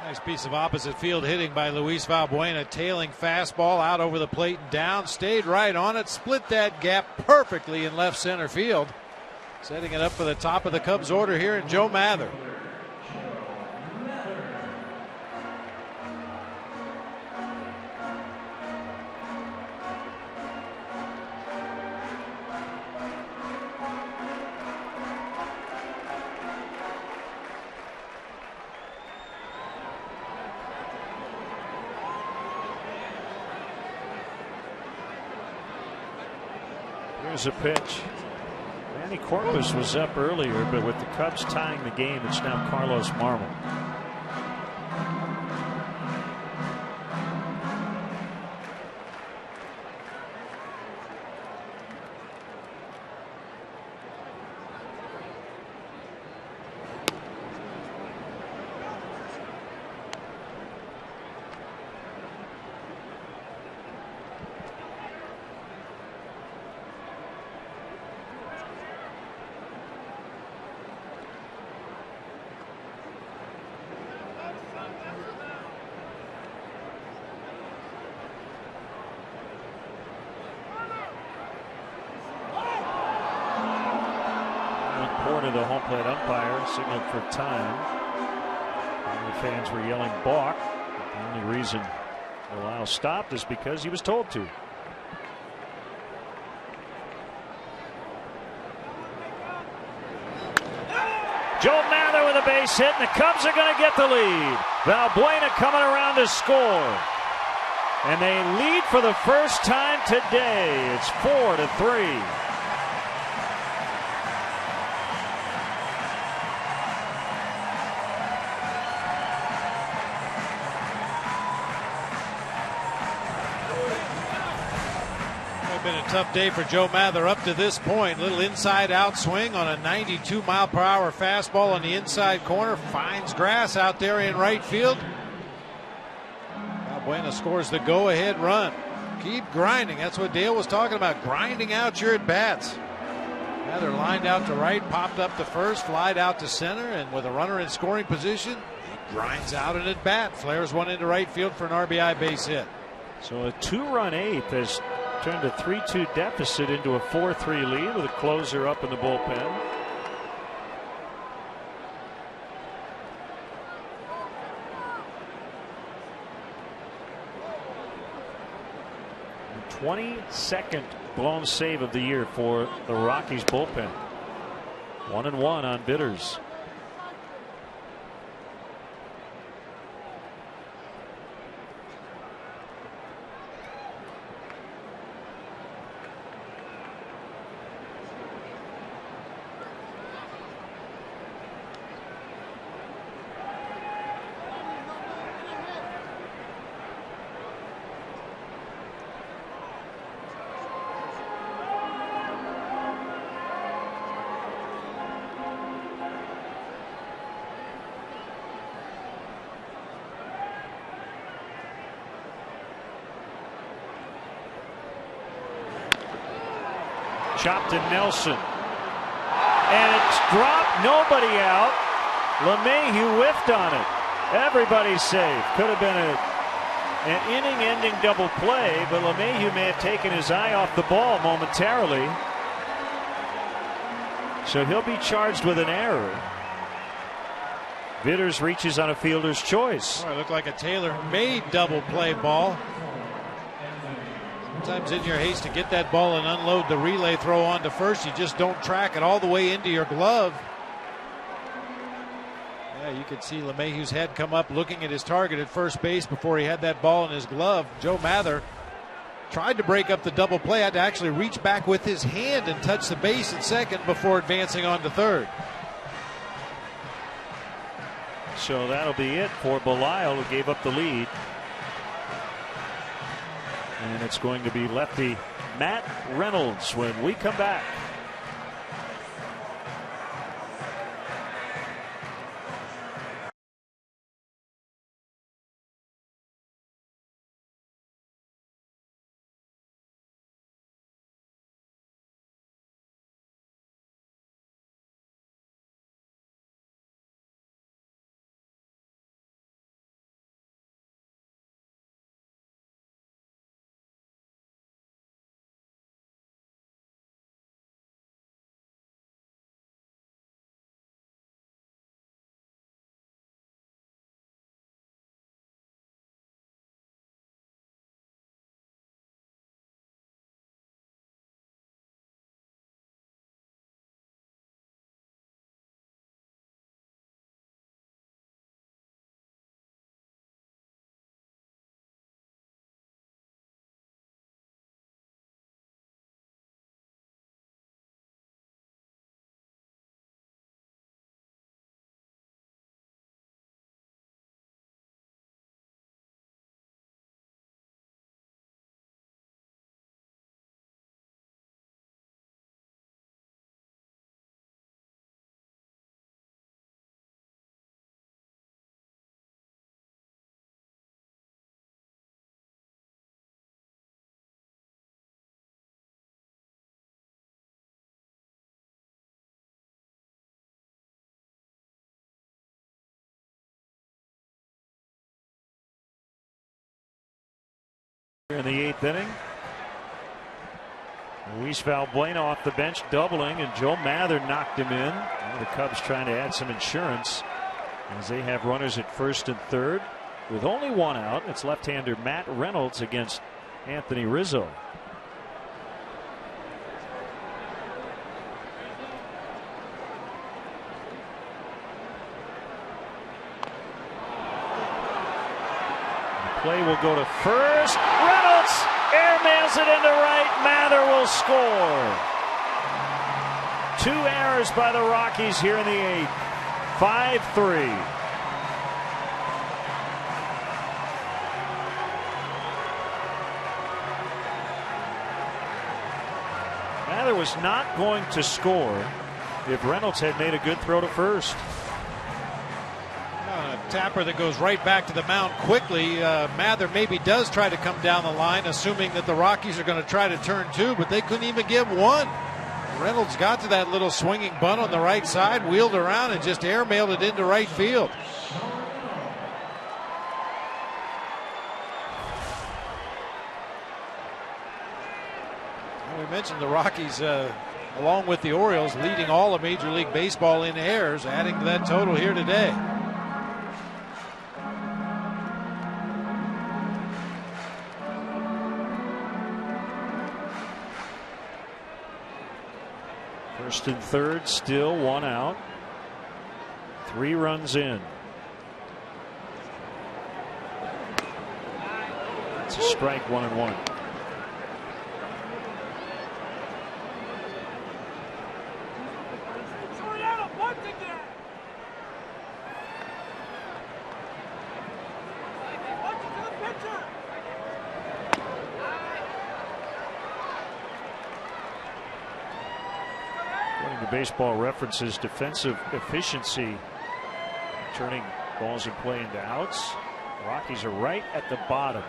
Nice piece of opposite field hitting by Luis Valbuena. Tailing fastball out over the plate and down. Stayed right on it. Split that gap perfectly in left center field. Setting it up for the top of the Cubs order here in Joe Mather. Here's a pitch. Manny Corpus was up earlier, but with the Cubs tying the game, it's now Carlos Marmol. To the home plate umpire signaled for time. And the fans were yelling balk. The only reason Lyle stopped is because he was told to. Joe Mather with a base hit, and the Cubs are going to get the lead. Valbuena coming around to score. And they lead for the first time today. It's 4-3. Been a tough day for Joe Mather up to this point. Little inside out swing on a 92-mile-per-hour fastball on the inside corner. Finds grass out there in right field. Valbuena scores the go-ahead run. Keep grinding. That's what Dale was talking about. Grinding out your at-bats. Mather lined out to right, popped up to first, flied out to center, and with a runner in scoring position, he grinds out an at-bat. Flares one into right field for an RBI base hit. So a 2-run eighth has turned a 3-2 deficit into a 4-3 lead with a closer up in the bullpen. The 22nd blown save of the year for the Rockies bullpen. 1-1 on Bitters. Chopped to Nelson, and it's dropped. Nobody out. LeMahieu whiffed on it. Everybody's safe. Could have been an inning-ending double play, but LeMahieu may have taken his eye off the ball momentarily. So he'll be charged with an error. Vitters reaches on a fielder's choice. Oh, it looked like a tailor-made double play ball. Sometimes in your haste to get that ball and unload the relay throw onto first, you just don't track it all the way into your glove. Yeah, you could see LeMahieu's head come up looking at his target at first base before he had that ball in his glove. Joe Mather tried to break up the double play, had to actually reach back with his hand and touch the base at second before advancing on to third. So that'll be it for Belisle, who gave up the lead. And it's going to be lefty Matt Reynolds when we come back. In the 8th inning, Luis Valbuena off the bench doubling, and Joe Mather knocked him in. The Cubs trying to add some insurance as they have runners at first and third with only one out. It's left-hander Matt Reynolds against Anthony Rizzo. Play will go to first. Reynolds airmails it into right. Mather will score. 2 errors by the Rockies here in the 8th. 5-3. Mather was not going to score if Reynolds had made a good throw to first. Tapper that goes right back to the mound quickly. Mather maybe does try to come down the line, assuming that the Rockies are going to try to turn 2, but they couldn't even get 1. Reynolds got to that little swinging bunt on the right side, wheeled around, and just airmailed it into right field. We mentioned the Rockies, along with the Orioles, leading all of Major League Baseball in errors, adding to that total here today. First and third, still 1 out. 3 runs in. It's a strike, 1-1. Baseball Reference's defensive efficiency, turning balls in play into outs. Rockies are right at the bottom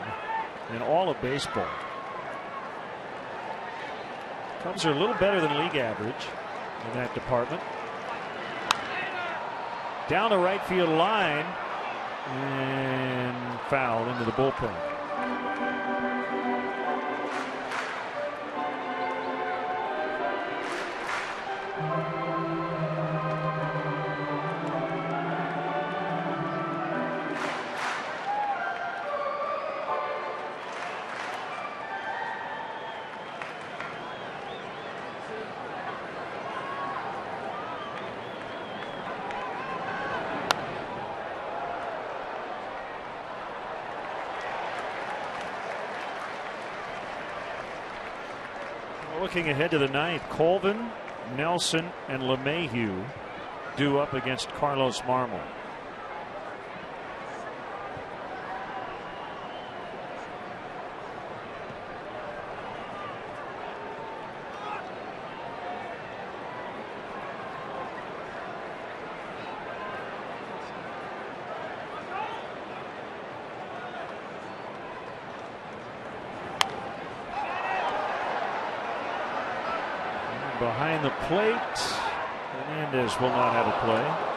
in all of baseball. Cubs are a little better than league average in that department. Down the right field line and foul into the bullpen. Looking ahead to the 9th, Colvin, Nelson, and LeMahieu due up against Carlos Marmol. Behind the plate, Hernandez will not have a play.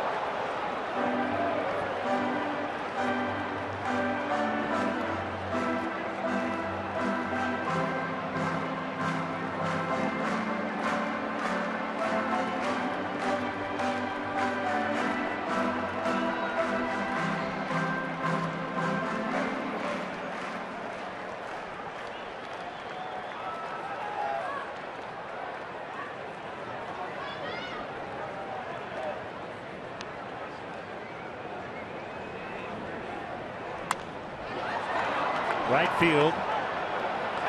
Right field.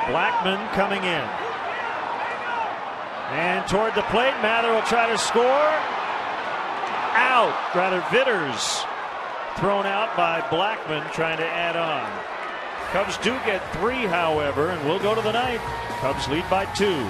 Blackman coming in. And toward the plate, Mather will try to score. Out. Rather, Vitters thrown out by Blackman trying to add on. Cubs do get 3, however, and we'll go to the 9th. Cubs lead by 2.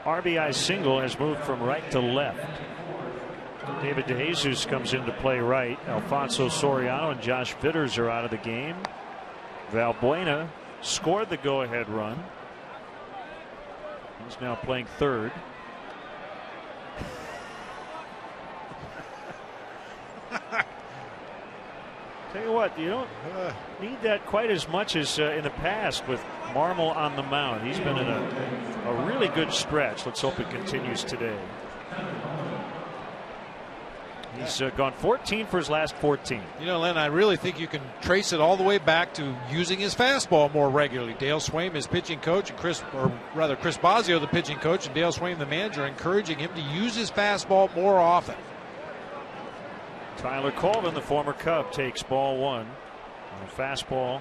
RBI single has moved from right to left. David DeJesus comes into play right. Alfonso Soriano and Josh Vitters are out of the game. Valbuena scored the go-ahead run. He's now playing third. Tell you what, you don't need that quite as much as in the past with Marmol on the mound. He's been in a really good stretch. Let's hope it continues today. He's gone 14 for his last 14. You know, Len, I really think you can trace it all the way back to using his fastball more regularly. Dale Swaim, his pitching coach, and Chris Bosio, the pitching coach, and Dale Swaim, the manager, encouraging him to use his fastball more often. Tyler Colvin, the former Cub, takes ball one on a fastball.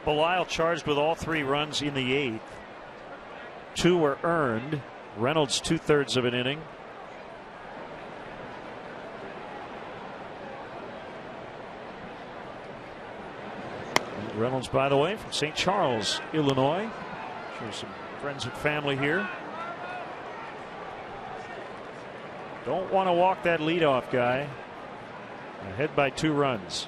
Belisle charged with all 3 runs in the 8th. 2 were earned. Reynolds 2/3 of an inning. Reynolds, by the way, from St. Charles, Illinois. Sure, some friends and family here. Don't want to walk that leadoff guy. Ahead by 2 runs.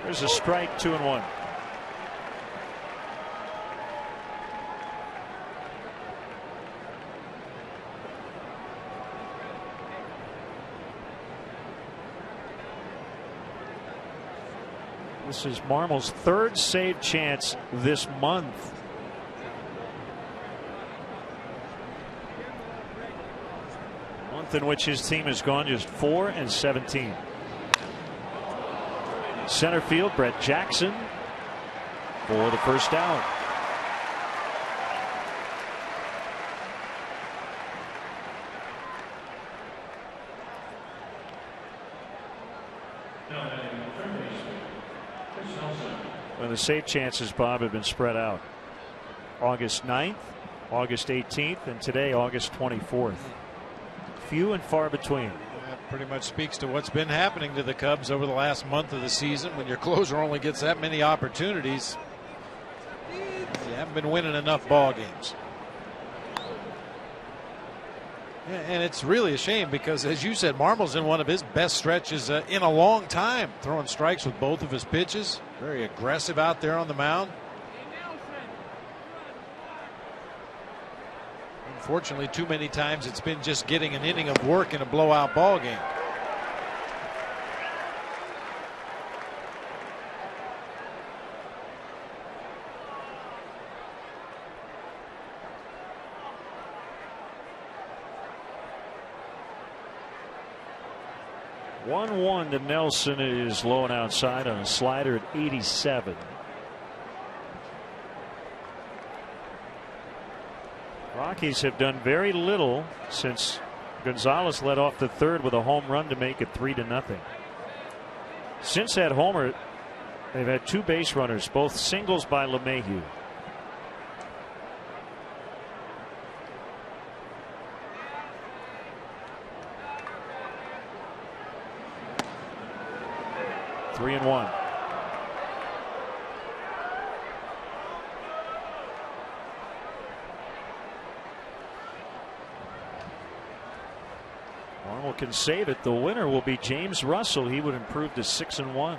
There's a strike, 2-1. This is Marmol's 3rd save chance this month. A month in which his team has gone just 4-17. Center field, Brett Jackson for the first out. Well, the save chances, Bob, have been spread out. August 9th, August 18th, and today, August 24th. Few and far between. That pretty much speaks to what's been happening to the Cubs over the last month of the season. When your closer only gets that many opportunities, you haven't been winning enough ball games. Yeah, and it's really a shame because, as you said, Marmol's in one of his best stretches in a long time, throwing strikes with both of his pitches. Very aggressive out there on the mound. Unfortunately, too many times it's been just getting an inning of work in a blowout ball game. One to Nelson is low and outside on a slider at 87. Rockies have done very little since Gonzalez led off the third with a home run to make it 3-0. Since that homer, they've had 2 base runners, both singles by LeMahieu. Three and one. Marmol can save it. The winner will be James Russell. He would improve to 6-1.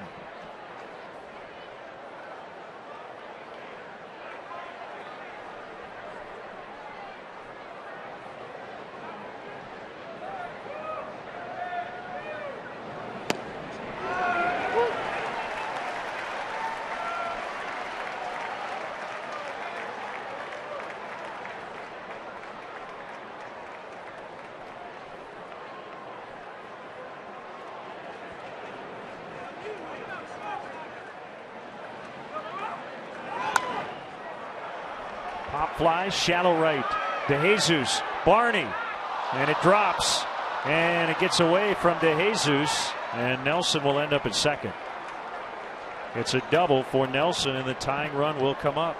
Pop fly, shallow right. DeJesus, Barney, and it drops, and it gets away from DeJesus, and Nelson will end up at second. It's a double for Nelson, and the tying run will come up.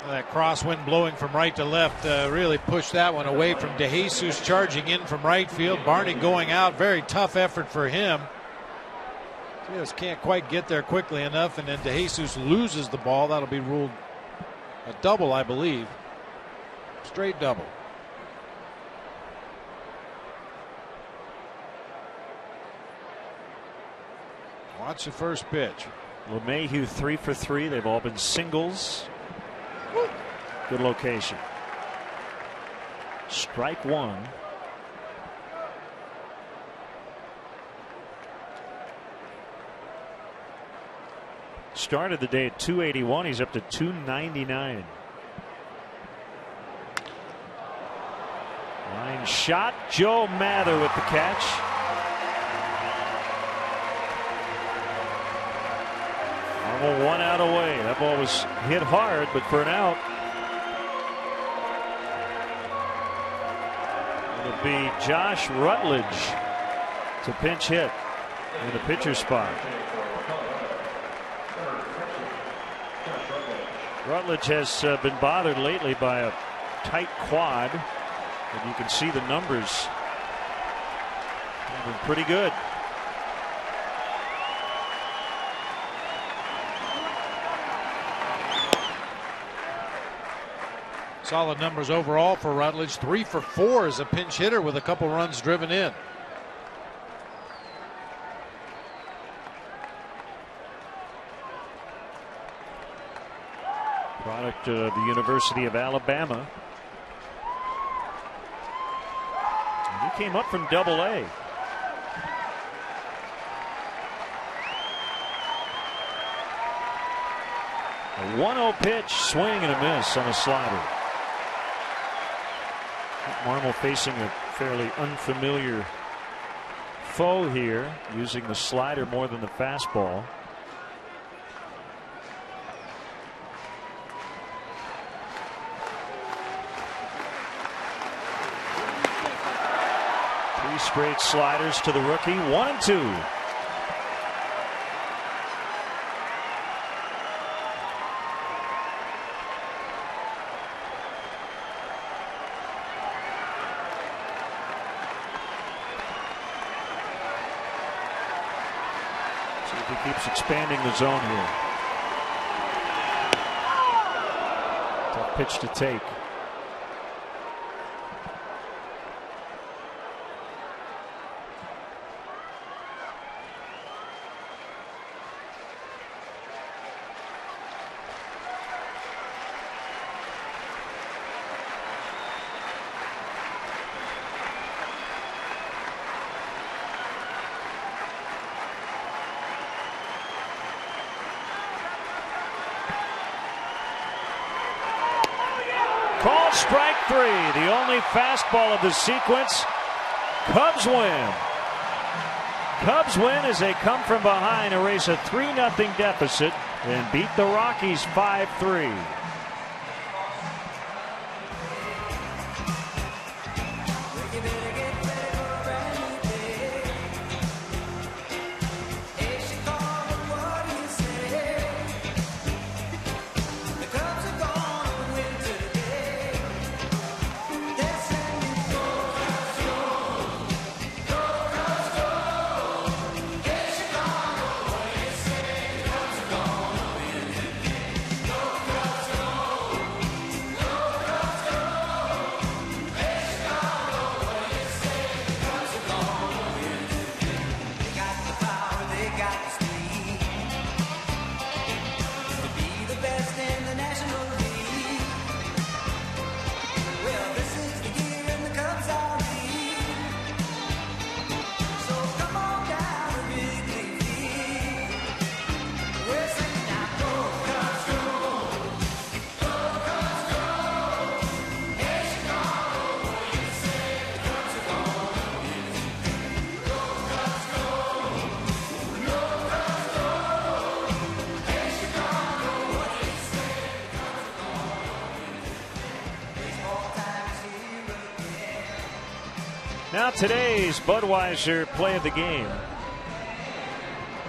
That crosswind blowing from right to left really pushed that one away from DeJesus, charging in from right field. Barney going out. Very tough effort for him. Just can't quite get there quickly enough, and then DeJesus loses the ball. That'll be ruled a double, I believe. Straight double. Watch the first pitch. LeMahieu 3 for 3. They've all been singles. Good location. Strike one. Started the day at 281. He's up to 299. Line shot. Joe Mather with the catch. Normal 1 out away. That ball was hit hard, but for an out. It'll be Josh Rutledge to pinch hit in the pitcher spot. Rutledge has been bothered lately by a tight quad, and you can see the numbers have been pretty good. Solid numbers overall for Rutledge. 3 for 4 as a pinch hitter with a couple runs driven in. Product of the University of Alabama. And he came up from Double-A. A 1-0 pitch, swing and a miss on a slider. Marmol facing a fairly unfamiliar foe here, using the slider more than the fastball. Three straight sliders to the rookie. 1-2. He keeps expanding the zone here. Tough pitch to take. Called strike three, the only fastball of the sequence. Cubs win. Cubs win as they come from behind, erase a 3-0 deficit, and beat the Rockies 5-3. Now today's Budweiser play of the game.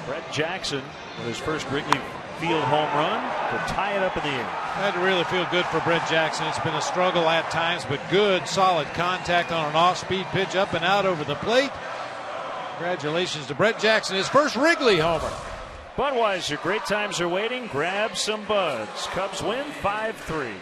Brett Jackson with his first Wrigley Field home run to tie it up in the 8th. Had to really feel good for Brett Jackson. It's been a struggle at times, but good, solid contact on an off-speed pitch up and out over the plate. Congratulations to Brett Jackson, his first Wrigley homer. Budweiser, great times are waiting. Grab some buds. Cubs win 5-3.